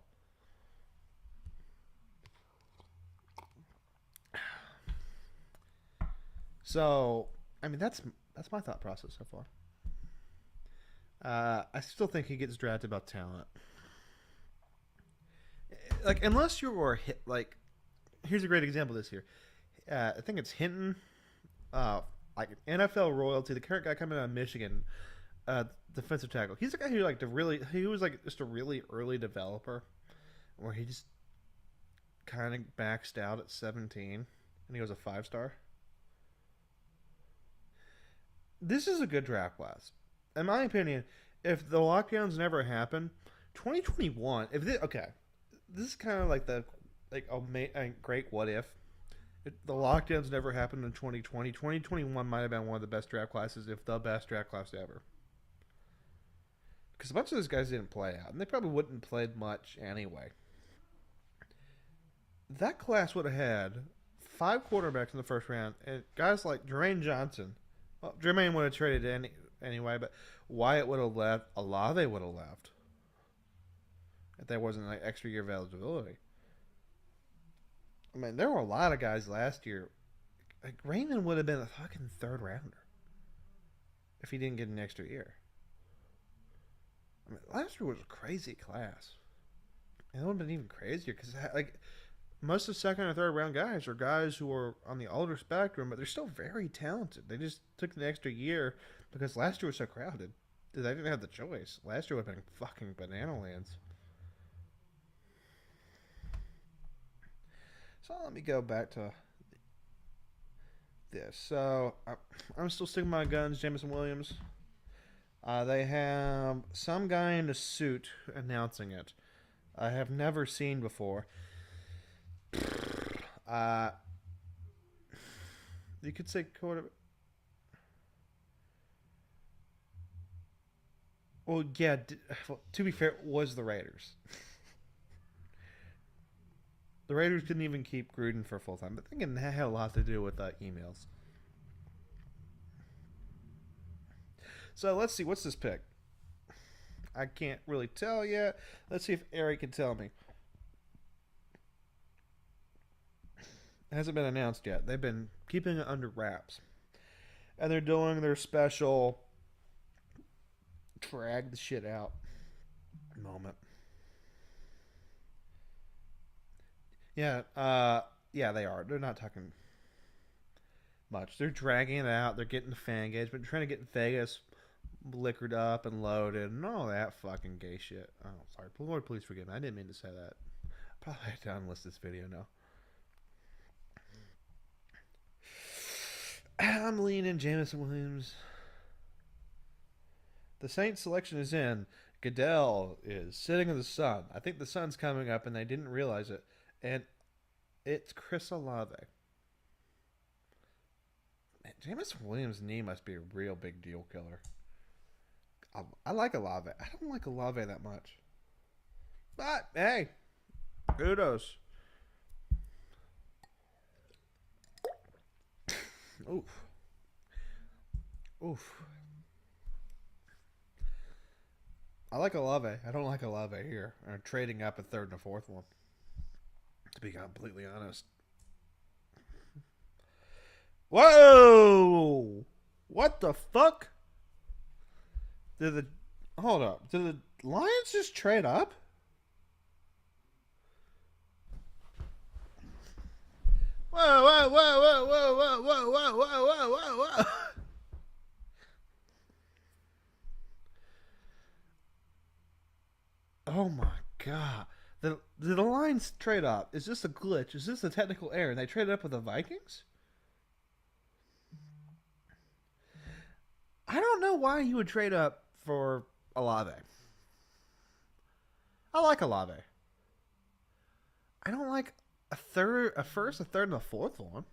So, I mean, that's my thought process so far. I still think he gets drafted about talent. Like, unless you were hit, like, here's a great example of this here. I think it's Hinton, like NFL royalty, the current guy coming out of Michigan, defensive tackle. He's a guy who he was like just a really early developer, where he just kind of maxed out at 17, and he was a 5-star. This is a good draft class, in my opinion. If the lockdowns never happen, 2021. This is kind of like a great what if. The lockdowns never happened in 2020. 2021 might have been one of the best draft classes, if the best draft class ever. Because a bunch of those guys didn't play out, and they probably wouldn't have played much anyway. That class would have had 5 quarterbacks in the first round, and guys like Jermaine Johnson. Well, Jermaine would have traded anyway, but Wyatt would have left. Olave would have left. If there wasn't like extra year of eligibility. I mean, there were a lot of guys last year. Like Raymond would have been a fucking 3rd rounder if he didn't get an extra year. I mean, last year was a crazy class. And it would have been even crazier because like most of the 2nd or 3rd round guys are guys who are on the older spectrum, but they're still very talented. They just took an extra year because last year was so crowded. They didn't have the choice. Last year would have been fucking banana lands. So let me go back to this. So I'm still sticking my guns, Jameson Williams. They have some guy in a suit announcing it. I have never seen before. You could say quarterback. Well, yeah. To be fair, it was the Raiders. The Raiders couldn't even keep Gruden for full time, but I think that had a lot to do with emails. So let's see, what's this pick? I can't really tell yet. Let's see if Eric can tell me. It hasn't been announced yet. They've been keeping it under wraps. And they're doing their special drag the shit out moment. Yeah, they are. They're not talking much. They're dragging it out. They're getting the fan engagement. They're trying to get Vegas liquored up and loaded and all that fucking gay shit. Oh, sorry. Lord, please forgive me. I didn't mean to say that. Probably have to unlist this video now. I'm leaning Jameson Williams. The Saints selection is in. Goodell is sitting in the sun. I think the sun's coming up and they didn't realize it. And it's Chris Olave. Man, Jameson Williams' knee must be a real big deal killer. I like Olave. I don't like Olave that much. But, hey, kudos. Oof. Oof. I like Olave. I don't like Olave here. Or trading up a 3rd and a 4th one. To be completely honest. Whoa! What the fuck? Hold up. Did the Lions just trade up? Whoa, whoa, whoa, whoa, whoa, whoa, whoa, whoa, whoa, whoa, whoa, whoa. Oh my god. Did the Lions trade up? Is this a glitch? Is this a technical error? They traded up with the Vikings? I don't know why you would trade up for Olave. I like Olave. I don't like a first, a 3rd, and a 4th one.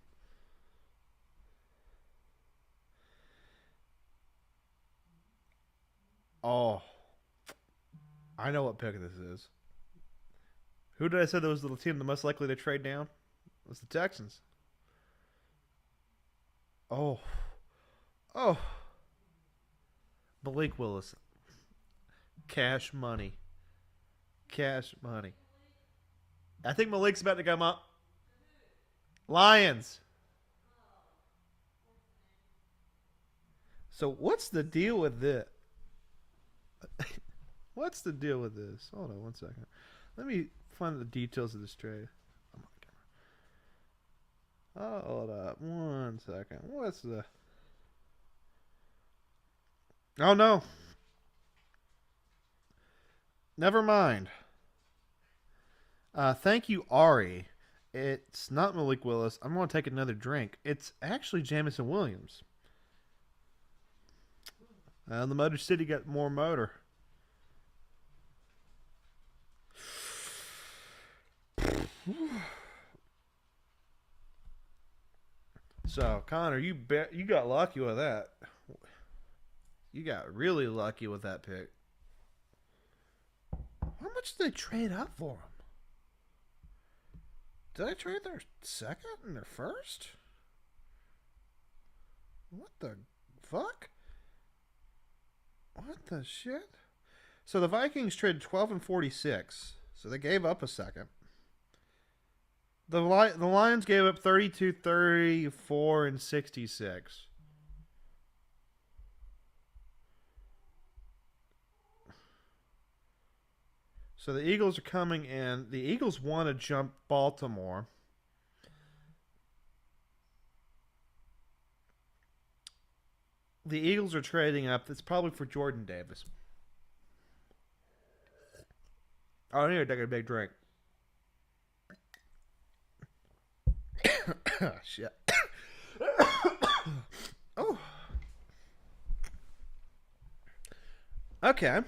Oh. I know what pick this is. Who did I say that was the team the most likely to trade down? It was the Texans. Oh. Oh. Malik Willis. Cash money. Cash money. I think Malik's about to come up. Lions. So what's the deal with this? What's the deal with this? Hold on 1 second. Let me find the details of this trade. Oh, hold up 1 second. What's the? Oh no. Never mind. Thank you, Ari. It's not Malik Willis. I'm going to take another drink. It's actually Jamison Williams. The Motor City got more motor. So, Connor, you got lucky with that. You got really lucky with that pick. How much did they trade up for him? Did I trade their second and their first? What the fuck? What the shit? So the Vikings traded 12 and 46. So they gave up a second. The Lions gave up 32, 34, and 66. So the Eagles are coming in. The Eagles want to jump Baltimore. The Eagles are trading up. It's probably for Jordan Davis. Oh, I need to take a big drink. Shit. Oh. Okay.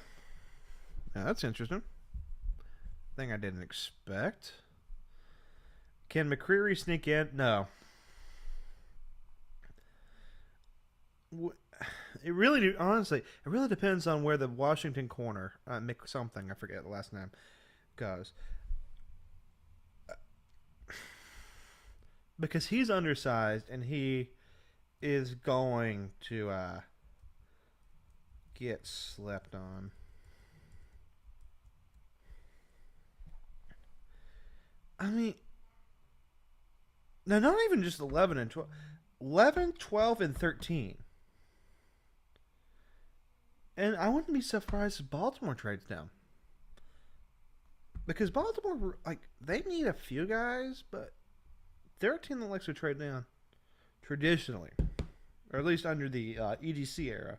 Now that's interesting. Thing I didn't expect. Can McCreary sneak in? No. It really, honestly, it really depends on where the Washington corner, Mick something, I forget the last name, goes. Because he's undersized and he is going to get slept on. I mean, no, not even just 11 and 12. 11, 12, and 13. And I wouldn't be surprised if Baltimore trades down. Because Baltimore, they need a few guys, but they're a team that likes to trade down. Traditionally. Or at least under the EDC era.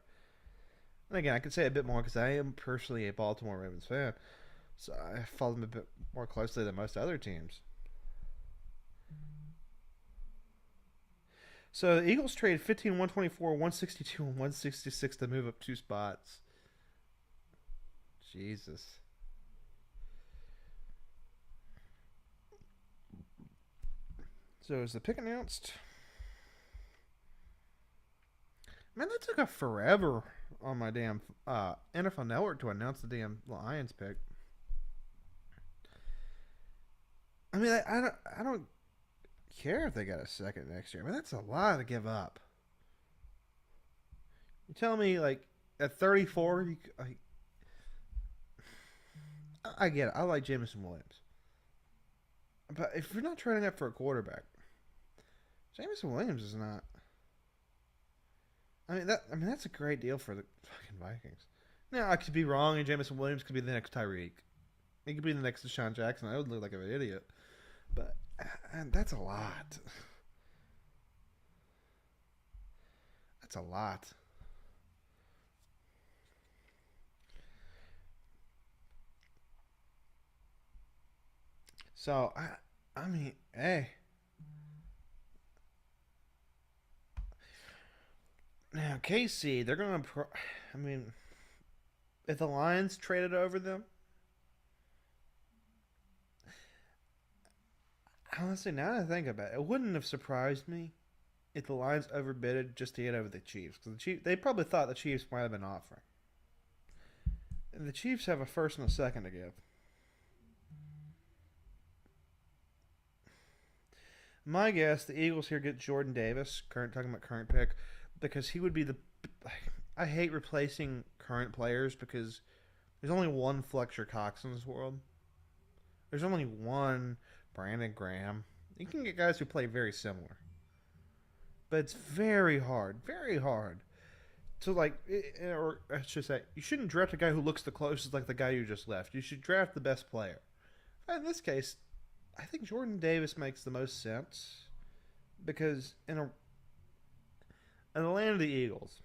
And again, I can say a bit more because I am personally a Baltimore Ravens fan. So I follow them a bit more closely than most other teams. So the Eagles trade 15, 124, 162, and 166 to move up 2 spots. Jesus. So is the pick announced? Man, that took a forever on my damn NFL Network to announce the damn Lions pick. I mean, I don't care if they got a second next year. I mean, that's a lot to give up. You tell me, at 34, I get it. I like Jamison Williams. But if you're not trading up for a quarterback, Jamison Williams is not. That's a great deal for the fucking Vikings. Now, I could be wrong, and Jamison Williams could be the next Tyreek. He could be the next Deshaun Jackson. I would look like an idiot. But that's a lot. That's a lot. So, I mean, hey. Now, KC, they're going to... if the Lions traded over them... Honestly, now that I think about it, it wouldn't have surprised me if the Lions overbidded just to get over the Chiefs. Because they probably thought the Chiefs might have been offering. And the Chiefs have a first and a second to give. My guess, the Eagles here get Jordan Davis, talking about current pick, because he would be the... I hate replacing current players because there's only one Fletcher Cox in this world. There's only one Brandon Graham. You can get guys who play very similar. But it's very hard So like, or I should say, you shouldn't draft a guy who looks the closest like the guy you just left. You should draft the best player. In this case, I think Jordan Davis makes the most sense because in the land of the Eagles,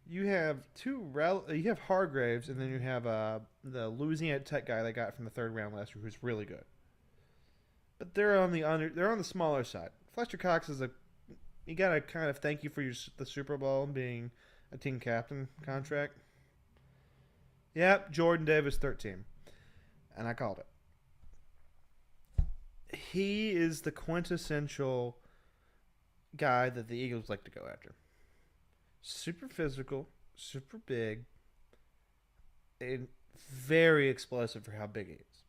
you have you have Hargraves, and then you have the Louisiana Tech guy they got from the third round last year, who's really good. But they're on the smaller side. Fletcher Cox is you gotta kind of thank you for the Super Bowl being a team captain contract. Yep, Jordan Davis 13, and I called it. He is the quintessential guy that the Eagles like to go after. Super physical, super big, and very explosive for how big he is.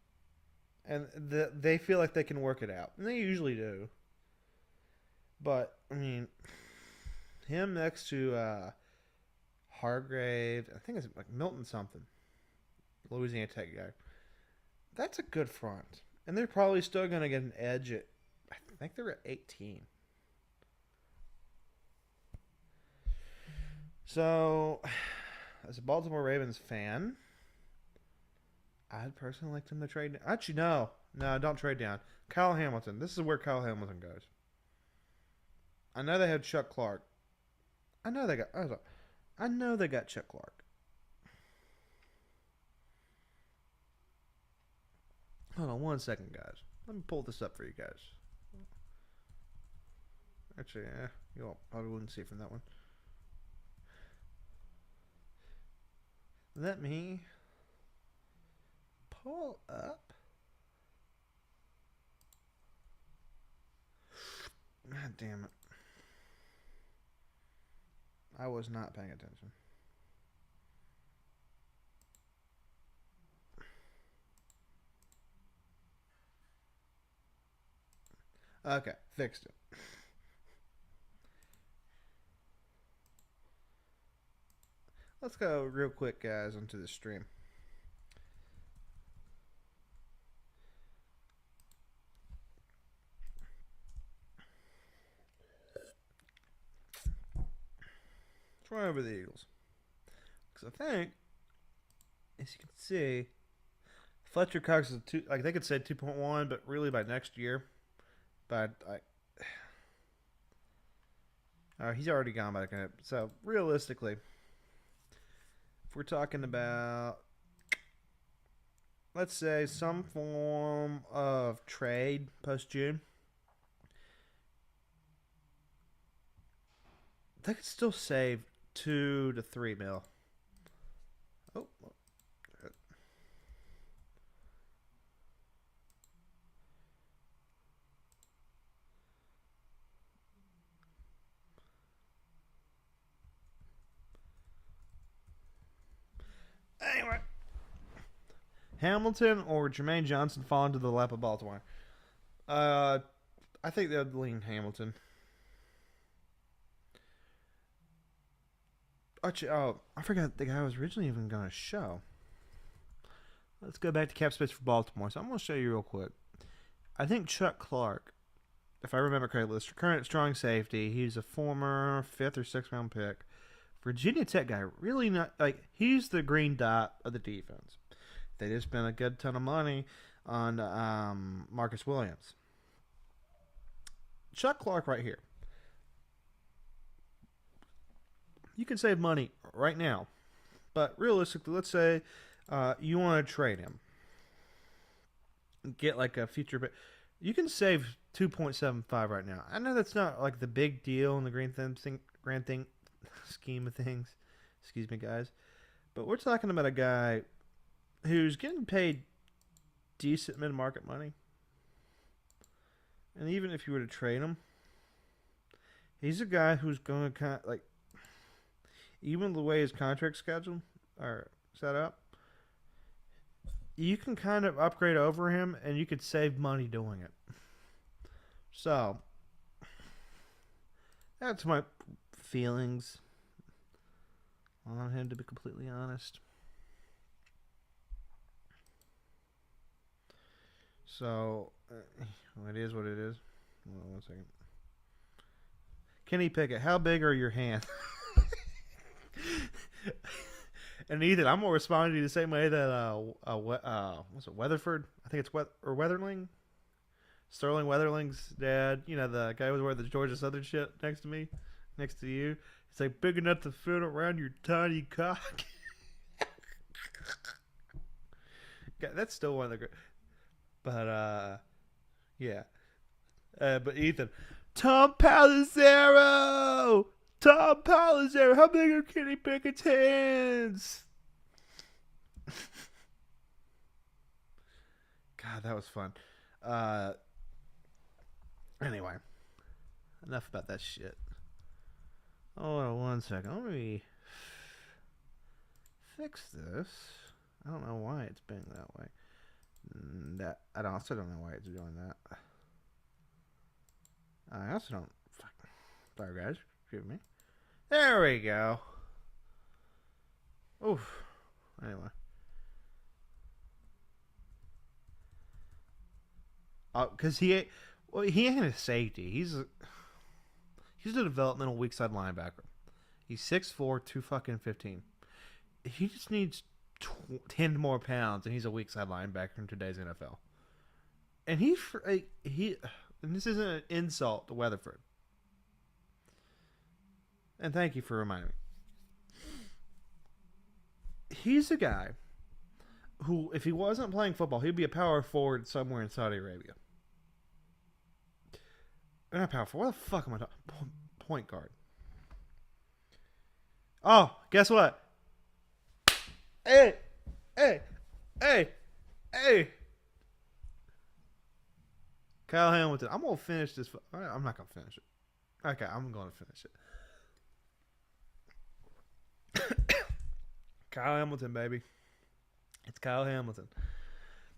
And they feel like they can work it out, and they usually do. But I mean, him next to Hargrave, I think it's like Milton something, Louisiana Tech guy. That's a good front, and they're probably still going to get an edge at. I think they're at 18. So, as a Baltimore Ravens fan, I'd personally like them to trade. Actually, no, don't trade down. Kyle Hamilton. This is where Kyle Hamilton goes. I know they had Chuck Clark. I know they got Chuck Clark. Hold on one second, guys. Let me pull this up for you guys. Actually, you probably wouldn't see from that one. Let me pull up. God damn it. I was not paying attention. Okay, fixed it. Let's go real quick, guys, onto the stream. Let's run over the Eagles. Because I think, as you can see, Fletcher Cox is they could say 2.1, but really by next year. But he's already gone by the. So realistically, if we're talking about, let's say, some form of trade post-June, they could still save 2 to 3 mil. Oh. Anyway, Hamilton or Jermaine Johnson fall into the lap of Baltimore. I think they'd lean Hamilton. Actually, I forgot the guy I was originally even going to show. Let's go back to cap space for Baltimore. So I'm going to show you real quick. I think Chuck Clark, if I remember correctly, is current strong safety. He's a former 5th or 6th round pick. Virginia Tech guy, really not he's the green dot of the defense. They just spent a good ton of money on Marcus Williams. Chuck Clark right here. You can save money right now, but realistically, let's say you want to trade him, get like a future pick. You can save 2.75 right now. I know that's not like the big deal in the grand thing scheme of things. Excuse me, guys. But we're talking about a guy who's getting paid decent mid-market money. And even if you were to trade him, he's a guy who's going to kind of even the way his contract schedule are set up, you can kind of upgrade over him and you could save money doing it. So, that's my feelings on him, to be completely honest. So, it is what it is. Hold on one second. Kenny Pickett, how big are your hands? And Ethan, I'm gonna respond to you the same way that what's it, Weatherford? I think it's or Weatherling. Sterling Weatherling's dad, you know, the guy who was wearing the Georgia Southern shit next to me, next to you. It's like big enough to fit around your tiny cock. God, that's still one of the great. But yeah. But Ethan, Tom Palazero, how big are Kenny Pickett's hands? God, that was fun. Anyway, enough about that shit. Hold on 1 second. Let me fix this. I don't know why it's being that way. I also don't know why it's doing that. I also don't. Sorry, guys. Excuse me. There we go. Oof. Anyway. Because he ain't a safety. He's a developmental weak side linebacker. He's 6'4", 215. He just needs 10 more pounds, and he's a weak side linebacker in today's NFL. And and this isn't an insult to Weatherford. And thank you for reminding me. He's a guy who, if he wasn't playing football, he'd be a power forward somewhere in Saudi Arabia. Not power forward. What the fuck am I talking? Point guard. Oh, guess what? Hey. Kyle Hamilton. I'm going to finish this. I'm not going to finish it. Okay, I'm going to finish it. Kyle Hamilton, baby. It's Kyle Hamilton.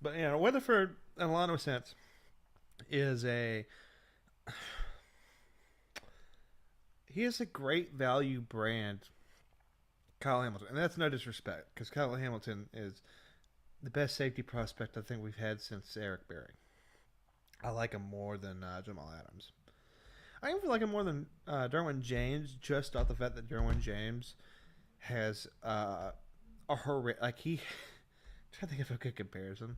But, yeah, Weatherford, in a lot of sense, is he is a great value brand, Kyle Hamilton. And that's no disrespect, because Kyle Hamilton is the best safety prospect I think we've had since Eric Berry. I like him more than Jamal Adams. I even feel like him more than Derwin James, just off the fact that Derwin James has a horrific... Like, I'm trying to think of a good comparison.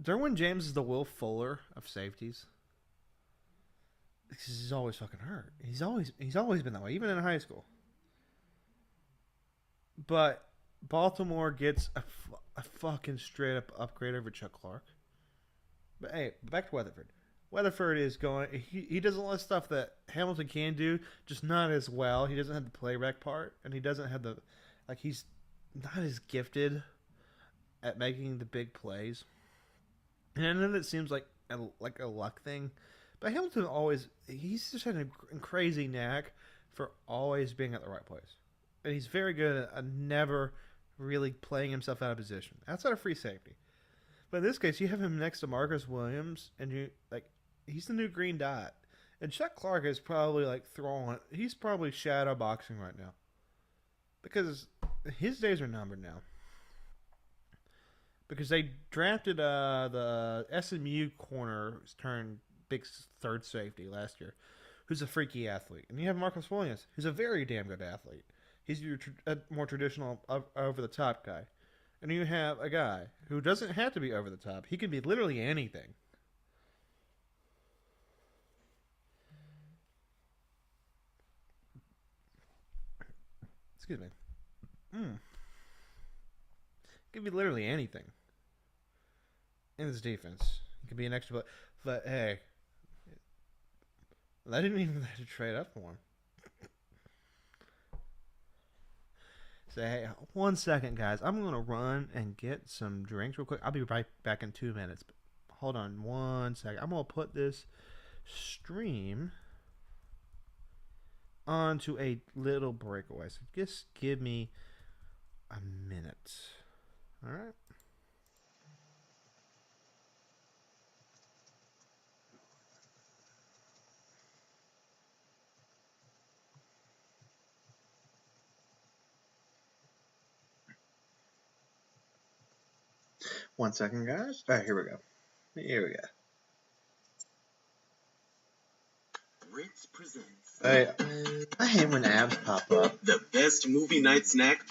Derwin James is the Will Fuller of safeties. Because he's always fucking hurt. He's always been that way, even in high school. But Baltimore gets a fucking straight up upgrade over Chuck Clark. But hey, back to Weatherford. Weatherford is going. He does a lot of stuff that Hamilton can do, just not as well. He doesn't have the playback part, and he doesn't have the he's not as gifted at making the big plays. And I know that seems like a luck thing, but Hamilton he's just had a crazy knack for always being at the right place. And he's very good at never really playing himself out of position outside of free safety. But in this case, you have him next to Marcus Williams, and he's the new green dot. And Chuck Clark is probably he's probably shadow boxing right now, because his days are numbered now. Because they drafted the SMU corner turned big third safety last year, who's a freaky athlete. And you have Marcus Williams, who's a very damn good athlete. He's your more traditional over-the-top guy. And you have a guy who doesn't have to be over the top. He can be literally anything. Excuse me. He can be literally anything in this defense. He can be an extra, but hey, I didn't even have to trade up for him. So hey, 1 second, guys. I'm gonna run and get some drinks real quick. I'll be right back in 2 minutes. But hold on 1 second. I'm gonna put this stream onto a little breakaway. So just give me a minute. All right. One second, guys. All right, here we go. Ritz presents I hate when abs pop up. The best movie night snack.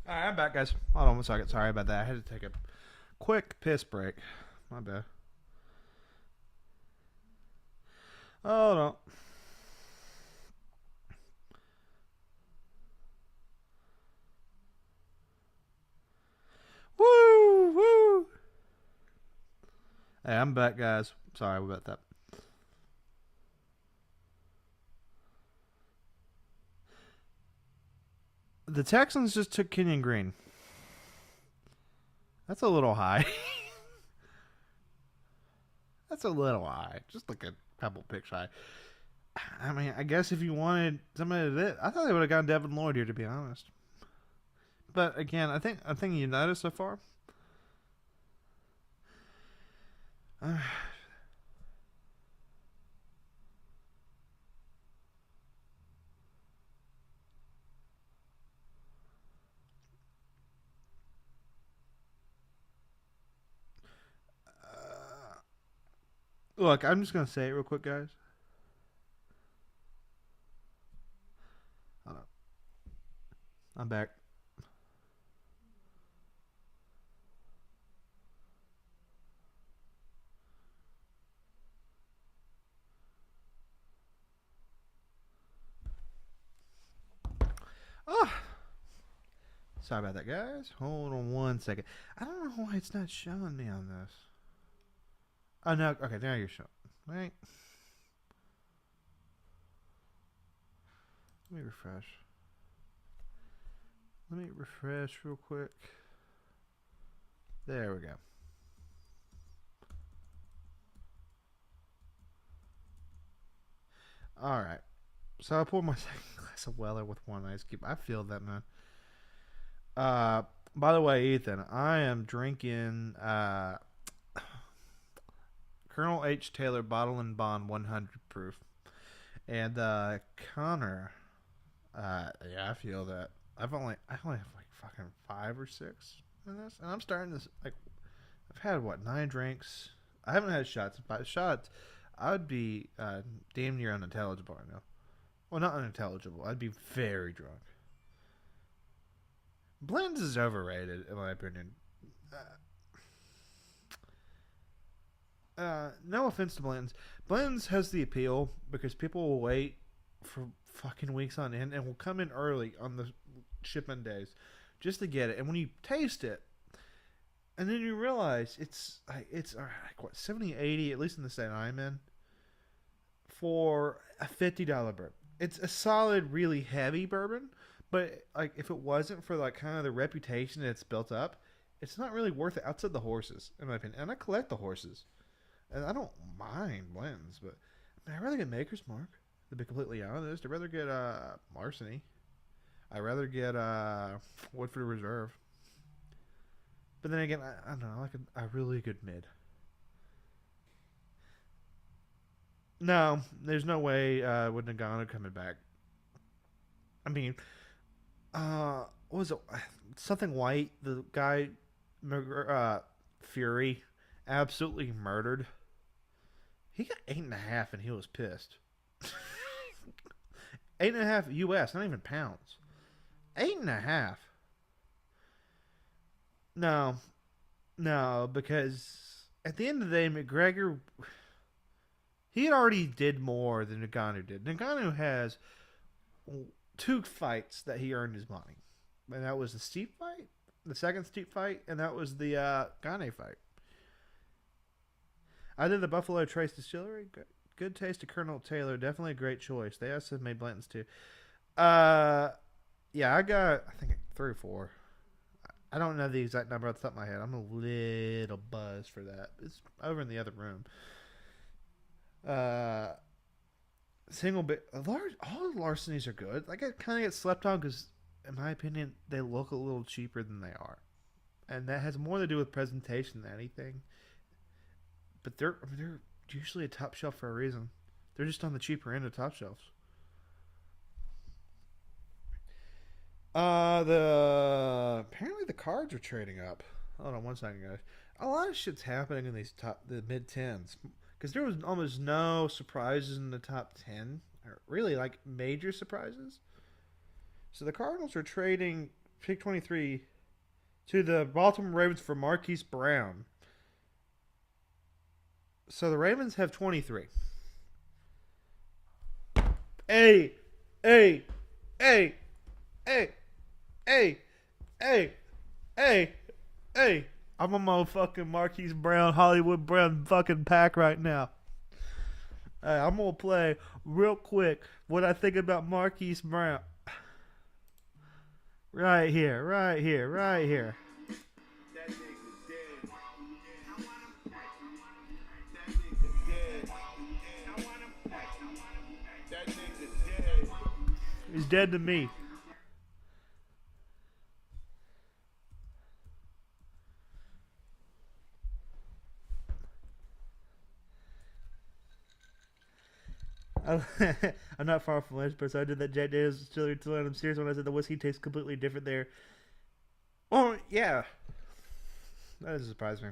Alright, I'm back, guys. Hold on one second. Sorry about that. I had to take a quick piss break. My bad. Hold on. Woo! Woo! Hey, I'm back, guys. Sorry about that. The Texans just took Kenyon Green. That's a little high. That's a little high. Just like a couple picks high. I mean, I guess if you wanted somebody that, I thought they would have gotten Devin Lloyd here, to be honest. But again, I think you noticed so far. Look, I'm just gonna say it real quick, guys. Hold on. I'm back. Oh, sorry about that, guys. Hold on one second. I don't know why it's not showing me on this. Oh no, okay, now you're showing. Right. Let me refresh. Let me refresh real quick. There we go. All right. So I poured my second glass of Weller with one ice cube. I feel that, man. By the way, Ethan, I am drinking Colonel H. Taylor Bottle and Bond 100 proof. And Connor, yeah, I feel that. I only have like fucking 5 or 6 in this, and I'm starting this like I've had what 9 drinks. I haven't had shots. If I had shots, I would be damn near unintelligible right now. Well, not unintelligible. I'd be very drunk. Blends is overrated, in my opinion. No offense to Blends. Blends has the appeal because people will wait for fucking weeks on end and will come in early on the shipment days just to get it. And when you taste it, and then you realize it's like what, 70, 80, at least in the state I'm in, for a $50 bourbon. It's a solid, really heavy bourbon, but like if it wasn't for like kind of the reputation that's built up, it's not really worth it outside the horses, in my opinion. And I collect the horses, and I don't mind blends, but I mean, I'd rather get Maker's Mark, to be completely honest. I'd rather get Larceny. I'd rather get Woodford Reserve. But then again, I don't know, I like a really good mid. No, there's no way with Nagano coming back. I mean, what was it? Something white. The guy, Fury, absolutely murdered. He got 8.5, and he was pissed. 8.5 U.S., not even pounds. 8.5. No, because at the end of the day, McGregor, he had already did more than Nagano did. Nagano has 2 fights that he earned his money. And that was the steep fight, the second steep fight, and that was the Gane fight. I did the Buffalo Trace Distillery. Good taste of Colonel Taylor. Definitely a great choice. They also made Blanton's too. Yeah, I got, I think, 3 or 4. I don't know the exact number off the top of my head. I'm a little buzzed for that. It's over in the other room. Single bit, all the Larcenies are good. Like, it kind of gets slept on because, in my opinion, they look a little cheaper than they are, and that has more to do with presentation than anything. But they're usually a top shelf for a reason. They're just on the cheaper end of top shelves. Apparently the cards are trading up. Hold on one second, guys. A lot of shit's happening in the mid 10s because there was almost no surprises in the top 10, or really like major surprises. So the Cardinals are trading pick 23 to the Baltimore Ravens for Marquise Brown. So the Ravens have 23. Hey. I'm a motherfucking Marquise Brown, Hollywood Brown fucking pack right now. Hey, I'm going to play real quick what I think about Marquise Brown. Right here. That nigga dead. That nigga dead. That nigga dead. He's dead to me. I'm not far from Lynchburg, so I did that Jack Daniels Distillery Tour, and I'm serious when I said the whiskey tastes completely different there. Oh, yeah. That doesn't surprise me.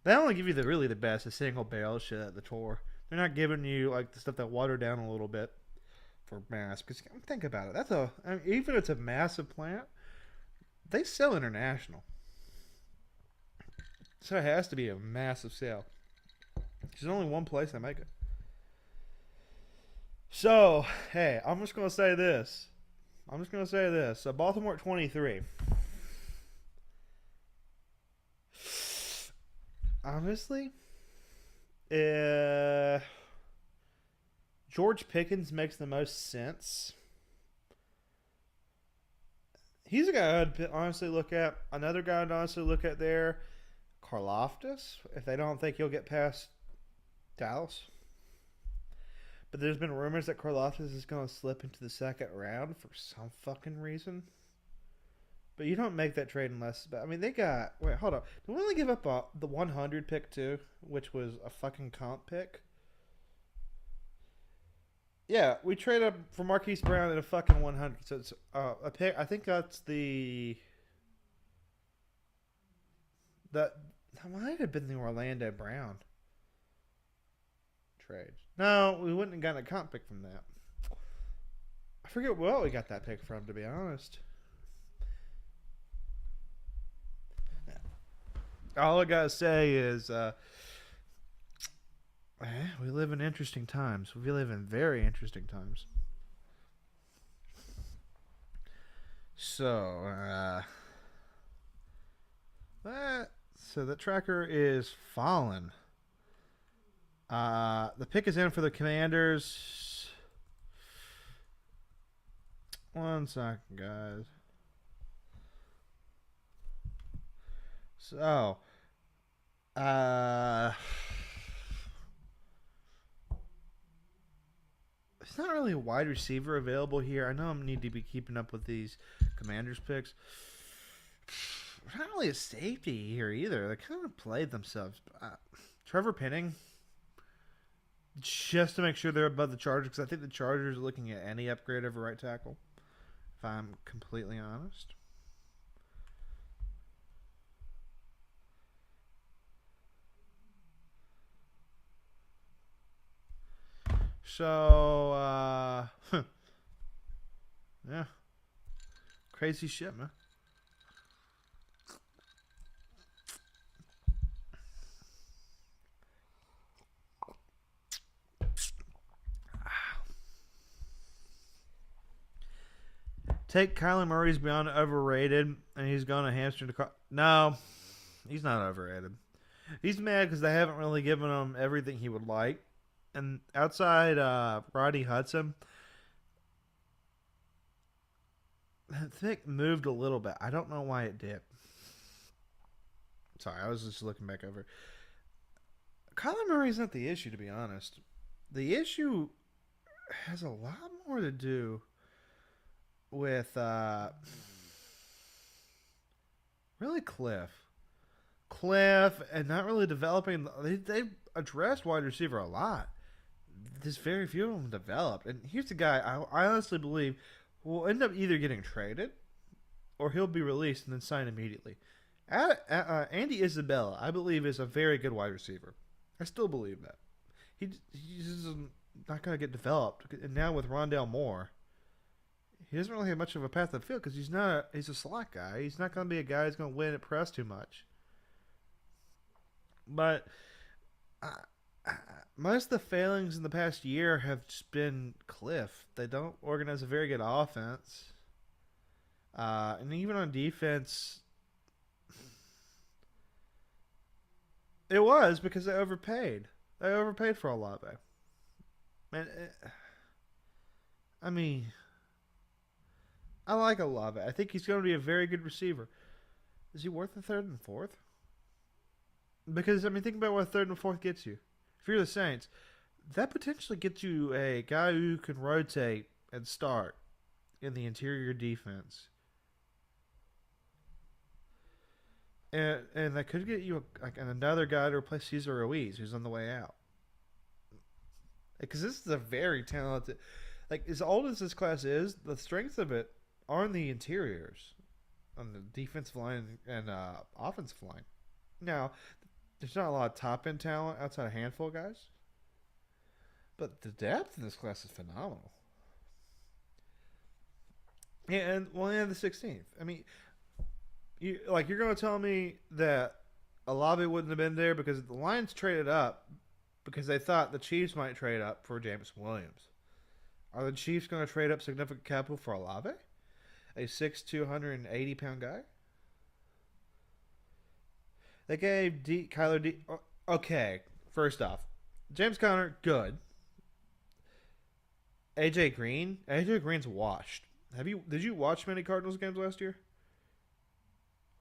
They only give you the best, the single barrel shit at the tour. They're not giving you like the stuff that watered down a little bit for mass. Because think about it. Even if it's a massive plant, they sell international. So it has to be a massive sale. There's only one place they make it. So, hey, I'm just going to say this. So, Baltimore at 23. Honestly, George Pickens makes the most sense. He's a guy I'd honestly look at. Another guy I'd honestly look at there, Karlaftis, if they don't think he'll get past Dallas. But there's been rumors that Karlaftis is going to slip into the second round for some fucking reason. But you don't make that trade unless... I mean, they got... Wait, hold on. Did we only give up the 100 pick, too? Which was a fucking comp pick? Yeah, we trade up for Marquise Brown at a fucking 100. So it's a pick... I think that's the... That might have been the Orlando Brown trade. No, we wouldn't have gotten a comp pick from that. I forget what we got that pick from, to be honest. All I gotta say is, we live in interesting times. We live in very interesting times. So, the tracker is fallen. The pick is in for the Commanders. One second, guys. So, there's not really a wide receiver available here. I know I need to be keeping up with these Commanders picks. There's not really a safety here either. They kind of played themselves. Trevor Penning, just to make sure they're above the Chargers, because I think the Chargers are looking at any upgrade over right tackle, if I'm completely honest. So, yeah. Crazy shit, man. Take Kyler Murray's beyond overrated, and he's going to hamstring the. No, he's not overrated. He's mad because they haven't really given him everything he would like. And outside Rodney Hudson, I think moved a little bit. I don't know why it did. Sorry, I was just looking back over. Kyler Murray's not the issue, to be honest. The issue has a lot more to do with really Cliff, and not really developing. They've addressed wide receiver a lot. There's very few of them developed. And here's the guy I honestly believe will end up either getting traded or he'll be released and then signed immediately. Andy Isabella, I believe, is a very good wide receiver. I still believe that. He's not going to get developed. And now with Rondale Moore, he doesn't really have much of a path to the field because he's a slot guy. He's not going to be a guy who's going to win at press too much. But most of the failings in the past year have just been Cliff. They don't organize a very good offense. And even on defense, it was because they overpaid. They overpaid for Olave. And I mean, I like Olave. I think he's going to be a very good receiver. Is he worth the third and fourth? Because, I mean, think about what third and fourth gets you. If you're the Saints, that potentially gets you a guy who can rotate and start in the interior defense. And that could get you another guy to replace Cesar Ruiz, who's on the way out. Because this is a very talented... as old as this class is, the strength of it are in the interiors, on the defensive line and offensive line. Now, there's not a lot of top-end talent outside a handful of guys. But the depth in this class is phenomenal. And the 16th. I mean, you're going to tell me that Olave wouldn't have been there because the Lions traded up because they thought the Chiefs might trade up for James Williams. Are the Chiefs going to trade up significant capital for Olave? A 6'2", 180-pound guy? They gave Kyler D. Okay, first off, James Conner, good. AJ Green's washed. Did you watch many Cardinals games last year?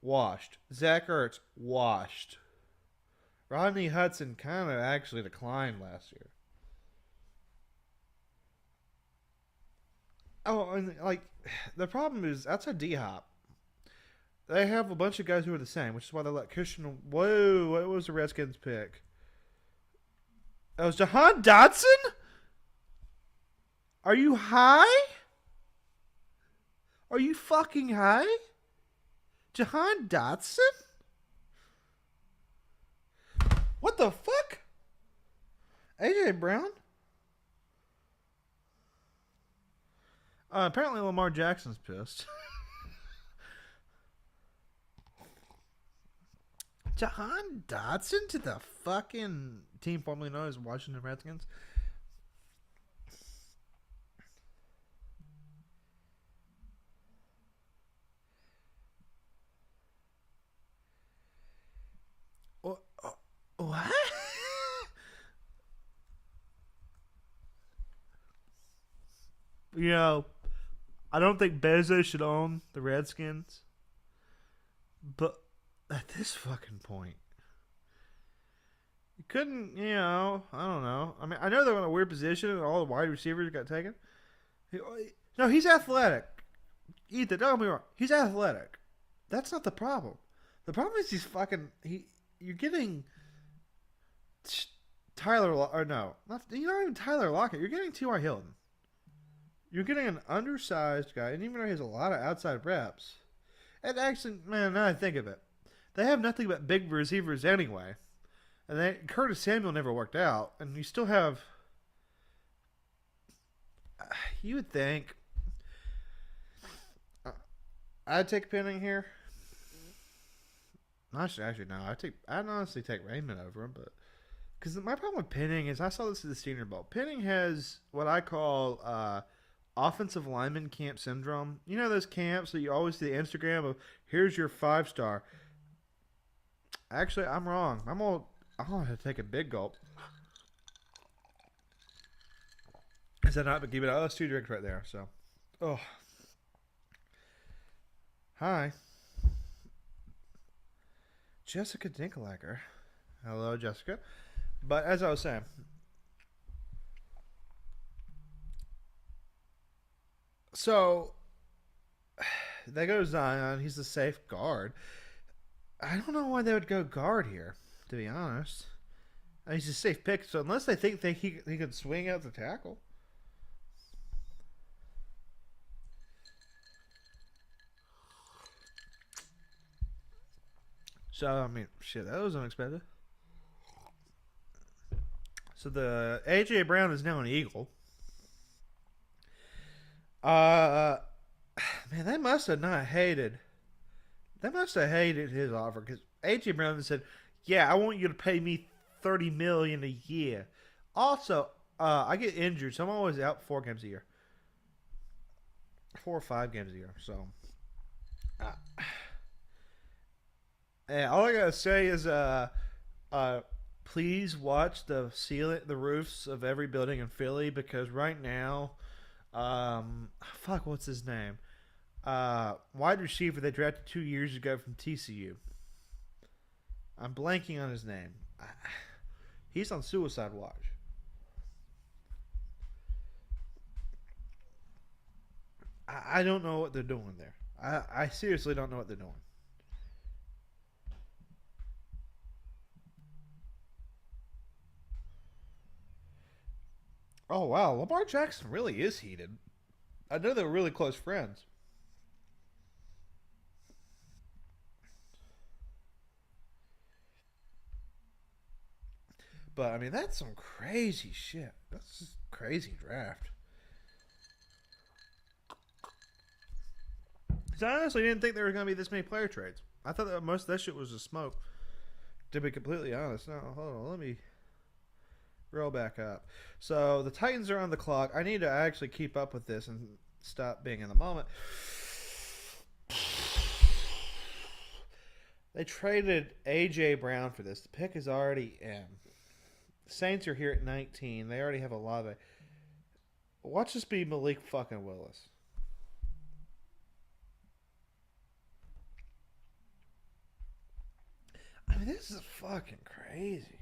Washed. Zach Ertz, washed. Rodney Hudson kind of actually declined last year. Oh, and the problem is outside D-Hop, they have a bunch of guys who are the same, which is why they let Christian. Whoa, what was the Redskins pick? That was Jahan Dotson? Are you high? Are you fucking high? Jahan Dotson? What the fuck? AJ Brown? Apparently Lamar Jackson's pissed. Jahan Dotson to the fucking team formerly known as Washington Redskins. What? You know, I don't think Bezos should own the Redskins, but at this fucking point, you couldn't, I don't know. I mean, I know they're in a weird position and all the wide receivers got taken. No, he's athletic. Ethan, don't get me wrong. He's athletic. That's not the problem. The problem is you're getting you're not even Tyler Lockett. You're getting T.Y. Hilton. You're getting an undersized guy, and even though he has a lot of outside reps, and actually, man, now I think of it, they have nothing but big receivers anyway. And Curtis Samuel never worked out, and you still have. You would think. I'd take Penning here. Actually, no. I'd honestly take Raymond over him, but because my problem with Penning is I saw this at the Senior Bowl. Penning has what I call offensive lineman camp syndrome. You know those camps that you always see the Instagram of here's your 5-star. Actually, I'm wrong. I'm gonna have to take a big gulp. Is that not? But keep it. Oh, that's 2 drinks right there. So, oh, hi, Jessica Dinkelacker. Hello, Jessica. But as I was saying, so they go Zion. He's the safe guard. I don't know why they would go guard here, to be honest. He's a safe pick, so unless they think he could swing out the tackle. So, I mean, shit, that was unexpected. So the A.J. Brown is now an Eagle. Man, they must have hated his offer because A.J. Brown said, "Yeah, I want you to pay me $30 million a year. Also, I get injured, so I'm always out 4 games a year, 4 or 5 games a year. So, and all I gotta say is, please watch the roofs of every building in Philly because right now, what's his name? Wide receiver they drafted 2 years ago from TCU. I'm blanking on his name. He's on suicide watch. I don't know what they're doing there. I seriously don't know what they're doing. Oh, wow. Lamar Jackson really is heated. I know they were really close friends. But, I mean, that's some crazy shit. That's just crazy draft. Because I honestly didn't think there were going to be this many player trades. I thought that most of that shit was a smoke. To be completely honest. No, hold on. Let me roll back up. So, the Titans are on the clock. I need to actually keep up with this and stop being in the moment. They traded A.J. Brown for this. The pick is already in. Saints are here at 19. They already have a lot of. Watch this be Malik fucking Willis. I mean, this is fucking crazy.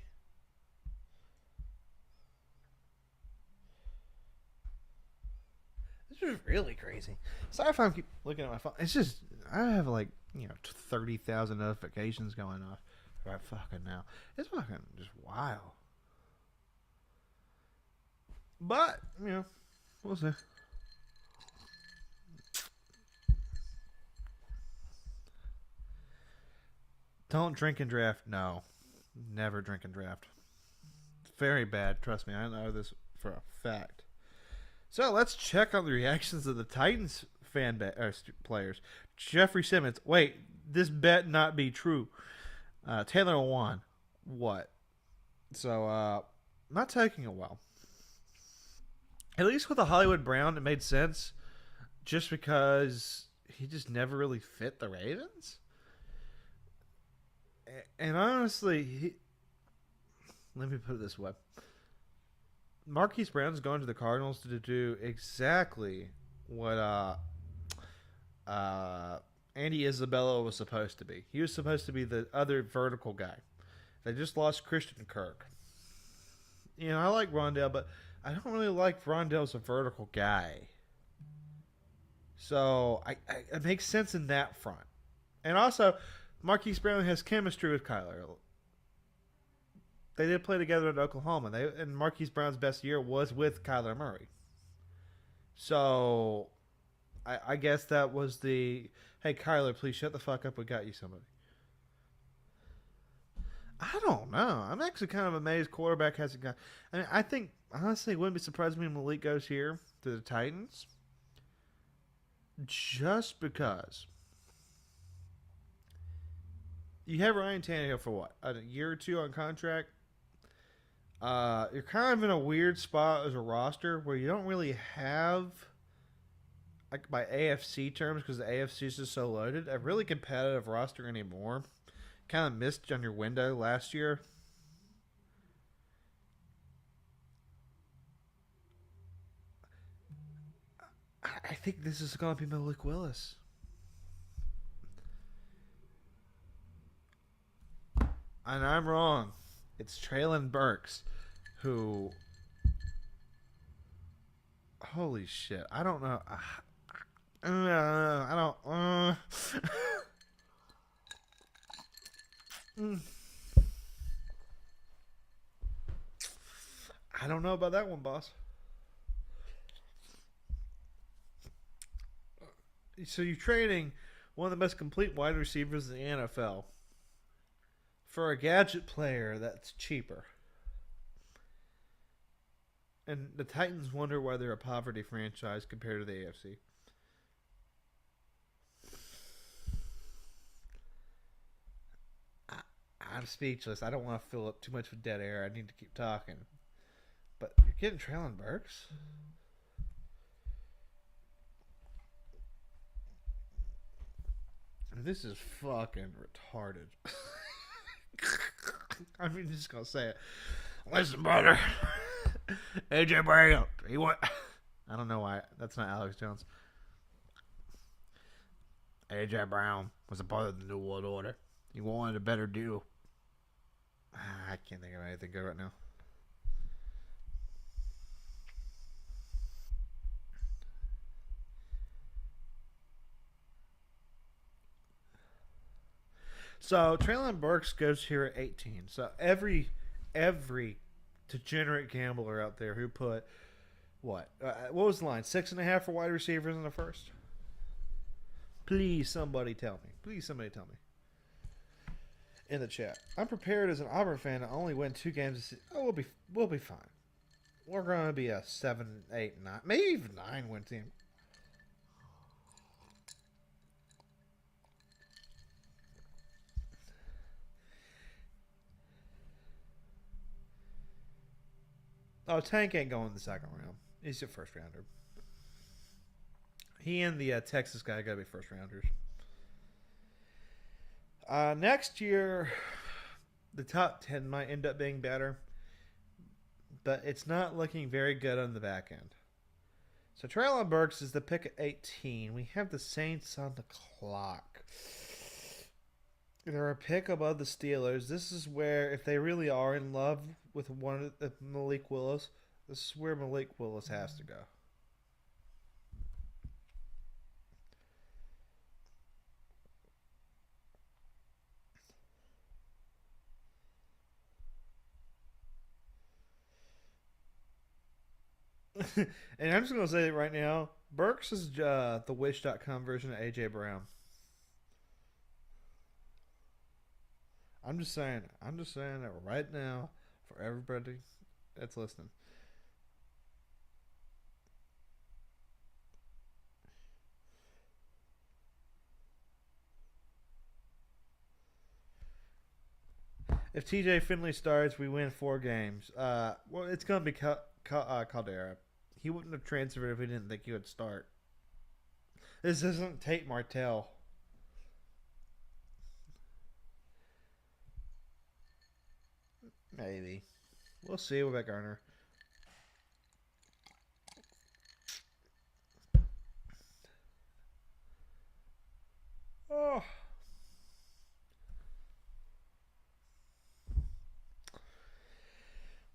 This is really crazy. Sorry if I keep looking at my phone. It's just I have 30,000 notifications going off right fucking now. It's fucking just wild. But, we'll see. Don't drink and draft. No. Never drink and draft. Very bad. Trust me. I know this for a fact. So let's check on the reactions of the Titans players. Jeffrey Simmons. Wait, this bet not be true. Taylor Lewan. What? So, not taking it well. At least with the Hollywood Brown, it made sense. Just because he just never really fit the Ravens. And honestly, let me put it this way. Marquise Brown's going to the Cardinals to do exactly what Andy Isabella was supposed to be. He was supposed to be the other vertical guy. They just lost Christian Kirk. You know, I like Rondell, but I don't really like Rondell as a vertical guy. So it makes sense in that front. And also, Marquise Brown has chemistry with Kyler. They did play together at Oklahoma. And Marquise Brown's best year was with Kyler Murray. So I guess that was the, hey, Kyler, please shut the fuck up. We got you somebody. I don't know. I'm actually kind of amazed quarterback hasn't got. I mean, I think, honestly, it wouldn't be surprised me if Malik goes here to the Titans. Just because. You have Ryan Tannehill for what? A year or two on contract? You're kind of in a weird spot as a roster where you don't really have, like by AFC terms, because the AFC is just so loaded, a really competitive roster anymore. Kind of missed on your window last year. I think this is going to be Malik Willis. And I'm wrong. It's Traylon Burks, who... Holy shit. I don't know. I don't... I don't know about that one, boss. So you're trading one of the most complete wide receivers in the NFL for a gadget player that's cheaper. And the Titans wonder why they're a poverty franchise compared to the AFC. I'm speechless. I don't want to fill up too much with dead air. I need to keep talking. But you're getting Traylon Burks? This is fucking retarded. I'm just gonna say it. Listen, brother. AJ Brown. He went. I don't know why. That's not Alex Jones. AJ Brown was a part of the New World Order. He wanted a better deal. I can't think of anything good right now. So Traylon Burks goes here at 18. So every degenerate gambler out there who put what was the line? 6.5 for wide receivers in the first. Please, somebody tell me. Please, somebody tell me in the chat. I'm prepared as an Auburn fan to only win 2 games. Oh, we'll be fine. We're going to be a 7, 8, 9, maybe even 9 win team. Oh, Tank ain't going in the second round. He's a first rounder. He and the Texas guy got to be first rounders. Next year, the top 10 might end up being better, but it's not looking very good on the back end. So Traylon Burks is the pick at 18. We have the Saints on the clock. They're a pick above the Steelers. This is where, if they really are in love with one of Malik Willis, this is where Malik Willis has to go. And I'm just going to say it right now. Burks is the Wish.com version of A.J. Brown. I'm just saying that right now for everybody that's listening. If TJ Finley starts, we win 4 games. Well, it's gonna be Caldera. He wouldn't have transferred if we didn't think he would start. This isn't Tate Martell. Maybe. We'll see with Garner. Oh.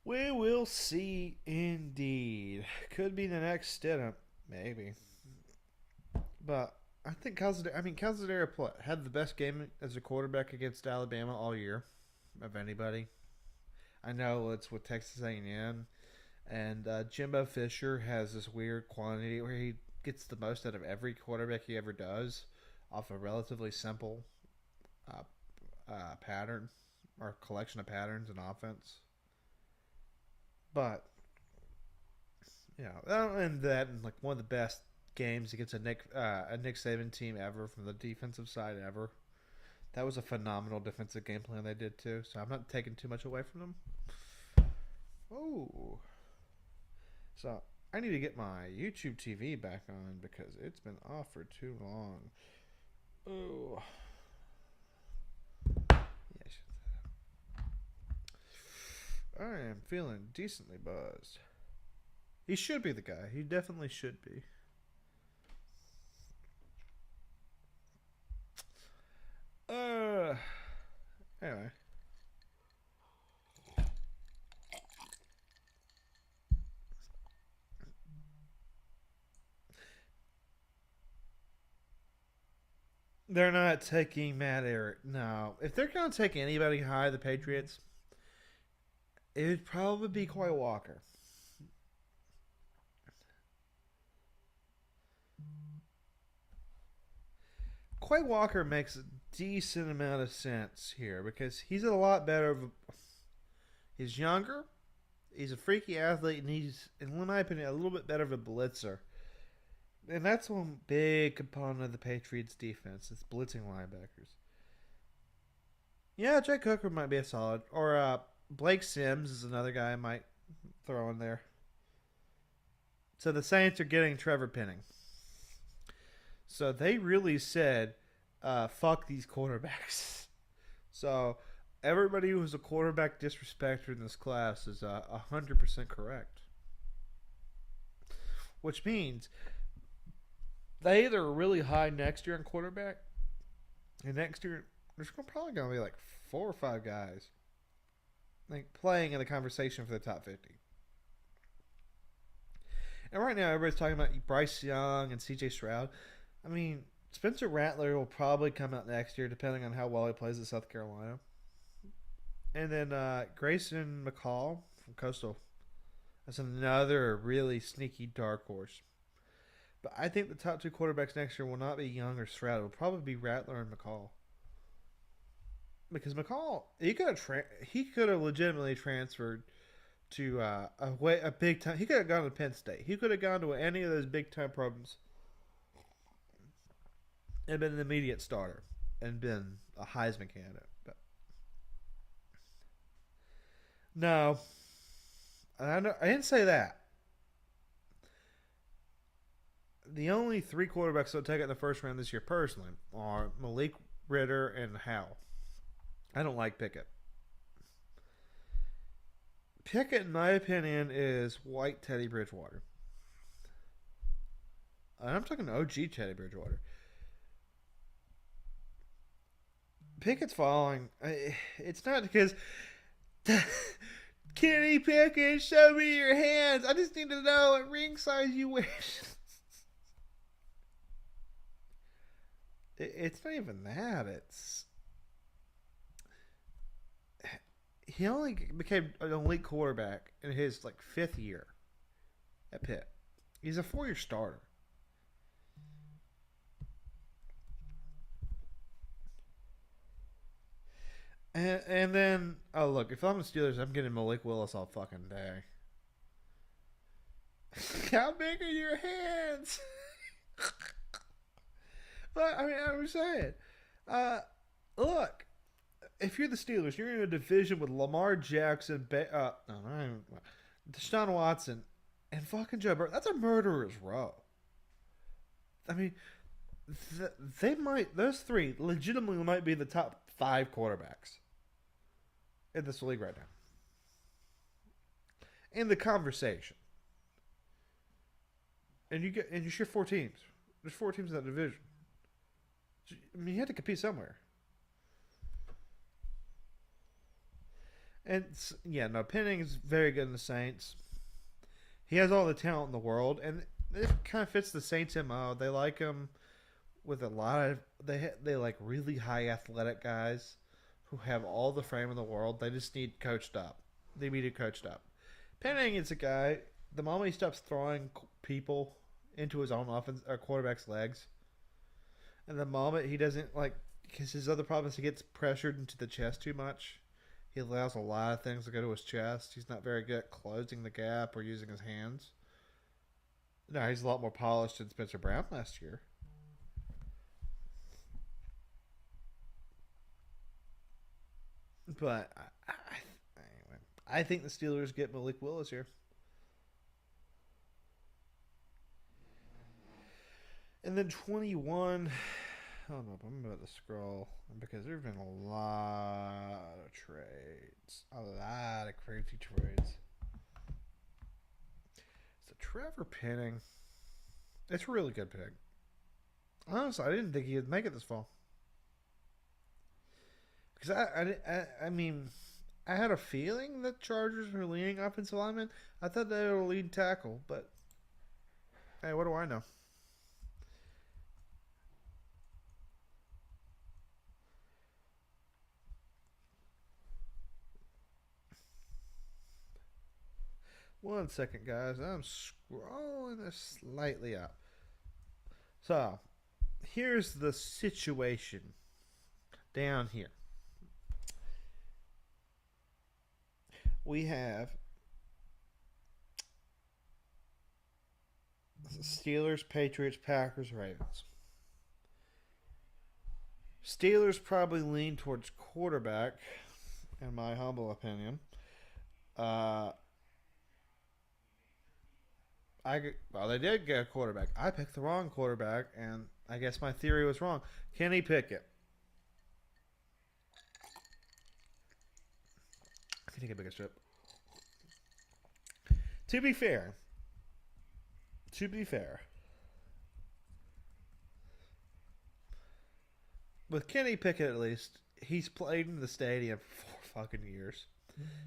We will see indeed. Could be the next Stidham. Maybe. But I think Calzadera had the best game as a quarterback against Alabama all year of anybody. I know it's with Texas A&M, and Jimbo Fisher has this weird quantity where he gets the most out of every quarterback he ever does off a relatively simple pattern or collection of patterns in offense. But and like one of the best games against a Nick Saban team ever from the defensive side ever. That was a phenomenal defensive game plan they did too. So I'm not taking too much away from them. Oh, so I need to get my YouTube TV back on because it's been off for too long. Oh, yeah. I am feeling decently buzzed. He should be the guy. He definitely should be. Anyway. They're not taking Matt Eric. No. If they're going to take anybody high, the Patriots, it would probably be Quay Walker. Quay Walker makes a decent amount of sense here because he's a lot better. He's younger. He's a freaky athlete, and he's, in my opinion, a little bit better of a blitzer. And that's one big component of the Patriots' defense. It's blitzing linebackers. Yeah, Jake Hooker might be a solid. Or Blake Sims is another guy I might throw in there. So the Saints are getting Trevor Penning. So they really said, fuck these quarterbacks. So everybody who was a quarterback disrespecter in this class is 100% correct. Which means they either are really high next year in quarterback, and next year there's probably going to be like 4 or 5 guys like playing in the conversation for the top 50. And right now everybody's talking about Bryce Young and C.J. Stroud. I mean, Spencer Rattler will probably come out next year depending on how well he plays at South Carolina. And then Grayson McCall from Coastal. That's another really sneaky dark horse. But I think the top 2 quarterbacks next year will not be Young or Stroud. It will probably be Rattler and McCall. Because McCall, he could have legitimately transferred to a big time. He could have gone to Penn State. He could have gone to any of those big time programs and been an immediate starter and been a Heisman candidate. But no, I didn't say that. The only 3 quarterbacks I'll take in the first round this year personally are Malik Ritter and Howell. I don't like Pickett. Pickett, in my opinion, is white Teddy Bridgewater. And I'm talking OG Teddy Bridgewater. Pickett's falling. It's not because Kenny Pickett, show me your hands. I just need to know what ring size you wear. It's not even that. He only became an elite quarterback in his 5th year at Pitt. He's a 4-year starter. And then, oh look, if I'm the Steelers, I'm getting Malik Willis all fucking day. How big are your hands? But I mean, I'm saying, look, if you're the Steelers, you're in a division with Lamar Jackson, Deshaun Watson, and fucking Joe Burrow. That's a murderer's row. I mean, they might, those three legitimately might be the top 5 quarterbacks in this league right now. In the conversation. And you share 4 teams. There's 4 teams in that division. I mean, you had to compete somewhere. And yeah, no, Penning is very good in the Saints. He has all the talent in the world, and it kind of fits the Saints' MO. They like him with a lot of they like really high athletic guys who have all the frame in the world. They just need coached up. They need it coached up. Penning is a guy. The moment he stops throwing people into his own offense or quarterback's legs, and the moment he doesn't because his other problem is he gets pressured into the chest too much. He allows a lot of things to go to his chest. He's not very good at closing the gap or using his hands. No, he's a lot more polished than Spencer Brown last year. But anyway, I think the Steelers get Malik Willis here. And then 21. Hold up, I'm about to scroll because there's been a lot of trades. A lot of crazy trades. So Trevor Penning. It's a really good pick. Honestly, I didn't think he would make it this fall. Because I mean, I had a feeling that Chargers were leaning offensive lineman. I thought they were lead tackle, but hey, what do I know? One second, guys. I'm scrolling this slightly up. So, here's the situation down here. We have Steelers, Patriots, Packers, Ravens. Steelers probably lean towards quarterback, in my humble opinion. They did get a quarterback. I picked the wrong quarterback, and I guess my theory was wrong. Kenny Pickett. I can take a bigger strip. To be fair, with Kenny Pickett at least, he's played in the stadium for 4 fucking years,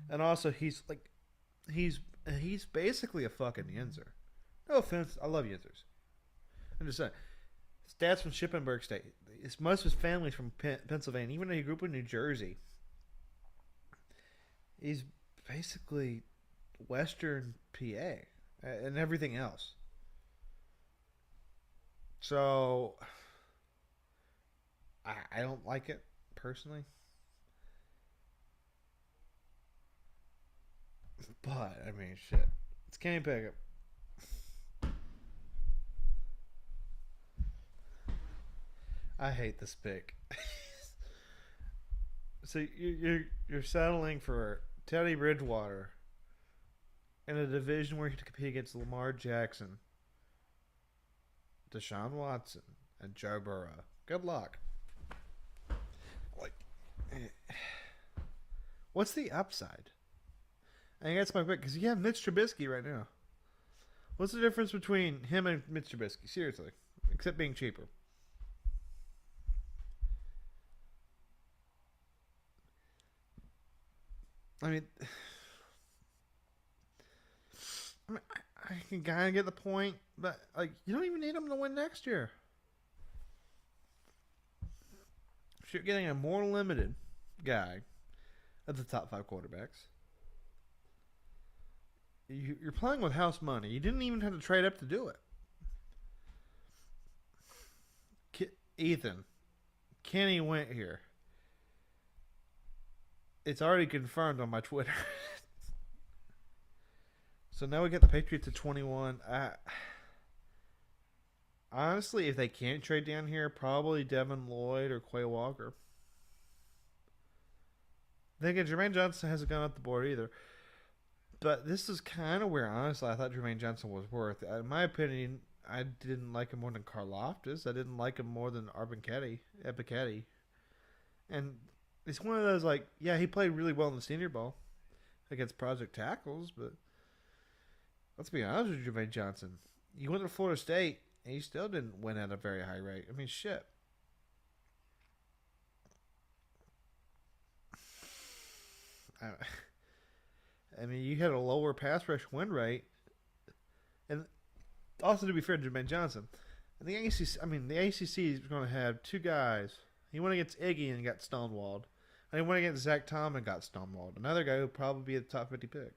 and also he's basically a fucking Yinzer. No offense, I love Yinzers. I'm just saying. His dad's from Shippensburg State. Most of his family's from Pennsylvania. Even though he grew up in New Jersey, he's basically Western PA and everything else. So I don't like it personally. But, I mean, shit. It's Kenny Pickett. I hate this pick. So you're settling for Teddy Bridgewater in a division where you have to compete against Lamar Jackson, Deshaun Watson, and Joe Burrow. Good luck. What's the upside? I think that's my pick because you have Mitch Trubisky right now. What's the difference between him and Mitch Trubisky? Seriously, except being cheaper. I mean, I can kind of get the point, but you don't even need him to win next year. So you're getting a more limited guy at the top 5 quarterbacks. You're playing with house money. You didn't even have to trade up to do it. Ethan, Kenny went here. It's already confirmed on my Twitter. So now we got the Patriots at 21. Honestly, if they can't trade down here, probably Devin Lloyd or Quay Walker. Thinking Jermaine Johnson hasn't gone up the board either. But this is kind of where, honestly, I thought Jermaine Johnson was worth. In my opinion, I didn't like him more than Karloftis. I didn't like him more than Ebiketie. And it's one of those, like, yeah, he played really well in the Senior Bowl against Project Tackles, but let's be honest with Jermaine Johnson. You went to Florida State, and you still didn't win at a very high rate. I mean, shit. I mean, you had a lower pass rush win rate, and also to be fair to Jermaine Johnson, and the ACC is going to have two guys. He went against Iggy and got stonewalled, and he went against Zach Tom and got stonewalled. Another guy who would probably be a top 50 pick.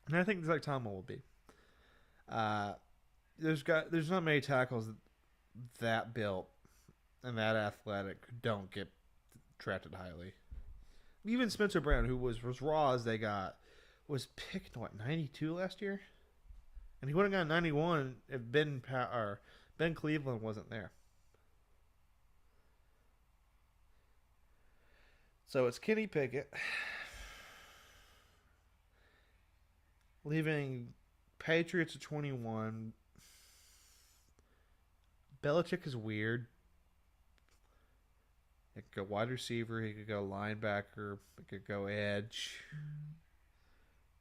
And I think Zach Tom will be. There's not many tackles that built and that athletic who don't get drafted highly. Even Spencer Brown, who was raw as they got, was picked 92 last year, and he would have gotten 91 if Ben Cleveland wasn't there. So it's Kenny Pickett, leaving Patriots at 21. Belichick is weird. He could go wide receiver. He could go linebacker. He could go edge.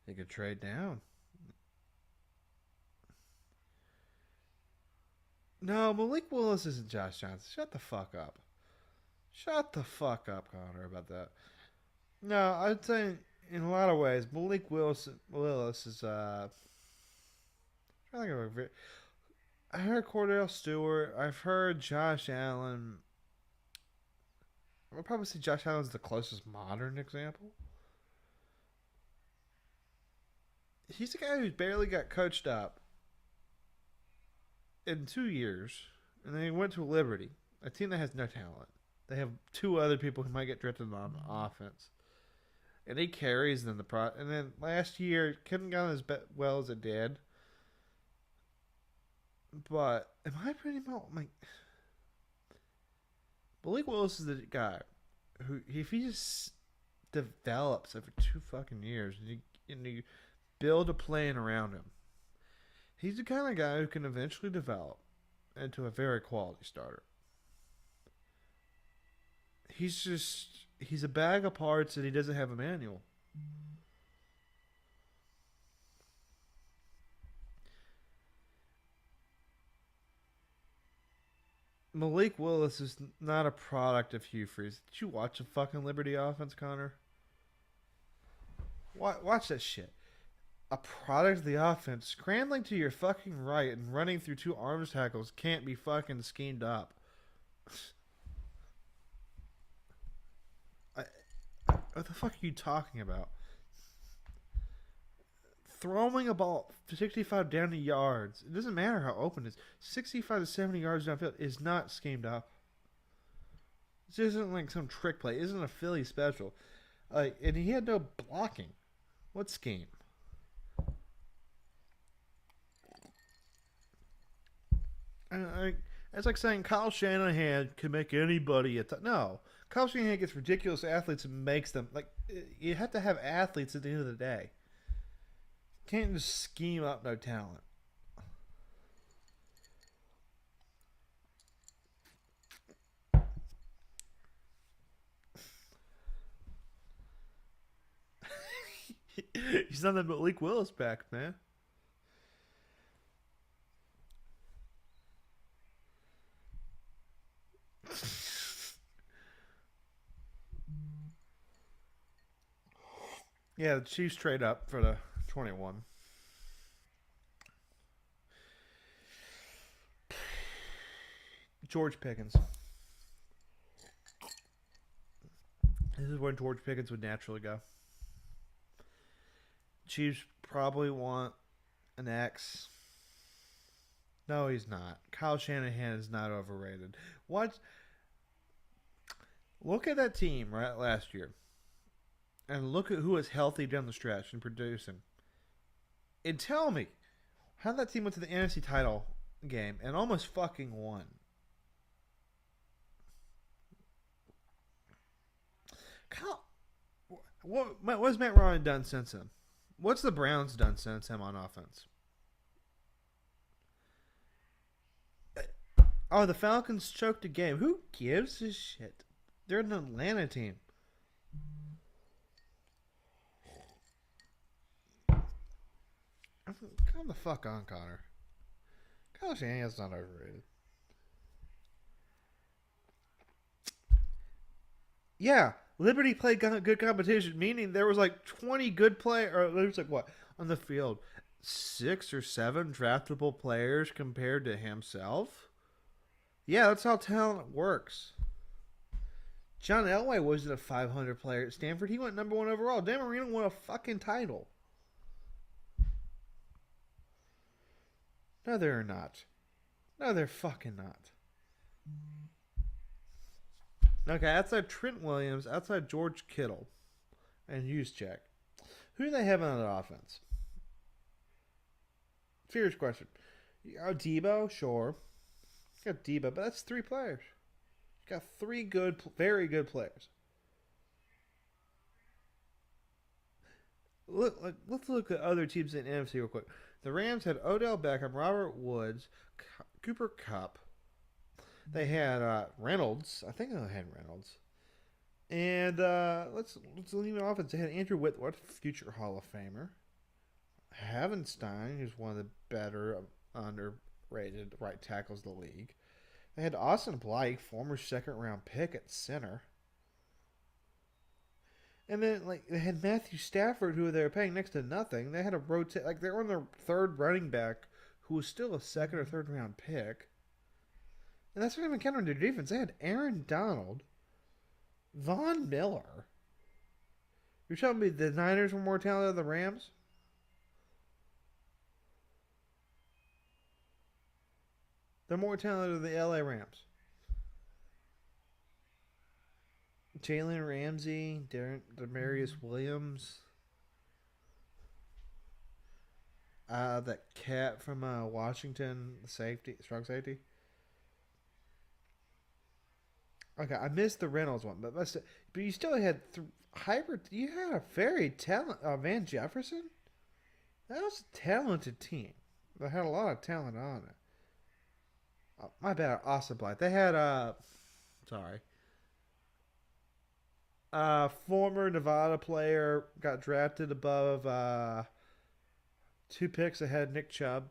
He could trade down. No, Malik Willis isn't Josh Johnson. Shut the fuck up. Shut the fuck up, Connor, about that. No, I'd say in a lot of ways, Malik Willis is I think I heard Cordell Stewart. I've heard Josh Allen. I would probably say Josh Allen's the closest modern example. He's a guy who's barely got coached up in 2 years, and then he went to Liberty, a team that has no talent. They have two other people who might get drafted on offense, and he carries them And then last year, couldn't go as well as it did. But am I pretty much like Malik Willis is the guy who, if he just develops over 2 fucking years and you build a plan around him, he's the kind of guy who can eventually develop into a very quality starter. He's a bag of parts and he doesn't have a manual. Malik Willis is not a product of Hugh Freeze. Did you watch the fucking Liberty offense, Connor? Watch that shit. A product of the offense, scrambling to your fucking right and running through 2 arms tackles can't be fucking schemed up. What the fuck are you talking about? Throwing a ball 65 down the yards, it doesn't matter how open it is, 65 to 70 yards downfield is not schemed up. This isn't like some trick play. It isn't a Philly special. And he had no blocking. What scheme? It's like saying Kyle Shanahan can make anybody no. Kyle Shanahan gets ridiculous athletes and makes them like. You have to have athletes at the end of the day. Can't just scheme up no talent. He's not that Malik Willis back, man. Yeah, the Chiefs trade up for the 21. George Pickens. This is where George Pickens would naturally go. Chiefs probably want an X. No, he's not. Kyle Shanahan is not overrated. What? Look at that team right last year. And look at who was healthy down the stretch and producing. And tell me how that team went to the NFC title game and almost fucking won. What's Matt Ryan done since him? What's the Browns done since him on offense? Oh, the Falcons choked a game. Who gives a shit? They're an Atlanta team. Come the fuck on, Connor. Kyle Shanahan's not overrated. Yeah, Liberty played good competition, meaning there was like 20 good players, or there was like what, on the field? 6 or 7 draftable players compared to himself? Yeah, that's how talent works. John Elway wasn't a 500 player at Stanford. He went number 1 overall. Dan Marino won a fucking title. No, they're not. No, they're fucking not. Okay, outside Trent Williams, outside George Kittle, and Juszczyk, who do they have on that offense? Serious question. Debo, sure. You got Debo, but that's 3 players. You got 3 good, very good players. Let's look at other teams in the NFC real quick. The Rams had Odell Beckham, Robert Woods, Cooper Kupp. They had Reynolds. I think they had Reynolds. And let's leave it offense. They had Andrew Whitworth, future Hall of Famer. Havenstein, who's one of the better underrated right tackles in the league. They had Austin Blythe, former second-round pick at center. And then, they had Matthew Stafford, who they were paying next to nothing. They had a rotate, they were on their 3rd running back, who was still a 2nd or 3rd round pick. And that's not even counting their defense. They had Aaron Donald, Von Miller. You're telling me the Niners were more talented than the Rams? They're more talented than the LA Rams. Jalen Ramsey, Demarius Williams. That cat from Washington, strong safety. Okay, I missed the Reynolds one, but you still had you had a very talented Van Jefferson. That was a talented team. They had a lot of talent on it. My bad, Austin Blythe. They had former Nevada player got drafted above 2 picks ahead, Nick Chubb.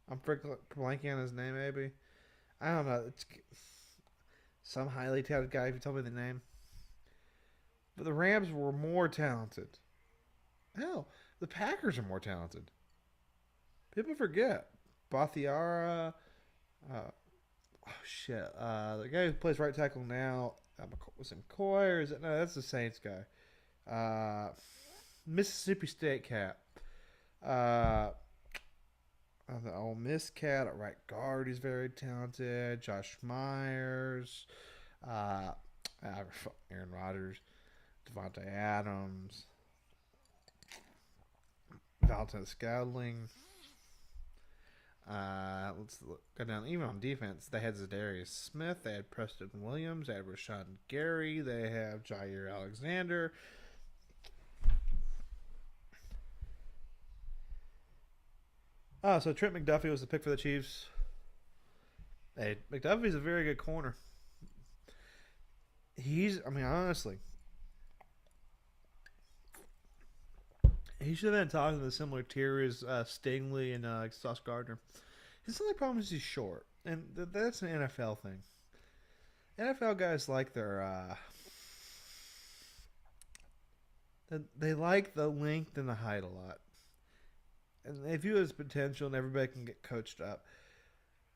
I'm blanking on his name, maybe. I don't know. It's some highly talented guy if you tell me the name. But the Rams were more talented. Hell, the Packers are more talented. People forget. Bathiara. The guy who plays right tackle now was it McCoy or is it? No, that's the Saints guy. Mississippi State cat. The Ole Miss cat at right guard, he's very talented. Josh Myers, Aaron Rodgers, Devontae Adams, Valentine Scantling. Let's go down. Even on defense, they had Zadarius Smith, they had Preston Williams, they had Rashawn Gary, they have Jair Alexander. Oh, so Trent McDuffie was the pick for the Chiefs. Hey, McDuffie's a very good corner. Honestly, he should have been talking to the similar tier as Stingley and Sauce Gardner. His only problem is he's short, and that's an NFL thing. NFL guys like their they like the length and the height a lot. And they view it as potential, and everybody can get coached up.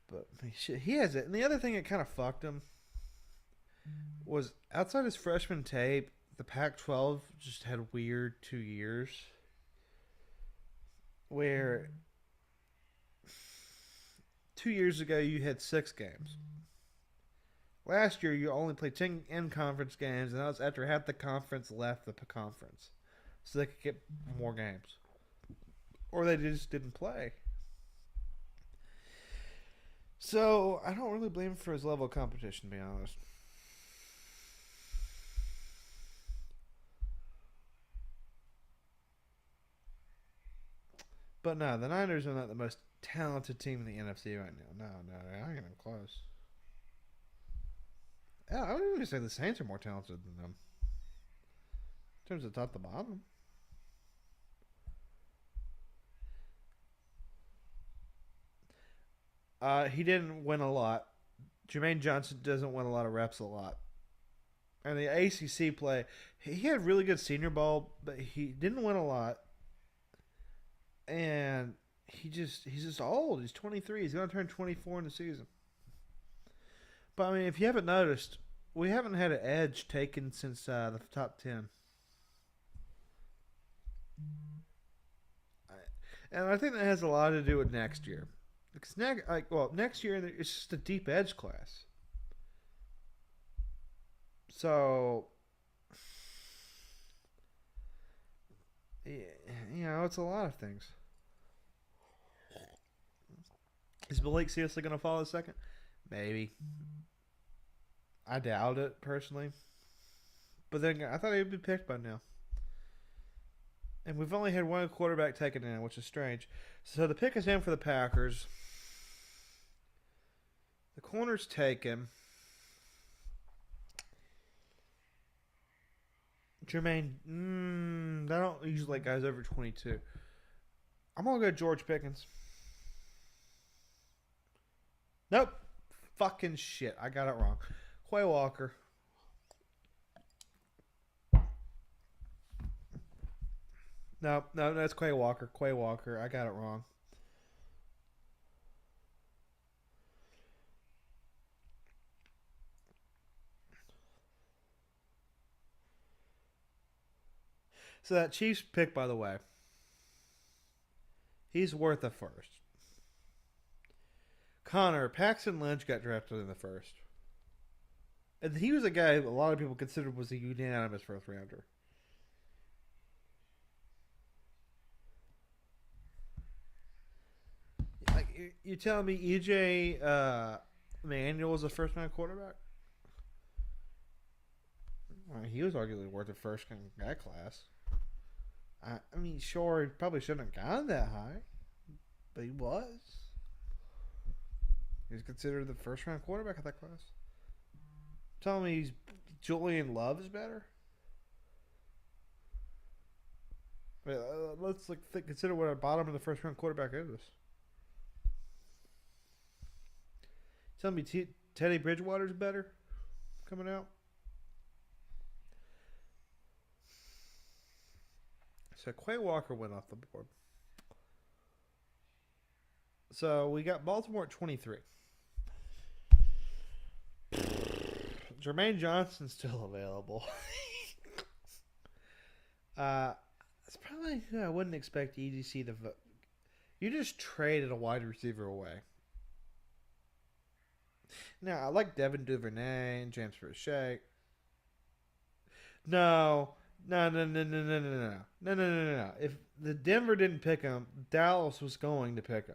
But he has it. And the other thing that kind of fucked him was outside his freshman tape, the Pac-12 just had weird 2 years where 2 years ago you had 6 games. Last year you only played 10 in-conference games, and that was after half the conference left the conference. So they could get more games. Or they just didn't play. So, I don't really blame him for his level of competition, to be honest. But no, the Niners are not the most talented team in the NFC right now. No, they're not even close. Yeah, I would even say the Saints are more talented than them in terms of top to bottom. He didn't win a lot. Jermaine Johnson doesn't win a lot of reps a lot. And the ACC play, he had really good senior ball, but he didn't win a lot. And he's just old. He's 23. He's going to turn 24 in the season. But I mean, if you haven't noticed, we haven't had an edge taken since the top 10. And I think that has a lot to do with next year. Because next year it's just a deep edge class. So, it's a lot of things. Is Malik seriously going to follow second? Maybe. I doubt it, personally. But then I thought he would be picked by now. And we've only had one quarterback taken in, which is strange. So the pick is in for the Packers. The corner's taken. Jermaine, I don't usually like guys over 22. I'm going to go George Pickens. Nope. Fucking shit. I got it wrong. Quay Walker. No, that's Quay Walker. Quay Walker. I got it wrong. So that Chiefs pick, by the way, he's worth a first. Paxton Lynch got drafted in the first. And he was a guy a lot of people considered was a unanimous first rounder. Like, you telling me EJ Manuel was a first round quarterback? Well, he was arguably worth a first in that class. I mean, sure, he probably shouldn't have gone that high, but he was. He was considered the first round quarterback of that class. Telling me Julian Love is better? Wait, let's consider what a bottom of the first round quarterback is. Telling me Teddy Bridgewater's better coming out? So Quay Walker went off the board. So we got Baltimore at 23. Jermaine Johnson's still available. It's probably who I wouldn't expect EDC to vote. You just traded a wide receiver away. Now, I like Devin Duvernay and James Prochet. No. If the Denver didn't pick him, Dallas was going to pick him.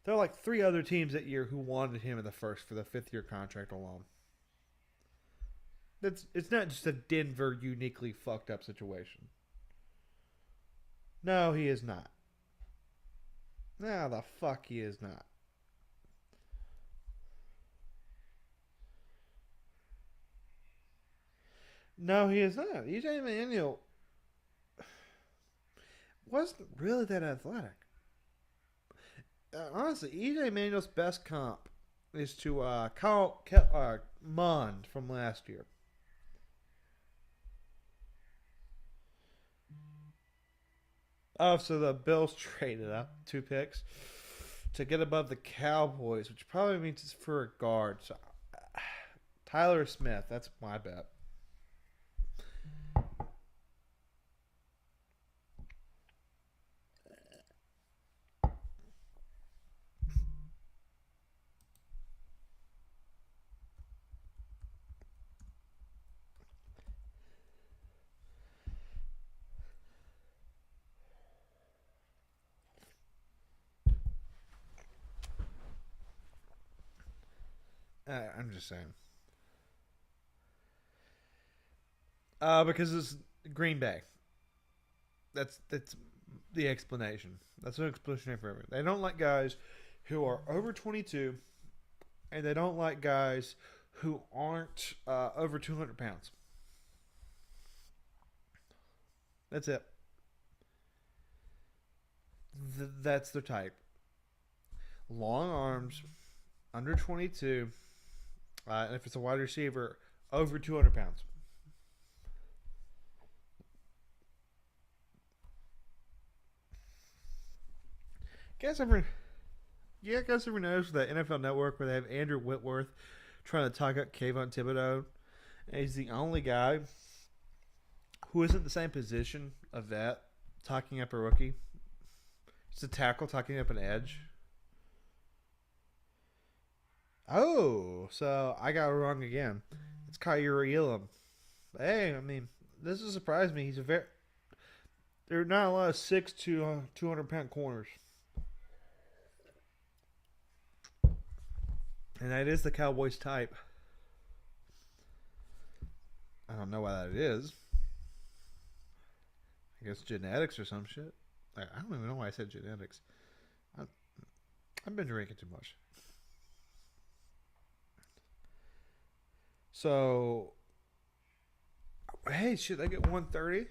There are like 3 other teams that year who wanted him in the first for the 5th-year contract alone. It's not just a Denver uniquely fucked up situation. No, he is not. No, the fuck he is not. No, he is not. EJ Manuel wasn't really that athletic. Honestly, EJ Manuel's best comp is to Mond from last year. Oh, so the Bills traded up 2 picks to get above the Cowboys, which probably means it's for a guard. So, Tyler Smith, that's my bet. I'm just saying. Because it's Green Bay. That's the explanation. That's an explanation for everything. They don't like guys who are over 22, and they don't like guys who aren't over 200 pounds. That's it. That's their type. Long arms, under 22, and if it's a wide receiver, over 200 pounds. Guys ever noticed that NFL Network where they have Andrew Whitworth trying to talk up Kayvon Thibodeau? And he's the only guy who isn't the same position of that talking up a rookie. It's a tackle talking up an edge. Oh, so I got it wrong again. It's Kyrie Elam. Hey, I mean, this has surprised me. There are not a lot of 6 to 200-pound corners. And that is the Cowboys type. I don't know why that is. I guess genetics or some shit. I don't even know why I said genetics. I've been drinking too much. So, hey, should I get 130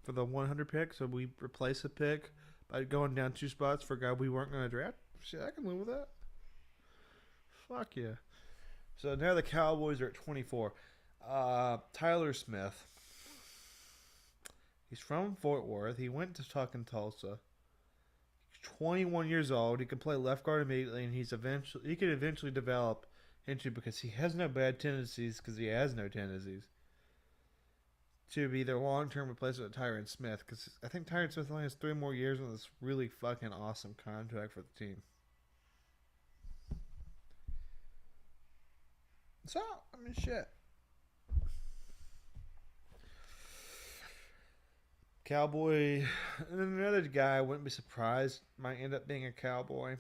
for the 100 pick? So we replace a pick by going down 2 spots for a guy we weren't going to draft? Shit, I can live with that. Fuck yeah. So now the Cowboys are at 24. Tyler Smith. He's from Fort Worth. He went to fucking Tulsa. He's 21 years old. He can play left guard immediately, and he could eventually develop into, because he has no bad tendencies, because he has no tendencies, to be their long-term replacement of Tyron Smith. Because I think Tyron Smith only has 3 more years on this really fucking awesome contract for the team. So, I mean, shit. Cowboy, and then another guy I wouldn't be surprised might end up being a Cowboy.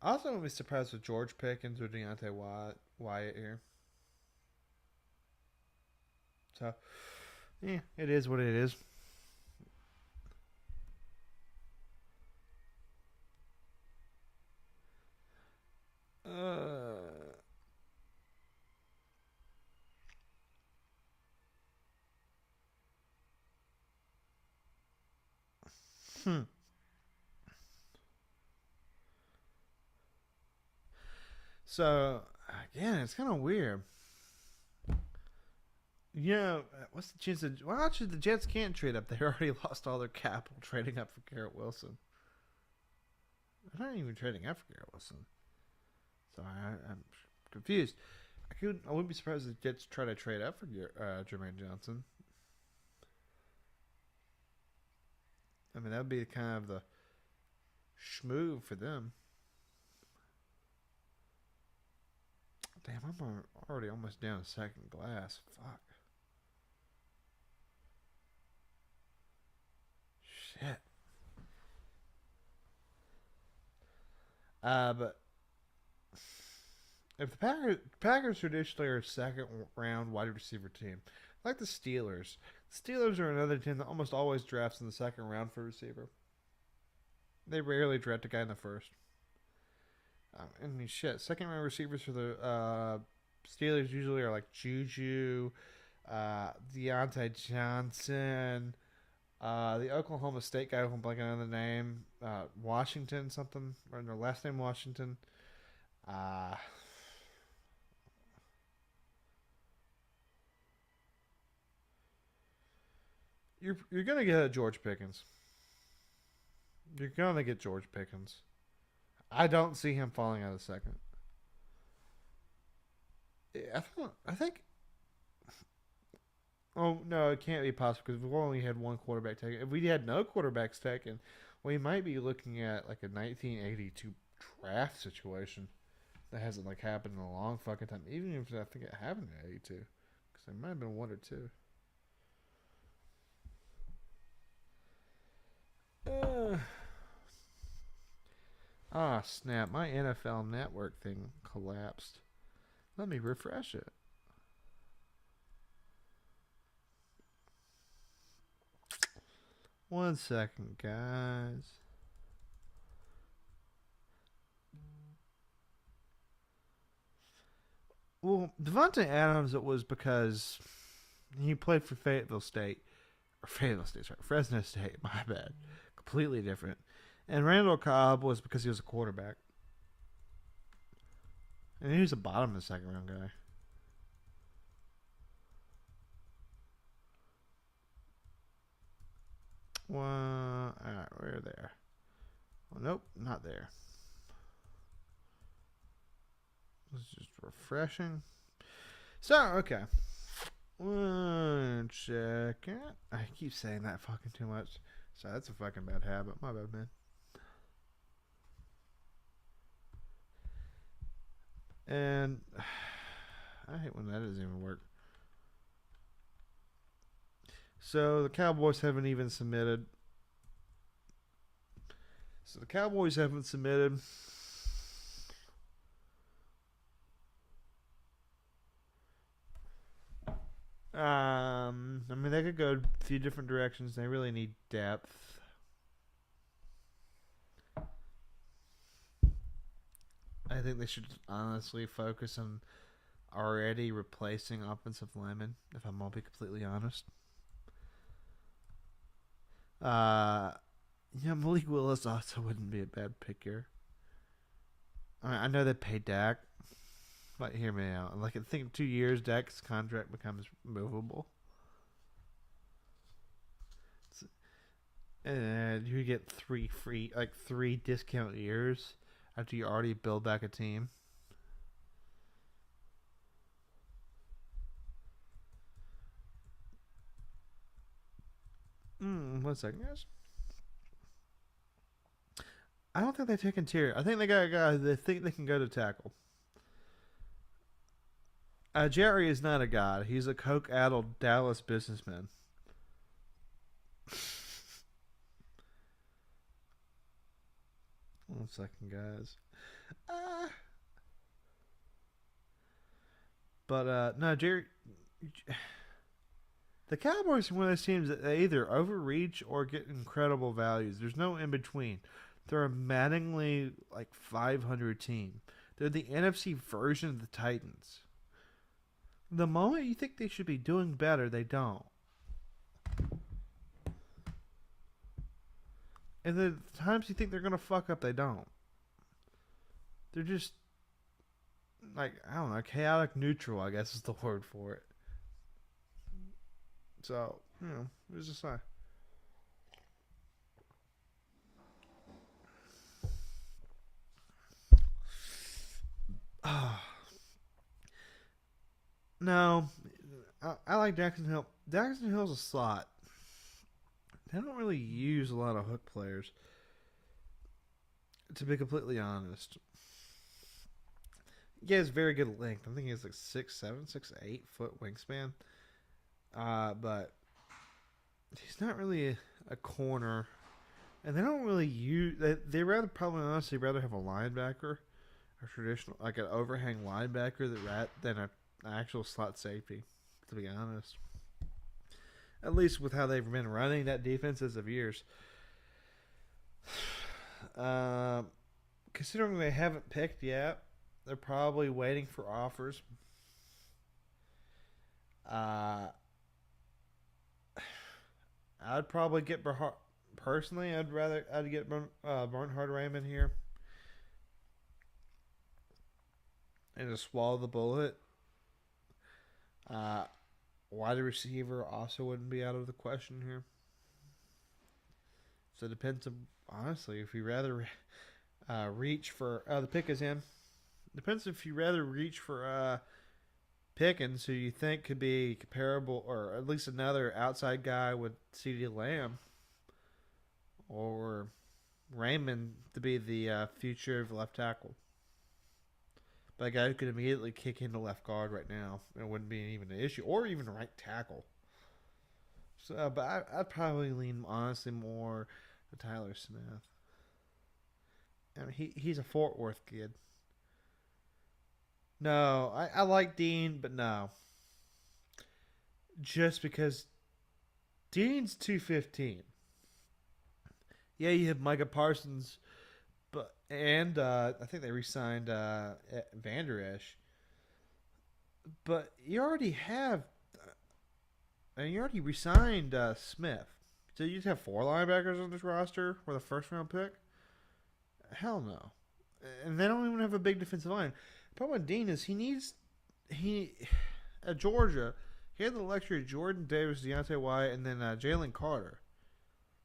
I also wouldn't be surprised with George Pickens or Deontay Wyatt here. So, yeah, it is what it is. So, again, it's kind of weird. You know, what's the chance that... Well, actually, the Jets can't trade up. They already lost all their capital trading up for Garrett Wilson. They're not even trading up for Garrett Wilson. So, I'm confused. I wouldn't be surprised if the Jets try to trade up for Jermaine Johnson. I mean, that would be kind of the schmoo for them. Damn, I'm already almost down a second glass. Fuck. Shit. But if the Packers traditionally are a second round wide receiver team, like the Steelers. The Steelers are another team that almost always drafts in the second round for receiver. They rarely draft a guy in the first. I mean, shit. Second round receivers for the Steelers usually are like Juju, Deontay Johnson, the Oklahoma State guy who I'm blanking on the name, Washington something, or their last name Washington. You're gonna get a George Pickens. You're gonna get George Pickens. I don't see him falling out of second. I think. Oh no, it can't be possible because we've only had one quarterback taken. If we had no quarterbacks taken, we might be looking at like a 1982 draft situation that hasn't like happened in a long fucking time. Even if I think it happened in '82, because there might have been 1 or 2. Snap. My NFL Network thing collapsed. Let me refresh it. 1 second, guys. Well, Devontae Adams, it was because he played for Fayetteville State. Or Fayetteville State, sorry. Fresno State, my bad. Completely different. And Randall Cobb was because he was a quarterback. And he was a bottom of the second round guy. Well, alright, we're there. Well, nope, not there. It's just refreshing. So, okay. 1 second. I keep saying that fucking too much. So that's a fucking bad habit. My bad, man. And I hate when that doesn't even work. So the Cowboys haven't even submitted. I mean, they could go a few different directions. They really need depth. I think they should honestly focus on already replacing offensive linemen, if I'm going to be completely honest. Malik Willis also wouldn't be a bad pick here. I know they paid Dak, but hear me out. Like, I think in 2 years, Dak's contract becomes movable. And you get 3 discount years after you already build back a team. 1 second, guys. I don't think they take interior. I think they got a guy they think they can go to tackle. Jerry is not a god. He's a coke-addled Dallas businessman. One second, guys. But no, Jerry. The Cowboys are one of those teams that they either overreach or get incredible values. There's no in between. They're a maddeningly 500 team. They're the NFC version of the Titans. The moment you think they should be doing better, they don't. And the times you think they're going to fuck up, they don't. They're just, I don't know, chaotic neutral, I guess is the word for it. So, what does it say? No, I like Jackson Hill. Jackson Hill's a slot. They don't really use a lot of hook players, to be completely honest. He has very good length. I think he has 6'7", 6'8" foot wingspan. But he's not really a corner, and they don't really use. They rather honestly have a linebacker, a traditional an overhang linebacker than an actual slot safety. To be honest, at least with how they've been running that defense as of years. Considering they haven't picked yet, they're probably waiting for offers. I'd probably get personally. I'd get Bernhard Raymond here and just swallow the bullet. Wide receiver also wouldn't be out of the question here. So it depends on, honestly, if you rather reach for the pick is in. Depends if you rather reach for Pickens, who you think could be comparable, or at least another outside guy with CeeDee Lamb, or Raymond to be the future of left tackle. But a guy who could immediately kick into left guard right now, it wouldn't be even an issue, or even right tackle. So, but I'd probably lean honestly more to Tyler Smith. I mean, he's a Fort Worth kid. No, I like Dean, but no. Just because Dean's 215. Yeah, you have Micah Parsons, but I think they re-signed Vander Esch. But you already have, and you already re-signed Smith. So you just have 4 linebackers on this roster with a first-round pick? Hell no. And they don't even have a big defensive line. The problem with Dean is he at Georgia, he had the luxury of Jordan Davis, Deontay White, and then Jalen Carter.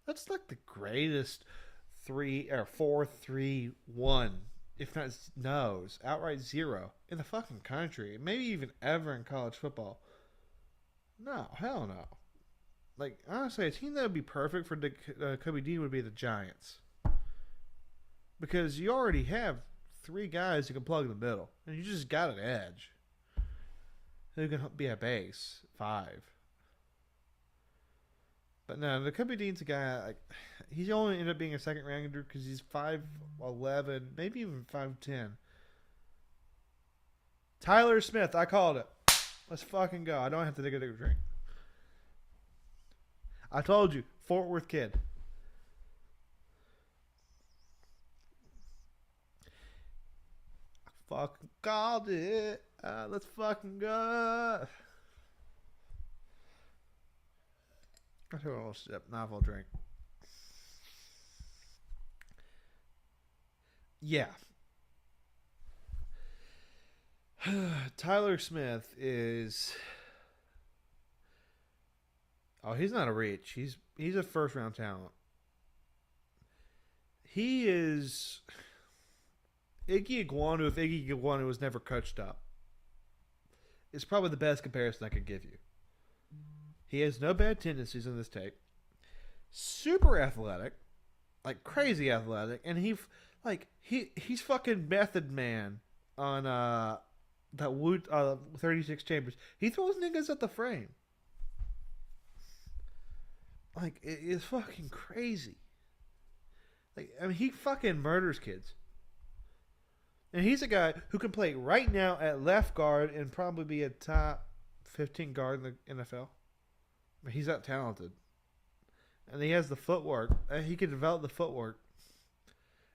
That's like the greatest 4-3-1, if not nose, outright zero in the fucking country, maybe even ever in college football. No, hell no. Like, honestly, a team that would be perfect for Kobe Dean would be the Giants. Because you already have 3 guys who can plug in the middle, and you just got an edge. Who can be a base 5. But no, the Kobe Dean's a guy. Like, he's only ended up being a second rounder because he's 5'11", maybe even 5'10". Tyler Smith, I called it. Let's fucking go. I don't have to take a drink. I told you, Fort Worth kid. Fucking called it. Let's fucking go. I took a little sip. Now I'll drink. Yeah. Tyler Smith is. Oh, he's not a reach. He's a first round talent. He is Iggy Iguanu if Iggy Iguanu was never coached up. It's probably the best comparison I could give you. He has no bad tendencies in this tape. Super athletic, like crazy athletic, and he's fucking Method Man on that Wood 36 Chambers. He throws niggas at the frame. Like, it's fucking crazy. Like, I mean, he fucking murders kids. And he's a guy who can play right now at left guard and probably be a top 15 guard in the NFL. He's that talented. And he has the footwork. He can develop the footwork.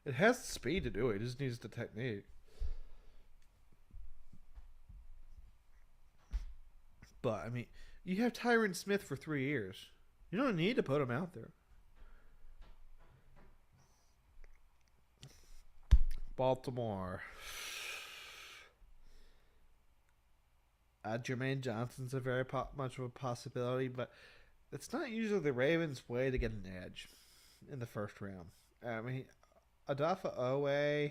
It has the speed to do it. It just needs the technique. But, I mean, you have Tyron Smith for 3 years. You don't need to put him out there. Baltimore. Jermaine Johnson's a very much of a possibility, but it's not usually the Ravens' way to get an edge in the first round. I mean, Adafa Owe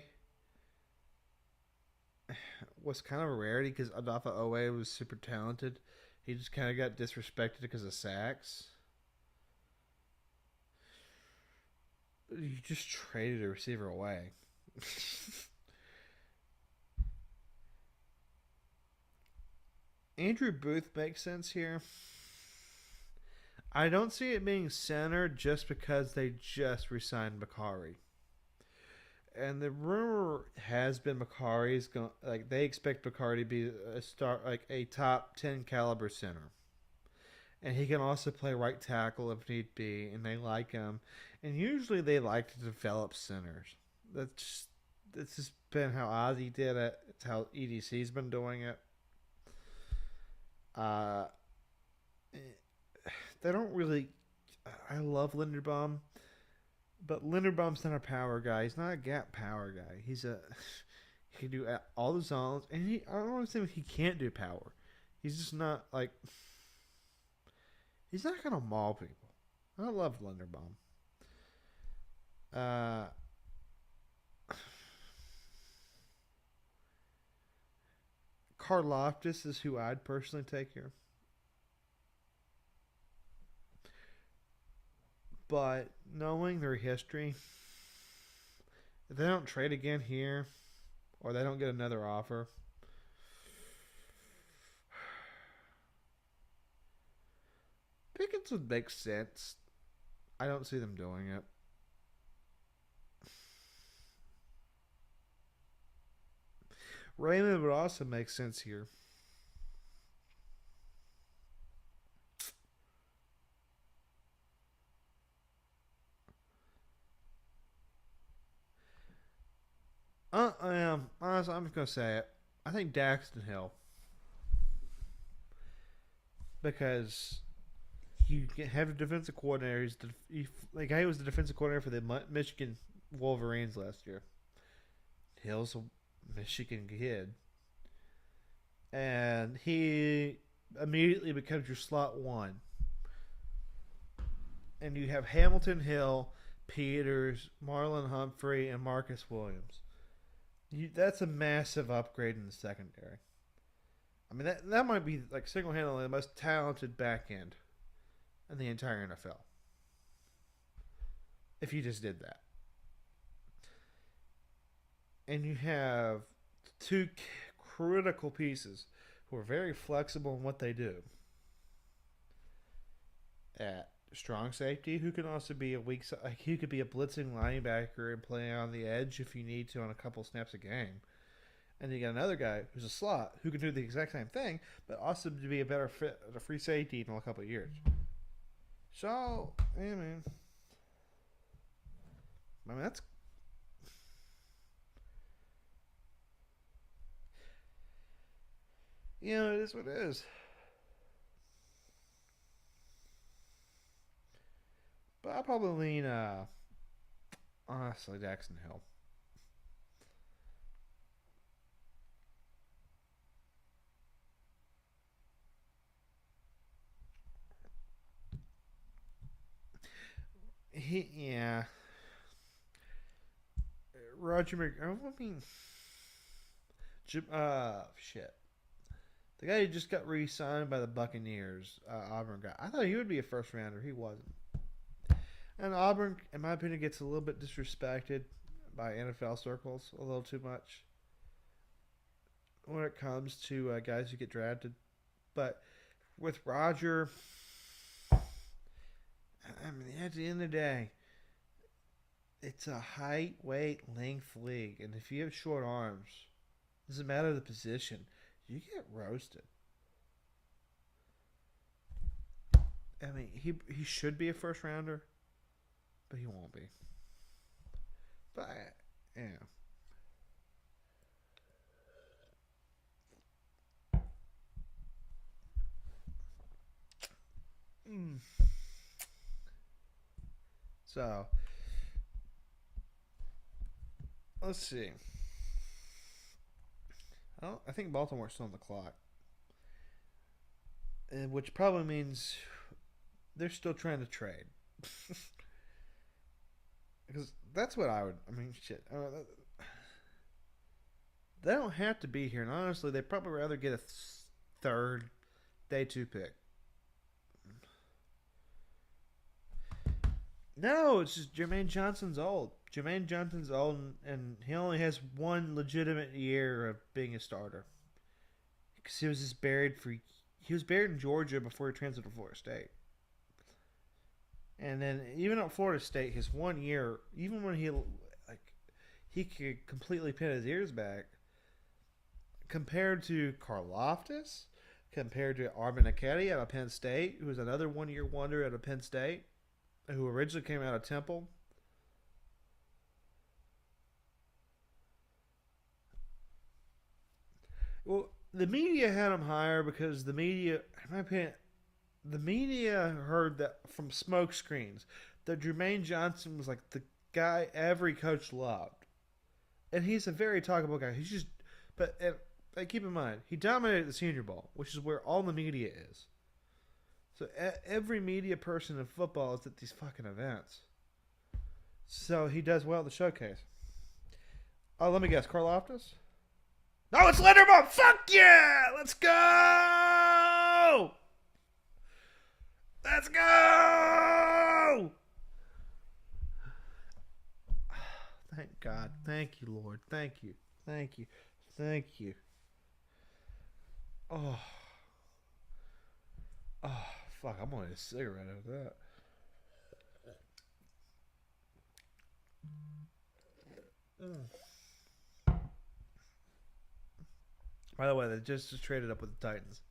was kind of a rarity because Adafa Owe was super talented. He just kind of got disrespected because of sacks. You just traded a receiver away. Andrew Booth makes sense here. I don't see it being center just because they just re-signed Macari. And the rumor has been Macari's going, like, they expect Macari to be a top 10 caliber center. And he can also play right tackle if need be, and they like him. And usually they like to develop centers. That's just been how Ozzy did it. It's how EDC's been doing it. They don't really. I love Linderbaum, but Linderbaum's not a power guy. He's not a gap power guy. He can do all the zones, and I don't want to say he can't do power. He's just not like. He's not gonna maul people. I love Linderbaum. Karlaftis is who I'd personally take here. But knowing their history, if they don't trade again here, or they don't get another offer, Pickens would make sense. I don't see them doing it. Raymond would also make sense here. honestly, I'm just gonna say it. I think Daxton Hill, because you have a defensive coordinator. Like he was the defensive coordinator for the Michigan Wolverines last year. Hill's a Michigan kid, and he immediately becomes your slot one. And you have Hamilton Hill, Peters, Marlon Humphrey, and Marcus Williams. That's a massive upgrade in the secondary. I mean, that might be like single-handedly the most talented back end in the entire NFL. If you just did that. And you have two critical pieces who are very flexible in what they do. At strong safety, who can also be a weak, like he could be a blitzing linebacker and play on the edge if you need to on a couple snaps a game. And you got another guy who's a slot who can do the exact same thing, but also to be a better fit at a free safety in a couple of years. So, I mean that's it is what it is. But I'll probably lean, honestly, Daxton Hill. Roger shit. The guy who just got re-signed by the Buccaneers, Auburn guy. I thought he would be a first rounder. He wasn't. And Auburn, in my opinion, gets a little bit disrespected by NFL circles a little too much when it comes to guys who get drafted. But with Roger, I mean, at the end of the day, it's a height, weight, length league. And if you have short arms, it doesn't matter the position, you get roasted. I mean, he should be a first rounder, but he won't be. But, yeah. So, let's see. I think Baltimore's still on the clock. Which probably means they're still trying to trade. Because that's what I mean, shit. They don't have to be here. And honestly, they'd probably rather get a third day 2 pick. No, it's just Jermaine Johnson's old. Jermaine Johnson's old, and he only has one legitimate year of being a starter. Because he was buried in Georgia before he transferred to Florida State. And then even at Florida State, his 1 year, even when he could completely pin his ears back, compared to Karlaftis, compared to Arvin Aketi out of Penn State, who was another 1 year wonder out of Penn State, who originally came out of Temple. Well, the media had him higher because the media, in my opinion, the media heard that from smoke screens that Jermaine Johnson was like the guy every coach loved. And he's a very talkable guy. He's just, but keep in mind, he dominated the Senior Bowl, which is where all the media is. So every media person in football is at these fucking events. So he does well at the showcase. Oh, let me guess, Karlaftis? No, it's Linderbaum! Fuck yeah! Let's go! Let's go! Thank God. Thank you, Lord. Thank you. Thank you. Thank you. Oh. Oh, fuck. I'm going to get a cigarette out of that. By the way, they just traded up with the Titans.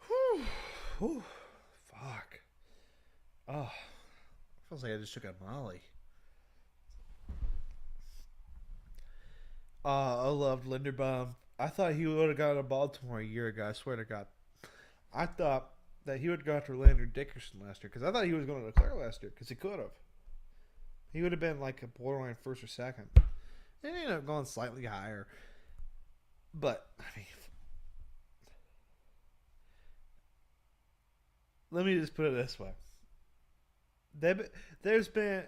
Whew. Whew. Fuck. Oh. Feels like I just took a Molly. I loved Linderbaum. I thought he would have gone to Baltimore a year ago. I swear to God. I thought that he would go after Landry Dickerson last year because I thought he was going to declare last year because he could have. He would have been like a borderline first or second. And he ended up going slightly higher. But, I mean, let me just put it this way. There's been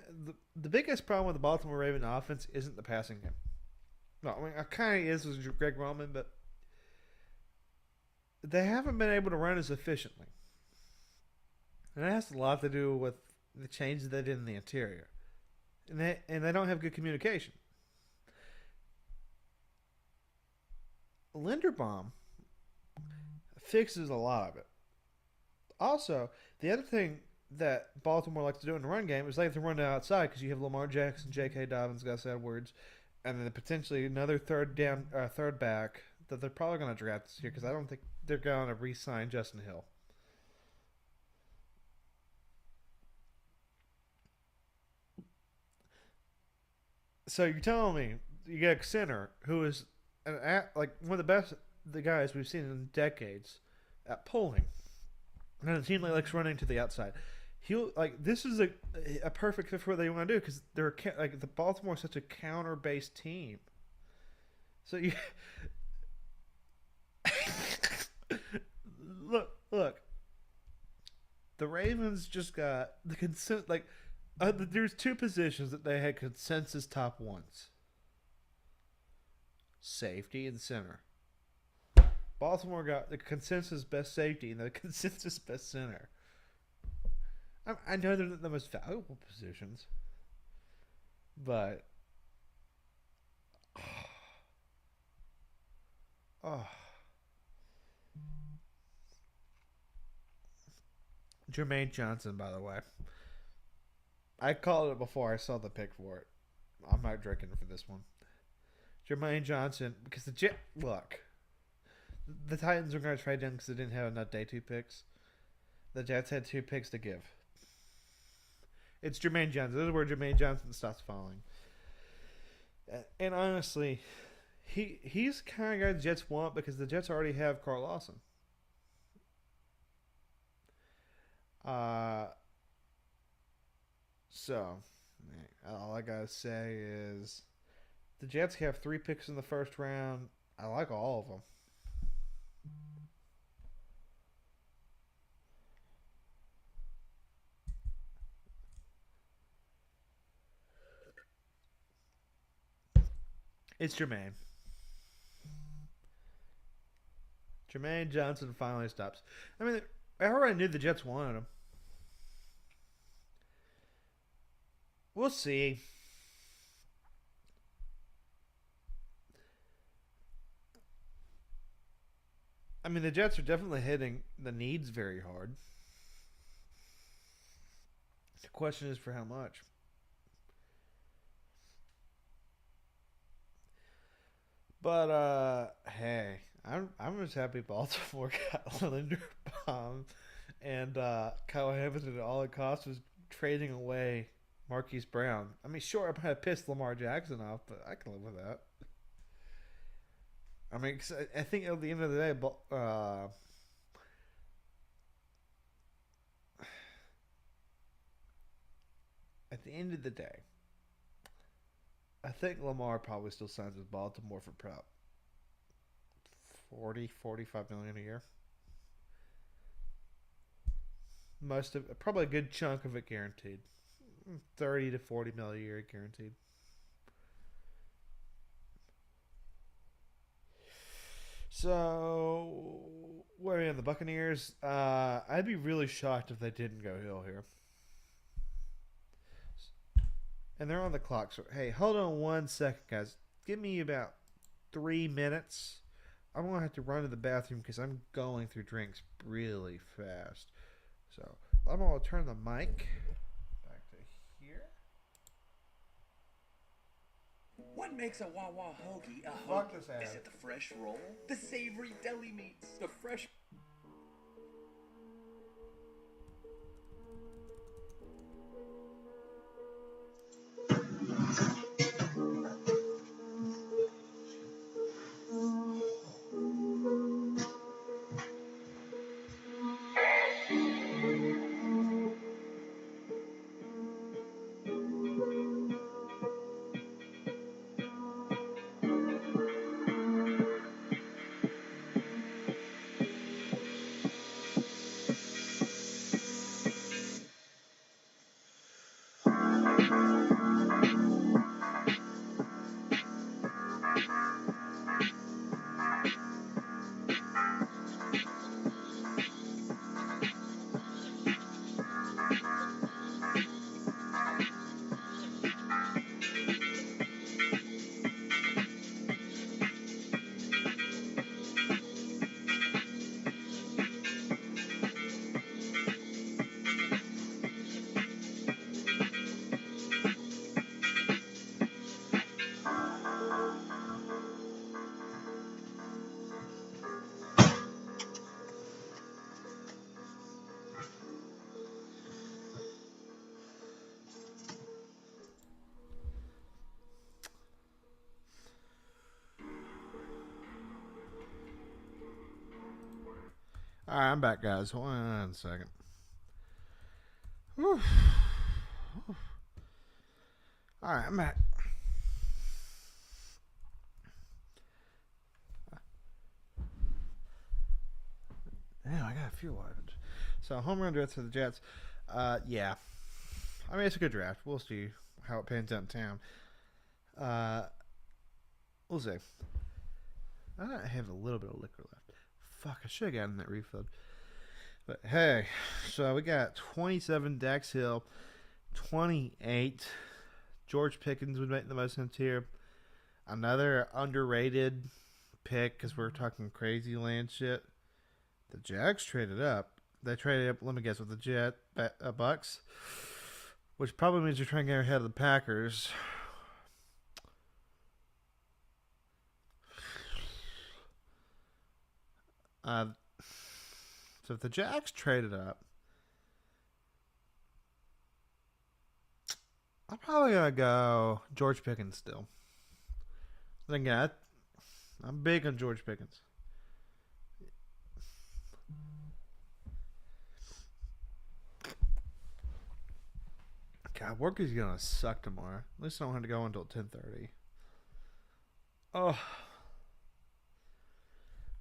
the biggest problem with the Baltimore Ravens offense isn't the passing game. No, I mean, it kind of is with Greg Roman, but they haven't been able to run as efficiently. And that has a lot to do with the changes they did in the interior. And they don't have good communication. Linderbaum fixes a lot of it. Also, the other thing that Baltimore likes to do in the run game is they have to run to outside because you have Lamar Jackson, J.K. Dobbins, Gus Edwards, and then potentially another third back that they're probably going to draft this year because I don't think they're going to re-sign Justin Hill. So you're telling me you get a center who is like one of the guys we've seen in decades at pulling, and a team that likes running to the outside. This is a perfect fit for what they want to do because they're like the Baltimore is such a counter based team. So you look, the Ravens just got the consent like. There's two positions that they had consensus top ones. Safety and center. Baltimore got the consensus best safety and the consensus best center. I know they're not the most valuable positions. But... Oh. Jermaine Johnson, by the way. I called it before I saw the pick for it. I'm not drinking for this one. Jermaine Johnson, because the Titans were going to trade him because they didn't have enough day 2 picks. The Jets had 2 picks to give. It's Jermaine Johnson. This is where Jermaine Johnson stops falling. And honestly, he's the kind of guy the Jets want because the Jets already have Carl Lawson. So, all I gotta say is the Jets have 3 picks in the first round. I like all of them. It's Jermaine. Jermaine Johnson finally stops. I mean, I already knew the Jets wanted him. We'll see. I mean, the Jets are definitely hitting the needs very hard. The question is for how much. But hey, I'm just happy Baltimore got Linderbaum and Kyle Hamilton at all it costs was trading away Marquise Brown. I mean, sure, I might have pissed Lamar Jackson off, but I can live with that. I mean, 'cause I think at the end of the day, at the end of the day, I think Lamar probably still signs with Baltimore for prep. 45 million a year. Probably a good chunk of it guaranteed. 30 to 40 million a year guaranteed. So, where are we on the Buccaneers? I'd be really shocked if they didn't go Hill here. And they're on the clock. So, hey, hold on 1 second, guys. Give me about 3 minutes. I'm going to have to run to the bathroom because I'm going through drinks really fast. So, I'm going to turn the mic back to here. What makes a Wawa hoagie a Fuck hoagie? this ad. Is it the fresh roll? The savory deli meats? The fresh... All right, I'm back, guys. Hold on a second. Whew. All right, I'm back. Damn, I got a few weapons. So, home run draft for the Jets. Yeah. I mean, it's a good draft. We'll see how it pans out in town. We'll see. I have a little bit of liquor left. Fuck, I should have gotten that refilled. But hey, so we got 27 Dax Hill, 28 George Pickens would make the most sense here. Another underrated pick because we're talking crazy land shit. The Jags traded up. They traded up, let me guess, with the Bucks, which probably means you're trying to get ahead of the Packers. So if the Jags traded up, I'm probably going to go George Pickens still. Then again, I'm big on George Pickens. God, work is going to suck tomorrow. At least I don't have to go until 10:30. Oh.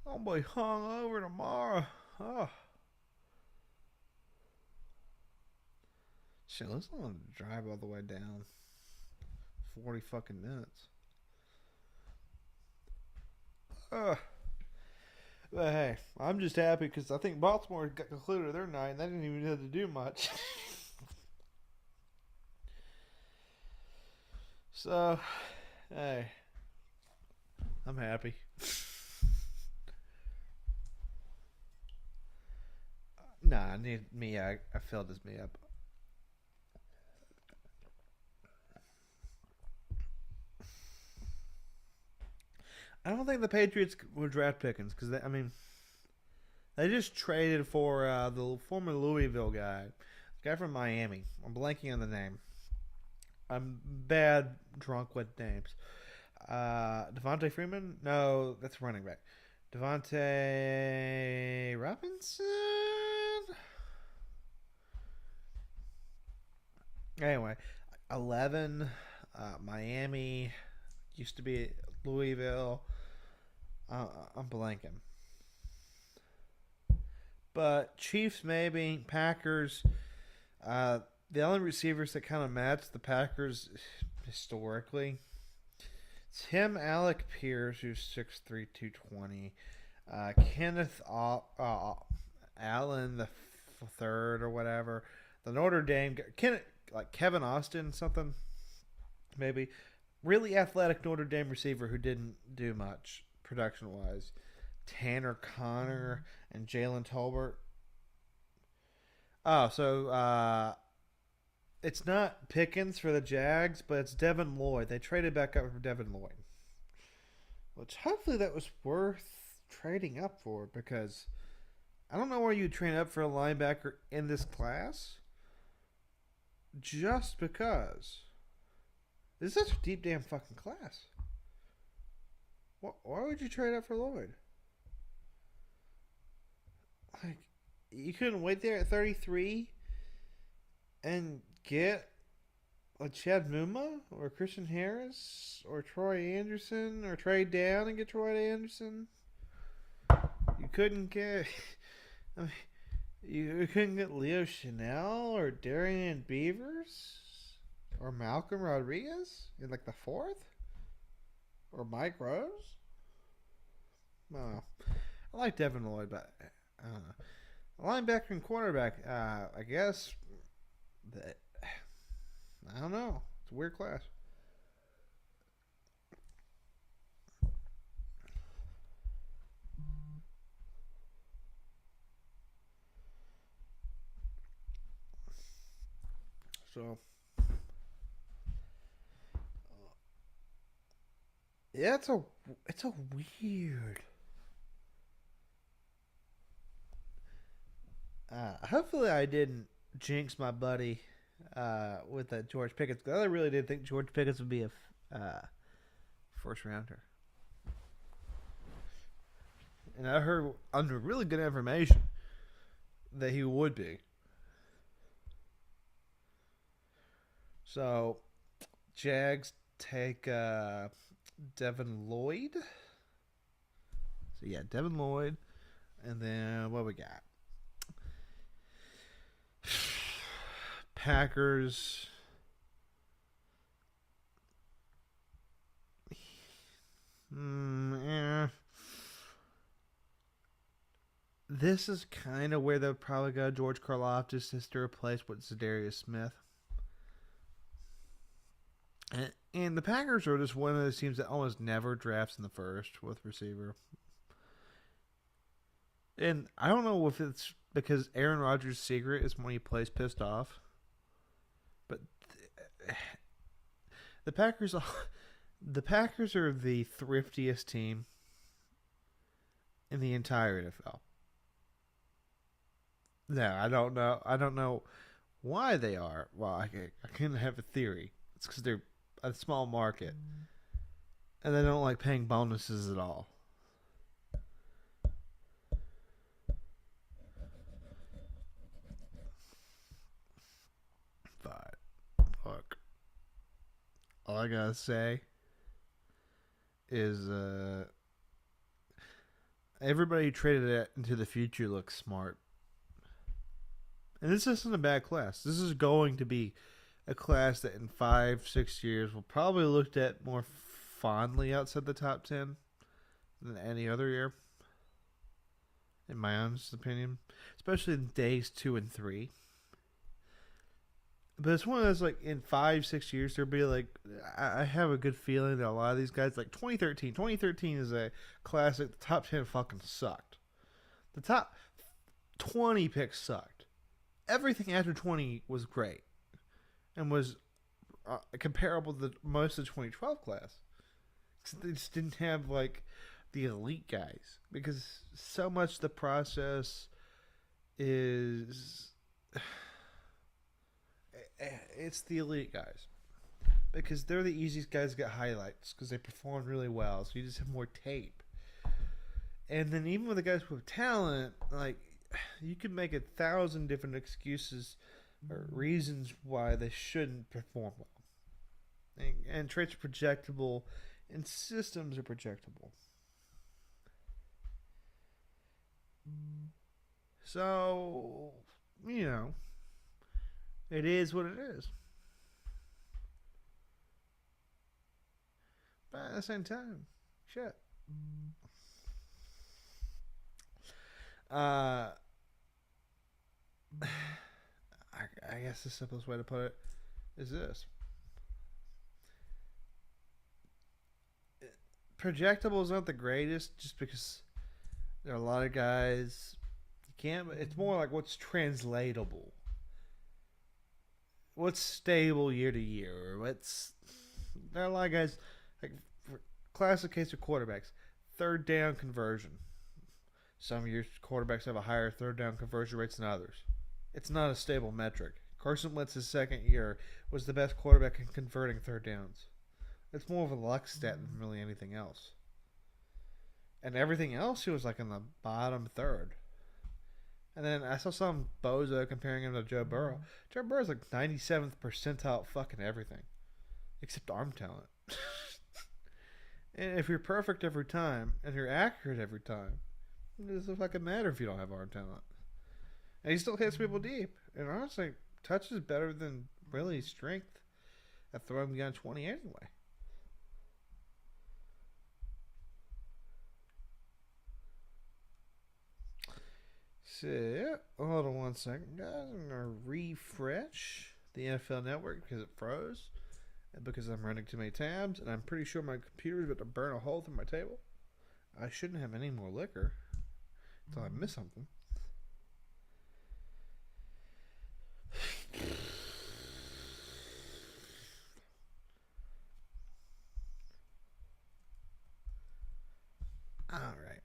I'll be hungover tomorrow. Oh. Shit, let's not drive all the way down. 40 fucking minutes. But hey, I'm just happy because I think Baltimore got concluded their night and they didn't even have to do much. So, hey, I'm happy. Nah, I filled this me up. I don't think the Patriots would draft Pickens because they just traded for the former Louisville guy, the guy from Miami. I'm blanking on the name. I'm bad drunk with names. Devontae Freeman? No, that's running back. Devontae Robinson? Anyway, 11, Miami, used to be Louisville. I'm blanking. But Chiefs maybe, Packers. The only receivers that kind of match the Packers historically, it's him, Alec Pierce, who's 6'3", 220. Kenneth Allen the third or whatever. The Notre Dame Kevin Austin something maybe. Really athletic Notre Dame receiver who didn't do much production wise. Tanner Connor and Jalen Tolbert. Oh, so it's not Pickens for the Jags, but it's Devin Lloyd. They traded back up for Devin Lloyd. Which hopefully that was worth trading up for because I don't know where you train up for a linebacker in this class. Just because. This is such a deep damn fucking class. Why would you trade up for Lloyd? Like, you couldn't wait there at 33 and get a Chad Muma or Christian Harris or Troy Anderson or trade down and get Troy Anderson. You couldn't get. You couldn't get Leo Chanel or Darian Beavers or Malcolm Rodriguez in like the fourth or Mike Rose. No, I like Devin Lloyd, but I don't know. Linebacker and quarterback, I guess. I don't know. It's a weird class. So, yeah, it's a weird. Hopefully, I didn't jinx my buddy with that George Pickens. I really did think George Pickens would be a first rounder, and I heard under really good information that he would be. So, Jags take Devin Lloyd. So, yeah, Devin Lloyd. And then what we got? Packers. This is kind of where they'll probably go George Karlaftis just to replace what Zadarius Smith. And the Packers are just one of those teams that almost never drafts in the first with receiver. And I don't know if it's because Aaron Rodgers' secret is when he plays pissed off. But the Packers are the thriftiest team in the entire NFL. No, I don't know. I don't know why they are. Well, I can have a theory. It's because they're a small market, and they don't like paying bonuses at all. But look, all I gotta say is everybody who traded it into the future looks smart. And this isn't a bad class. This is going to be a class that in 5-6 years will probably looked at more fondly outside the top 10 than any other year, in my honest opinion, especially in days 2 and 3. But it's one of those, like, in 5-6 years, there'll be, like, I have a good feeling that a lot of these guys, like 2013 is a classic. The top 10 fucking sucked. The top 20 picks sucked. Everything after 20 was great and was comparable to most of the 2012 class. They just didn't have, like, the elite guys because so much of the process is... It's the elite guys because they're the easiest guys to get highlights because they performed really well. So you just have more tape. And then even with the guys with talent, like, you can make 1,000 different excuses or reasons why they shouldn't perform well. And traits are projectable, and systems are projectable. So, you know, it is what it is. But at the same time, shit. I guess the simplest way to put it is this. Projectable is not the greatest just because there are a lot of guys you can't. It's more like what's translatable. What's stable year to year? There are a lot of guys, like, classic case of quarterbacks, third down conversion. Some years quarterbacks have a higher third down conversion rates than others. It's not a stable metric. Carson Wentz's second year was the best quarterback in converting third downs. It's more of a luck stat than really anything else. And everything else, he was like in the bottom third. And then I saw some bozo comparing him to Joe Burrow. Joe Burrow's like 97th percentile fucking everything. Except arm talent. And if you're perfect every time, and you're accurate every time, it doesn't fucking matter if you don't have arm talent. And he still hits people deep. And honestly, touch is better than really strength at throwing beyond 20 anyway. So, hold on one second, guys. I'm going to refresh the NFL Network because it froze. And because I'm running too many tabs. And I'm pretty sure my computer is about to burn a hole through my table. I shouldn't have any more liquor until I miss something. All right.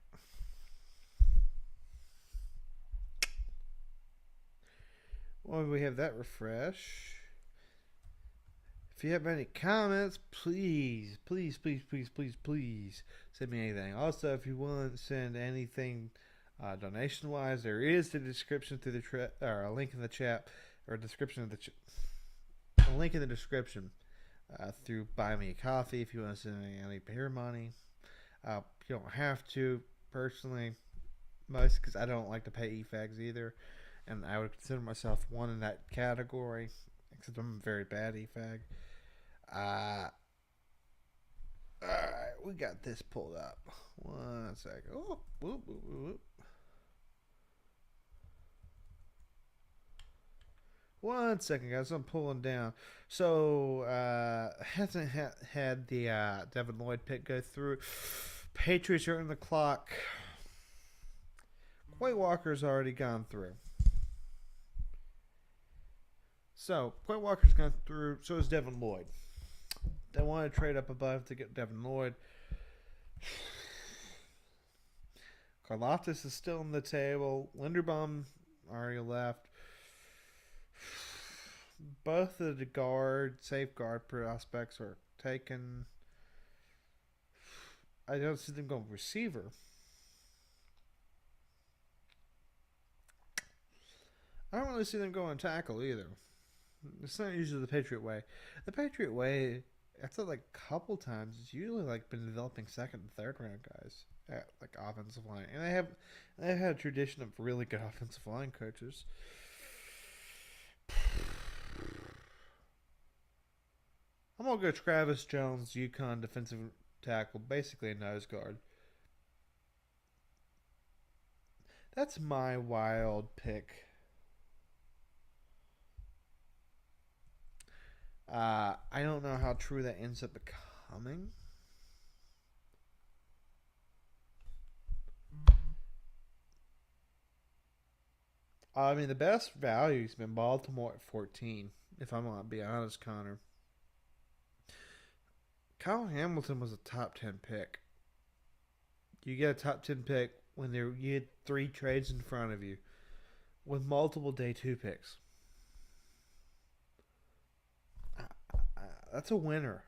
Well, we have that refresh. If you have any comments, please send me anything. Also, if you want to send anything donation wise. There is the description through the or a link in the chat or description of the a link in the description through Buy Me a Coffee if you want to send me any beer money. You don't have to personally, most because I don't like to pay e-fags either, and I would consider myself one in that category, except I'm a very bad e-fag. Alright, we got this pulled up. 1 second. Oh, whoop, whoop, whoop. 1 second, guys. I'm pulling down. So, hasn't had the Devin Lloyd pick go through. Patriots are in the clock. Quay Walker's already gone through. So, Quay Walker's gone through. So is Devin Lloyd. They want to trade up above to get Devin Lloyd. Karlaftis is still on the table. Linderbaum already left. Both of the safeguard prospects are taken. I don't see them going receiver. I don't really see them going tackle either. It's not usually the Patriot way. The Patriot way, I thought like a couple times, it's usually like been developing second and third round guys at like offensive line, and they've had a tradition of really good offensive line coaches. I'm gonna go Travis Jones, UConn defensive tackle, basically a nose guard. That's my wild pick. I don't know how true that ends up becoming. I mean, the best value's been Baltimore at 14, if I'm going to be honest, Connor. Kyle Hamilton was a top 10 pick. You get a top 10 pick when you had 3 trades in front of you with multiple day 2 picks. That's a winner.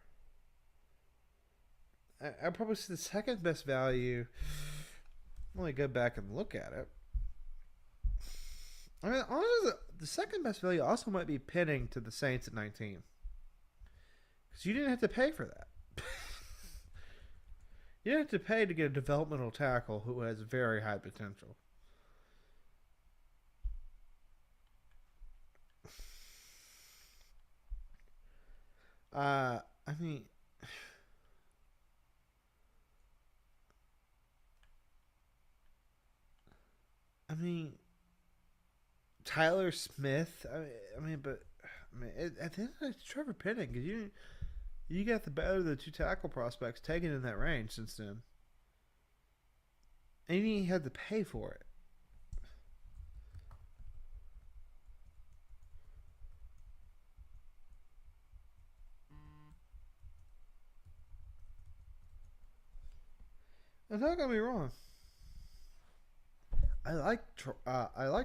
I'd probably see the second best value. Let me go back and look at it. I mean, honestly, the second best value also might be Penning to the Saints at 19. Because you didn't have to pay for that. You didn't have to pay to get a developmental tackle who has very high potential. I mean, Tyler Smith. At the end of the day, it's Trevor Penning, because you got the better of the 2 tackle prospects taken in that range since then, and you had to pay for it. And don't get me wrong. I like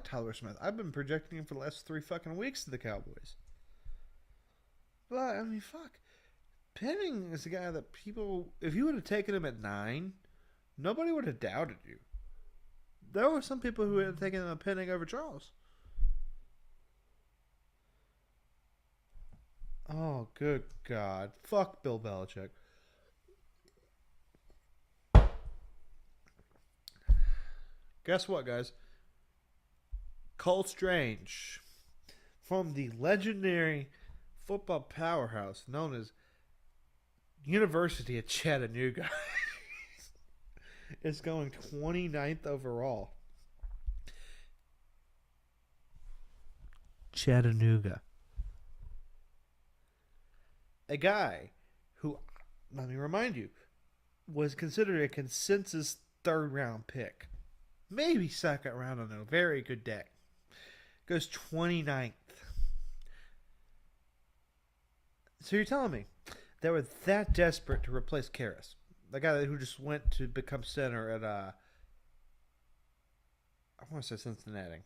Tyler Smith. I've been projecting him for the last 3 fucking weeks to the Cowboys. But I mean, fuck. Penning is the guy that people, if you would have taken him at 9, nobody would have doubted you. There were some people who would have taken him at Penning over Charles. Oh, good God. Fuck Bill Belichick. Guess what, guys? Cole Strange, from the legendary football powerhouse known as University of Chattanooga, is going 29th overall. Chattanooga. A guy who, let me remind you, was considered a consensus 3rd round pick. Maybe 2nd round on a very good day. Goes 29th. So you're telling me they were that desperate to replace Karras, the guy who just went to become center at I want to say Cincinnati.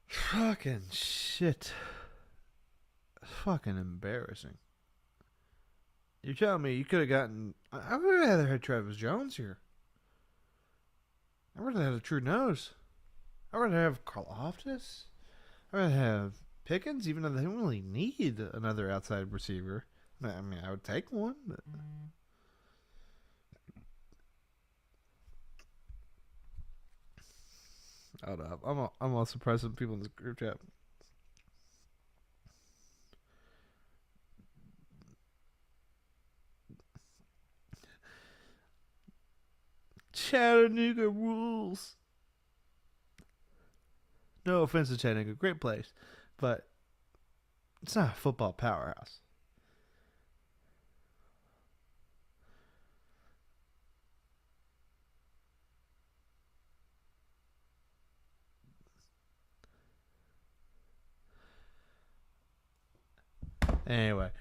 Fucking shit. Fucking embarrassing. You're telling me you could have gotten. I would have rather had Travis Jones here. I would have had a true nose. I would have Carl Loftus. I would have Pickens, even though they don't really need another outside receiver. I mean, I would take one, but. Hold up. I'm all surprised with people in this group chat. Chattanooga rules. No offense to Chattanooga, great place, but it's not a football powerhouse. Anyway,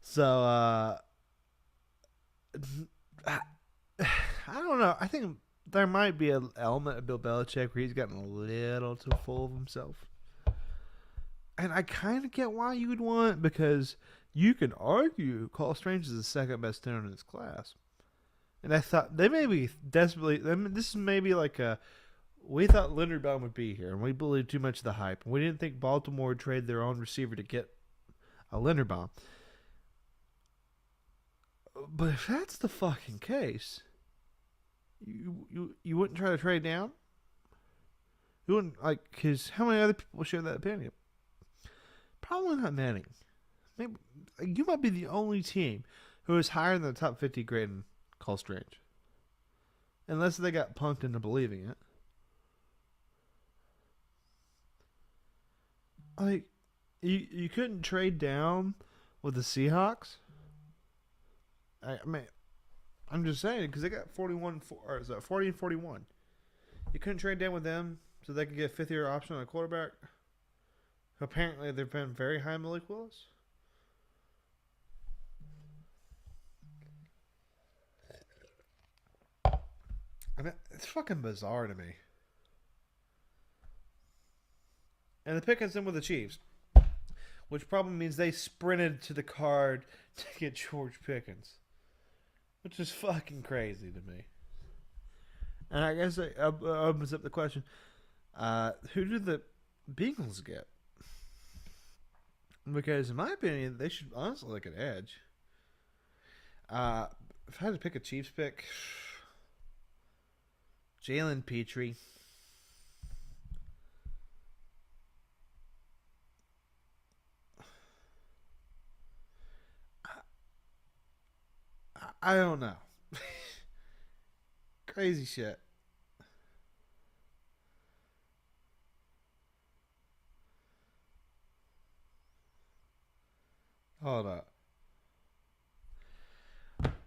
so I don't know. I think there might be an element of Bill Belichick where he's gotten a little too full of himself. And I kind of get why you would want, because you can argue Carl Strange is the second best student in his class. And I thought they may be desperately. I mean, this is maybe like a. We thought Linderbaum would be here, and we believed too much of the hype. We didn't think Baltimore would trade their own receiver to get a Linderbaum. But if that's the fucking case, you wouldn't try to trade down? You wouldn't, like, because how many other people share that opinion? Probably not many. Maybe you might be the only team who is higher than the top 50 grade in Call Strange. Unless they got punked into believing it. Like, you couldn't trade down with the Seahawks? I mean, I'm just saying, because they got 41, or is that 40 and 41. You couldn't trade down with them so they could get a fifth-year option on a quarterback. Apparently, they've been very high Malik Willis. I mean, it's fucking bizarre to me. And the Pickens in with the Chiefs, which probably means they sprinted to the card to get George Pickens, which is fucking crazy to me. And I guess it opens up the question, who did the Bengals get? Because in my opinion, they should honestly look at edge. If I had to pick a Chiefs pick, Jalen Petrie. I don't know. Crazy shit. Hold up.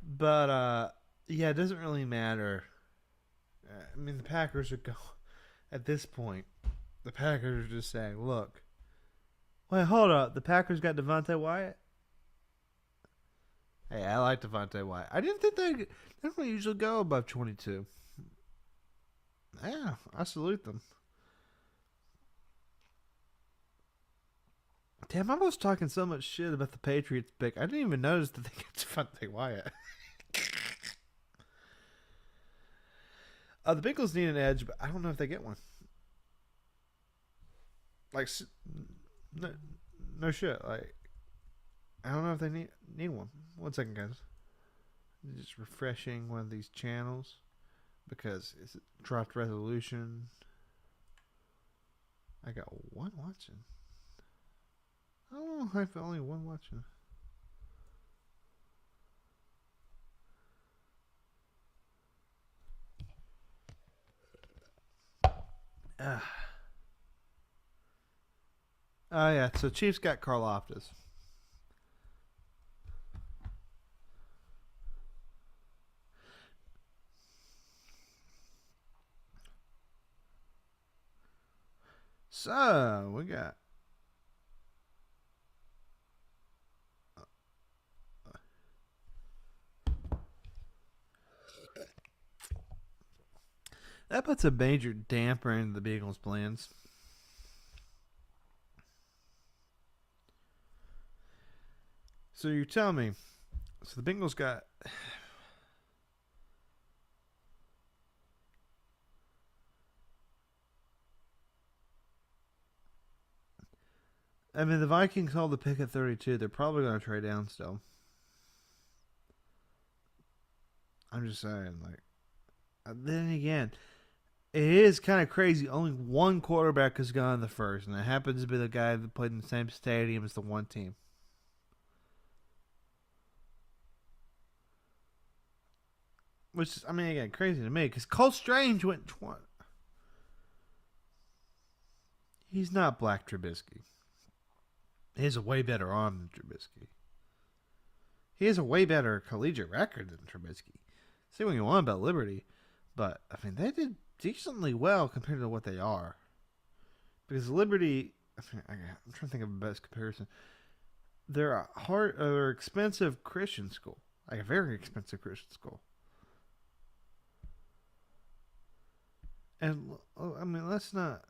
But, yeah, it doesn't really matter. I mean, the Packers are going, at this point, the Packers are just saying, look, wait, hold up. The Packers got Devontae Wyatt? Hey, I like Devontae Wyatt. I didn't think they don't usually go above 22. Yeah, I salute them. Damn, I was talking so much shit about the Patriots pick. I didn't even notice that they got Devontae Wyatt. The Bengals need an edge, but I don't know if they get one. Like, no shit. Like, I don't know if they need one. 1 second, guys. Just refreshing one of these channels because it's dropped resolution. I got one watching. I don't know if only one watching. Oh yeah, so Chiefs got Carl Loftus. So we got that puts a major damper into the Bengals' plans. So you're telling me So the Bengals got. I mean, the Vikings hold the pick at 32. They're probably going to trade down still. I'm just saying, like. Then again, it is kind of crazy. Only one quarterback has gone in the first, and it happens to be the guy that played in the same stadium as the one team. Which is, I mean, again, crazy to me because Cole Strange went 20. He's not Black Trubisky. He has a way better arm than Trubisky. He has a way better collegiate record than Trubisky. Say what you want about Liberty, but I mean they did decently well compared to what they are. Because Liberty, I'm trying to think of the best comparison. They're they're expensive Christian school, like a very expensive Christian school. And I mean, let's not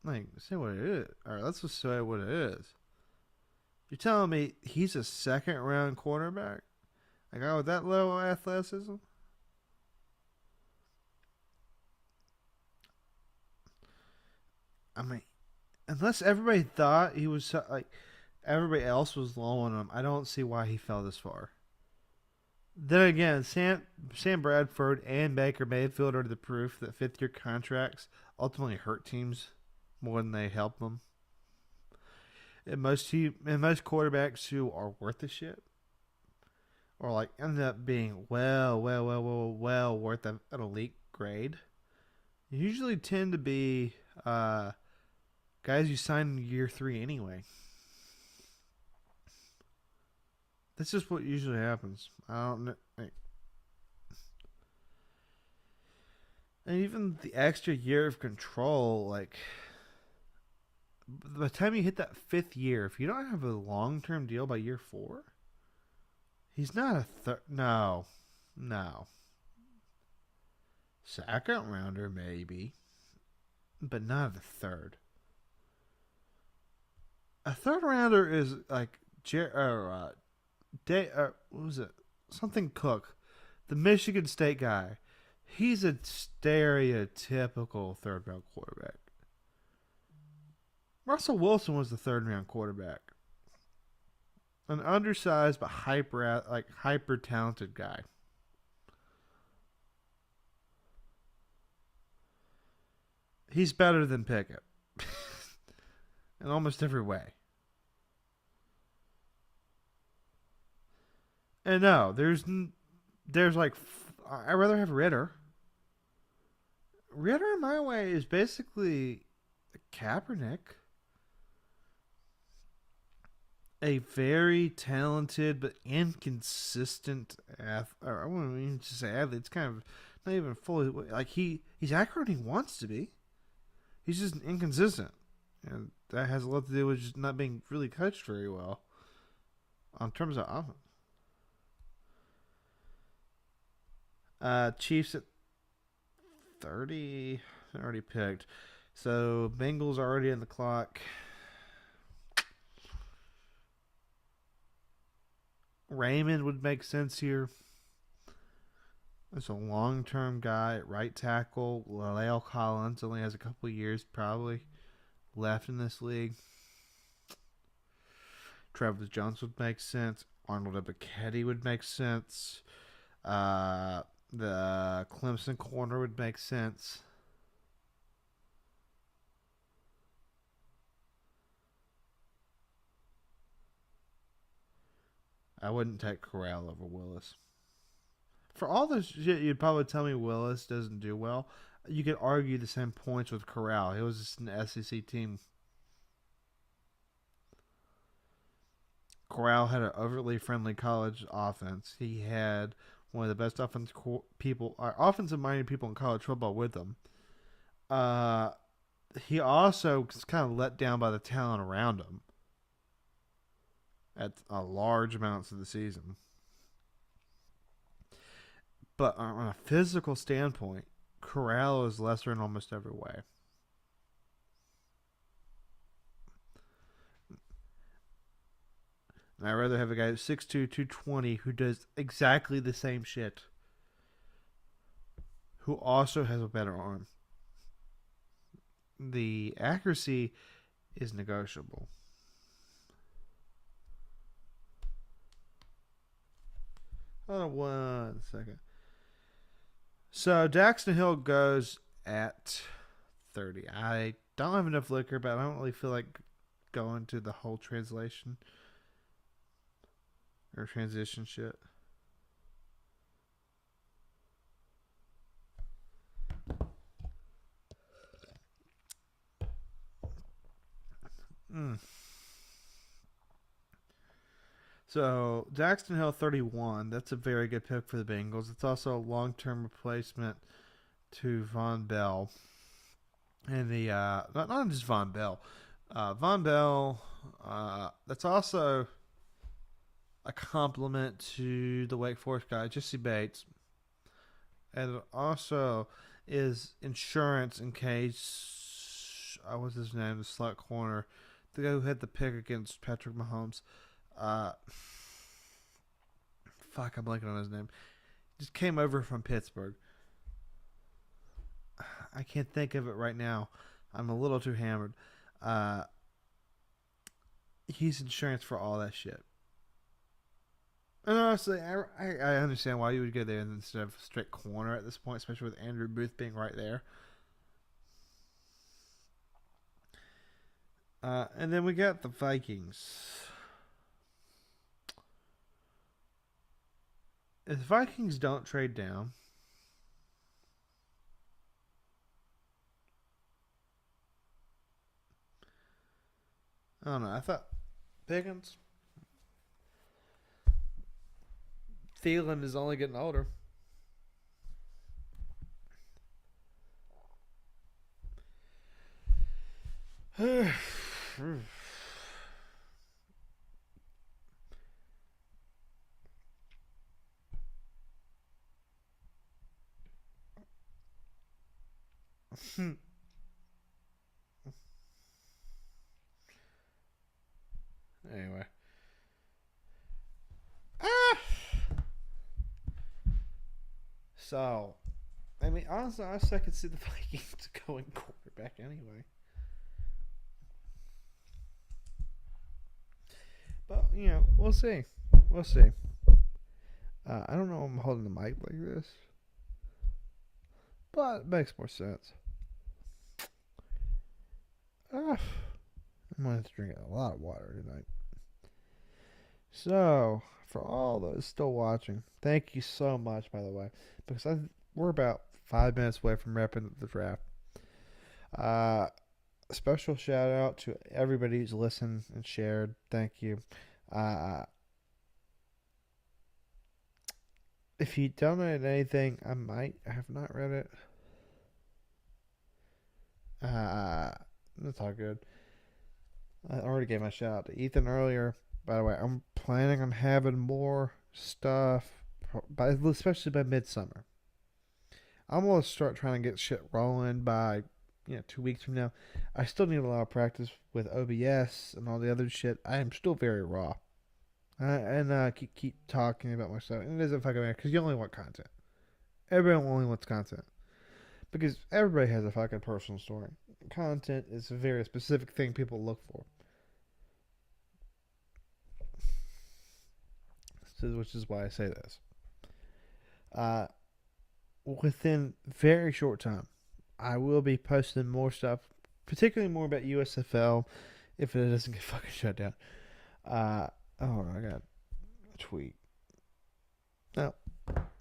like say what it is. All right, let's just say what it is. You're telling me he's a second round quarterback? A guy with that low athleticism? I mean, unless everybody thought he was like everybody else was low on him, I don't see why he fell this far. Then again, Sam Bradford and Baker Mayfield are the proof that fifth-year contracts ultimately hurt teams more than they help them. And most quarterbacks who are worth the shit, or like end up being well worth an elite grade, usually tend to be guys you sign in year 3 anyway. That's just what usually happens. I don't know. And even the extra year of control, like, by the time you hit that 5th year, if you don't have a long-term deal by year 4, he's not a third. No. Second rounder, maybe, but not a third. A third rounder is like what was it? Something Cook, the Michigan State guy. He's a stereotypical third round quarterback. Russell Wilson was the third round quarterback. An undersized but hyper talented guy. He's better than Pickett in almost every way. And no, there's like, I'd rather have Ritter. Ritter, in my way, is basically Kaepernick. A very talented but inconsistent athlete. I wouldn't even just say athlete. It's kind of not even fully, like he's accurate when he wants to be. He's just inconsistent. And that has a lot to do with just not being really coached very well on terms of offense. Chiefs at 30. Already picked. So Bengals already in the clock. Raymond would make sense here. There's a long-term guy at right tackle. La'el Collins only has a couple years probably left in this league. Travis Jones would make sense. Arnold Ebiketie would make sense. The Clemson corner would make sense. I wouldn't take Corral over Willis. For all this shit, you'd probably tell me Willis doesn't do well. You could argue the same points with Corral. He was just an SEC team. Corral had an overly friendly college offense. He had one of the best offensive-minded people in college football with him. He also was kind of let down by the talent around him at a large amounts of the season. But on a physical standpoint, Corral is lesser in almost every way. And I'd rather have a guy who's 6'2", 220 who does exactly the same shit, who also has a better arm. The accuracy is negotiable. Hold on 1 second. So Daxton Hill goes at 30. I don't have enough liquor, but I don't really feel like going to the whole translation or transition shit. So Daxton Hill 31. That's a very good pick for the Bengals. It's also a long-term replacement to Von Bell. And the not just Von Bell. Von Bell, that's also a compliment to the Wake Forest guy, Jesse Bates. And it also is insurance in case, what's his name, the slot corner, the guy who had the pick against Patrick Mahomes. Fuck, I'm blanking on his name. Just came over from Pittsburgh. I can't think of it right now. I'm a little too hammered. He's insurance for all that shit. And honestly, I understand why you would go there instead of straight corner at this point, especially with Andrew Booth being right there. And then we got the Vikings. If the Vikings don't trade down, I don't know. I thought Pickens, Thielen is only getting older. Anyway. So, I mean, honestly, I could see the Vikings going quarterback anyway. But, you know, we'll see. We'll see. I don't know if I'm holding the mic like this, but it makes more sense. I'm going to drink a lot of water tonight. So, for all those still watching, thank you so much, by the way, because we're about 5 minutes away from wrapping up the draft. A special shout out to everybody who's listened and shared. Thank you. If you donated anything, I might have not read it. That's all good. I already gave my shout out to Ethan earlier. By the way, I'm planning on having more stuff, especially by midsummer. I'm going to start trying to get shit rolling by 2 weeks from now. I still need a lot of practice with OBS and all the other shit. I am still very raw. And keep talking about myself. And it doesn't fucking matter because you only want content. Everyone only wants content. Because everybody has a fucking personal story. Content is a very specific thing people look for. Which is why I say this. Within very short time, I will be posting more stuff, particularly more about USFL, if it doesn't get fucking shut down. I got a tweet. No,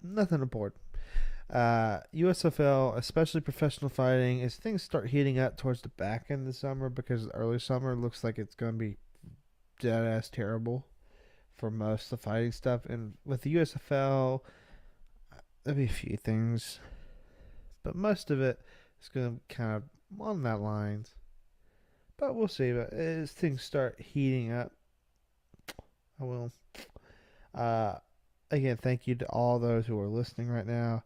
nothing important. USFL, especially professional fighting, as things start heating up towards the back end of the summer, because early summer looks like it's going to be dead ass terrible for most of the fighting stuff. And with the USFL, there'll be a few things, but most of it is going to be kind of on that lines. But we'll see. But as things start heating up, I will. Again, thank you to all those who are listening right now.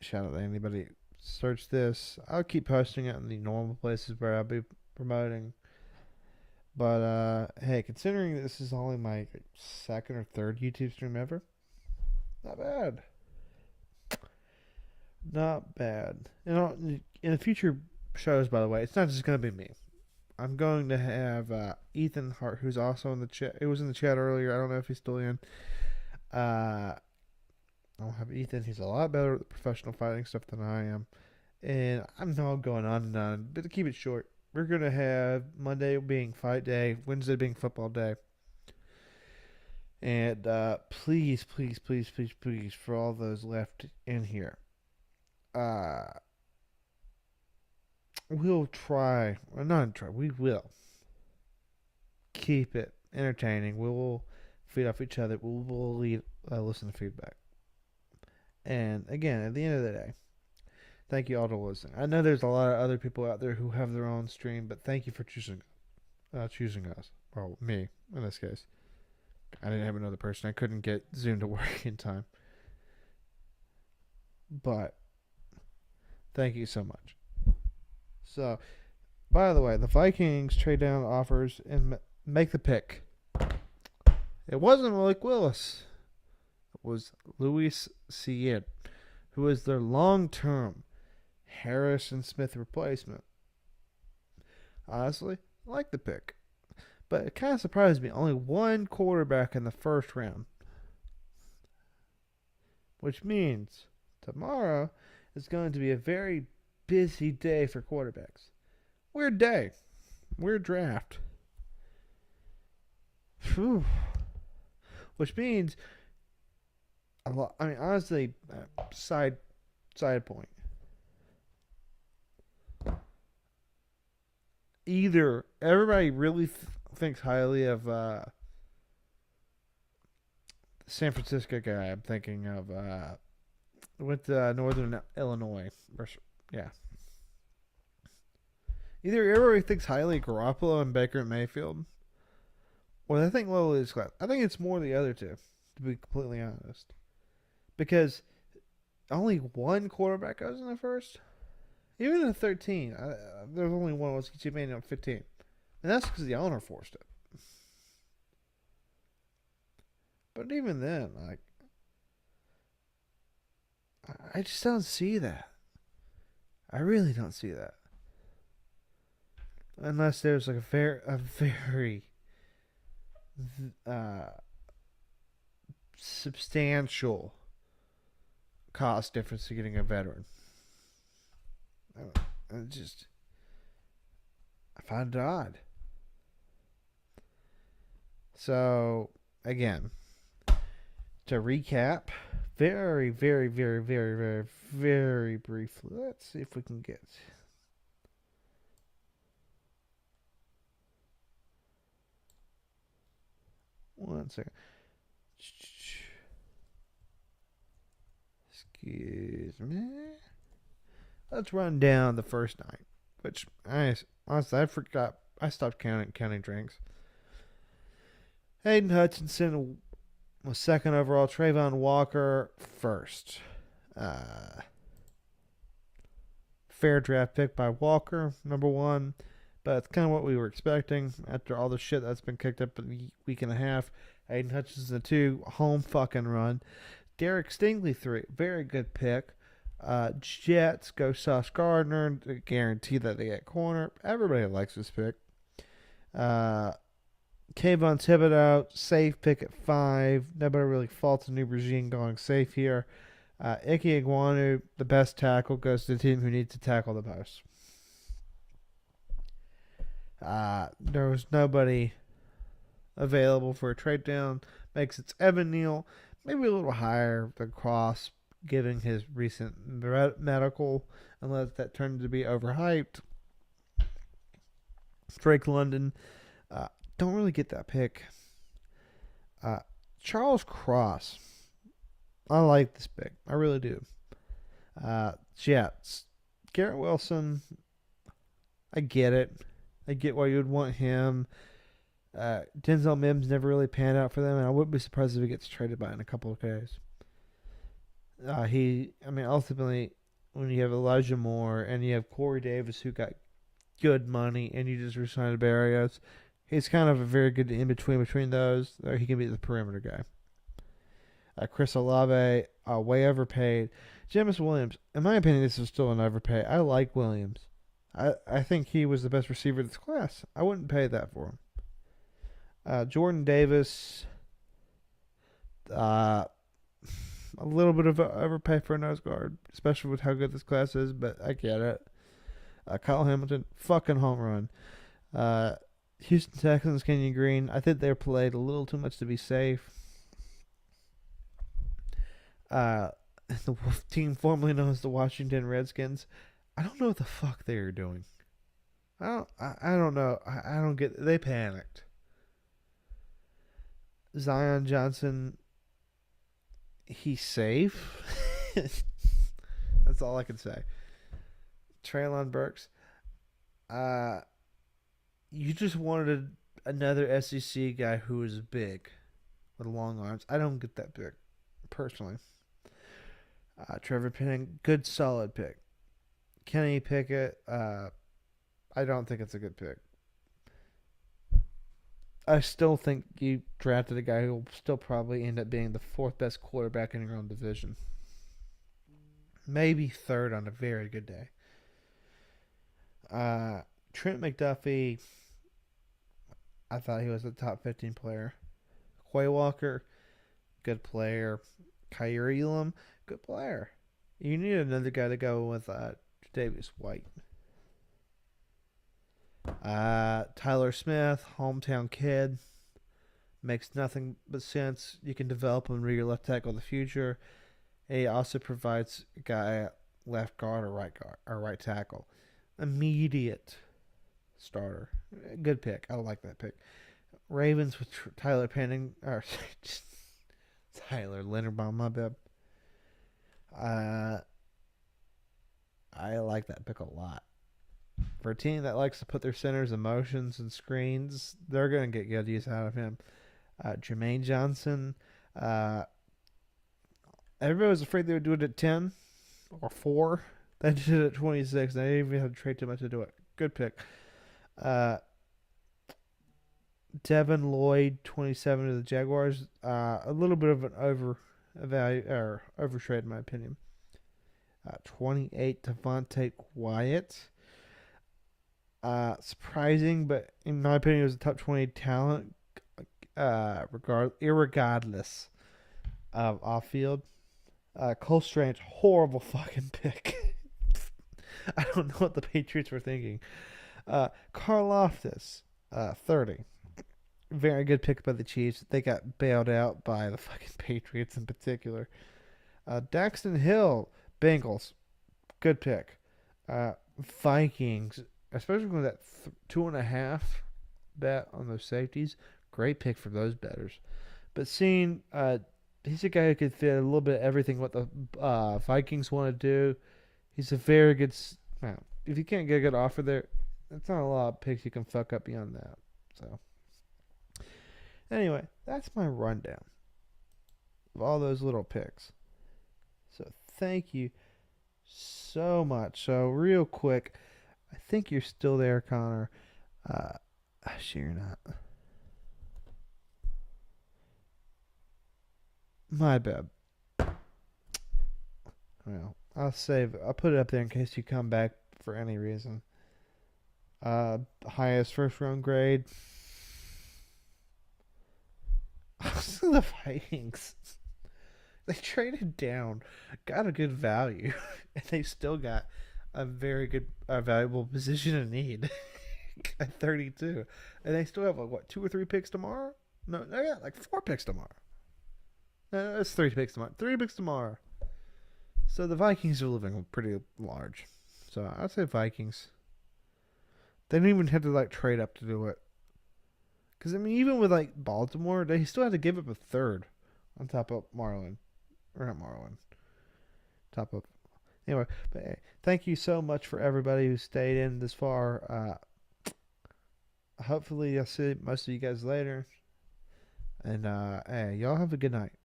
Shout out to anybody. Search this. I'll keep posting it in the normal places where I'll be promoting. But hey, considering this is only my second or third YouTube stream ever, not bad. Not bad. You know, in the future shows, by the way, it's not just going to be me. I'm going to have Ethan Hart, who's also in the chat. It was in the chat earlier. I don't know if he's still in. I'll have Ethan. He's a lot better at the professional fighting stuff than I am. And I'm not going on and on. But to keep it short, we're going to have Monday being fight day, Wednesday being football day. And please, please, please, please, please, for all those left in here, we'll try, or not try, we will keep it entertaining. We will feed off each other. We'll listen to feedback. And again, at the end of the day, thank you all to listen. I know there's a lot of other people out there who have their own stream, but thank you for choosing us. Well, me, in this case. I didn't have another person. I couldn't get Zoom to work in time. But thank you so much. So, by the way, the Vikings trade down offers and make the pick. It wasn't Malik Willis. It was Luis Cien, who was their long-term Harrison Smith replacement. Honestly, I like the pick. But it kind of surprised me. Only one quarterback in the first round. Which means tomorrow is going to be a very busy day for quarterbacks. Weird day. Weird draft. Whew. Which means a lot. I mean, honestly, side point. Either everybody really thinks highly of the San Francisco guy. I'm thinking of with Northern Illinois. Yeah. Either everybody thinks highly of Garoppolo and Baker Mayfield, or they think lowly of Scott. I think it's more the other two, to be completely honest. Because only one quarterback goes in the first. Even in 13, there's only one was made on 15. And that's because the owner forced it. But even then, like, I just don't see that. I really don't see that. Unless there's like a very substantial cost difference to getting a veteran. I find it odd. So, again, to recap, very, very, very, very, very, very briefly, let's see if we can get... One second. Excuse me. Let's run down the first night, which honestly I forgot. I stopped counting drinks. Hayden Hutchinson was second overall. Trayvon Walker first. Fair draft pick by Walker, number one. But it's kind of what we were expecting after all the shit that's been kicked up in a week and a half. Hayden Hutchinson 2, home fucking run. Derek Stingley 3, very good pick. Jets go Sauce Gardner, guarantee that they get corner. Everybody likes this pick. Kayvon Thibodeau, safe pick at 5. Nobody really faults the new regime going safe here. Ike Iguanu, the best tackle, goes to the team who needs to tackle the most. There was nobody available for a trade down. Makes it Evan Neal, maybe a little higher than Cross, given his recent medical, unless that turned to be overhyped. Drake London, don't really get that pick. Charles Cross, I like this pick. I really do. Jets, Garrett Wilson, I get it. I get why you would want him. Denzel Mims never really panned out for them, and I wouldn't be surprised if he gets traded by in a couple of days. Ultimately, when you have Elijah Moore and you have Corey Davis who got good money and you just re-signed Barrios, He's kind of a very good in between those. He can be the perimeter guy. Chris Olave, way overpaid. Jameis Williams, in my opinion, this is still an overpay. I like Williams. I think he was the best receiver of this class. I wouldn't pay that for him. Jordan Davis, a little bit of overpay for a nose guard, especially with how good this class is, but I get it. Kyle Hamilton, fucking home run. Houston Texans, Kenyon Green, I think they're played a little too much to be safe. The team formerly known as the Washington Redskins, I don't know what the fuck they are doing. I don't know. I don't get. They panicked. Zion Johnson, he's safe. That's all I can say. Traylon Burks, you just wanted another SEC guy who is big with long arms. I don't get that pick, personally. Trevor Penning, good solid pick. Kenny Pickett, I don't think it's a good pick. I still think you drafted a guy who will still probably end up being the fourth best quarterback in your own division. Maybe third on a very good day. Trent McDuffie, I thought he was a top 15 player. Quay Walker, good player. Kyrie Elam, good player. You need another guy to go with Davis White. Tyler Smith, hometown kid. Makes nothing but sense. You can develop him to be your left tackle in the future. He also provides a guy at left guard or right tackle. Immediate starter. Good pick. I like that pick. Ravens with Tyler Penning. Or Tyler Linderbaum, my bad. I like that pick a lot. For a team that likes to put their centers in motions and screens, they're going to get good use out of him. Jermaine Johnson. Everybody was afraid they would do it at 10 or 4. They did it at 26. They didn't even have to trade too much to do it. Good pick. Devin Lloyd, 27 of the Jaguars. A little bit of an overtrade in my opinion. 28 Devontae Wyatt. Surprising, but in my opinion, it was a top 20 talent. Irregardless of off field. Cole Strange, horrible fucking pick. I don't know what the Patriots were thinking. Karl Loftus, 30. Very good pick by the Chiefs. They got bailed out by the fucking Patriots in particular. Daxton Hill, Bengals, good pick. Vikings, especially with that 2.5 bet on those safeties, great pick for those bettors. But seeing, he's a guy who could fit a little bit of everything what the Vikings want to do. He's a very good. Well, if you can't get a good offer there, that's not a lot of picks you can fuck up beyond that. So, anyway, that's my rundown of all those little picks. So, thank you so much. So, real quick, I think you're still there, Connor. Actually, you're not. My bad. Well, I'll save it. I'll put it up there in case you come back for any reason. Highest first round grade. The Vikings. They traded down, got a good value, and they still got a very good, valuable position of need at 32. And they still have, 2 or 3 picks tomorrow? No, they got 4 picks tomorrow. No, it's 3 picks tomorrow. 3 picks tomorrow. So the Vikings are living pretty large. So I'd say Vikings. They didn't even have to trade up to do it. Because, even with Baltimore, they still had to give up a third on top of Marlon. Or not Marlon. Top of. Anyway, but hey, thank you so much for everybody who stayed in this far. Hopefully I'll see most of you guys later. And hey, y'all have a good night.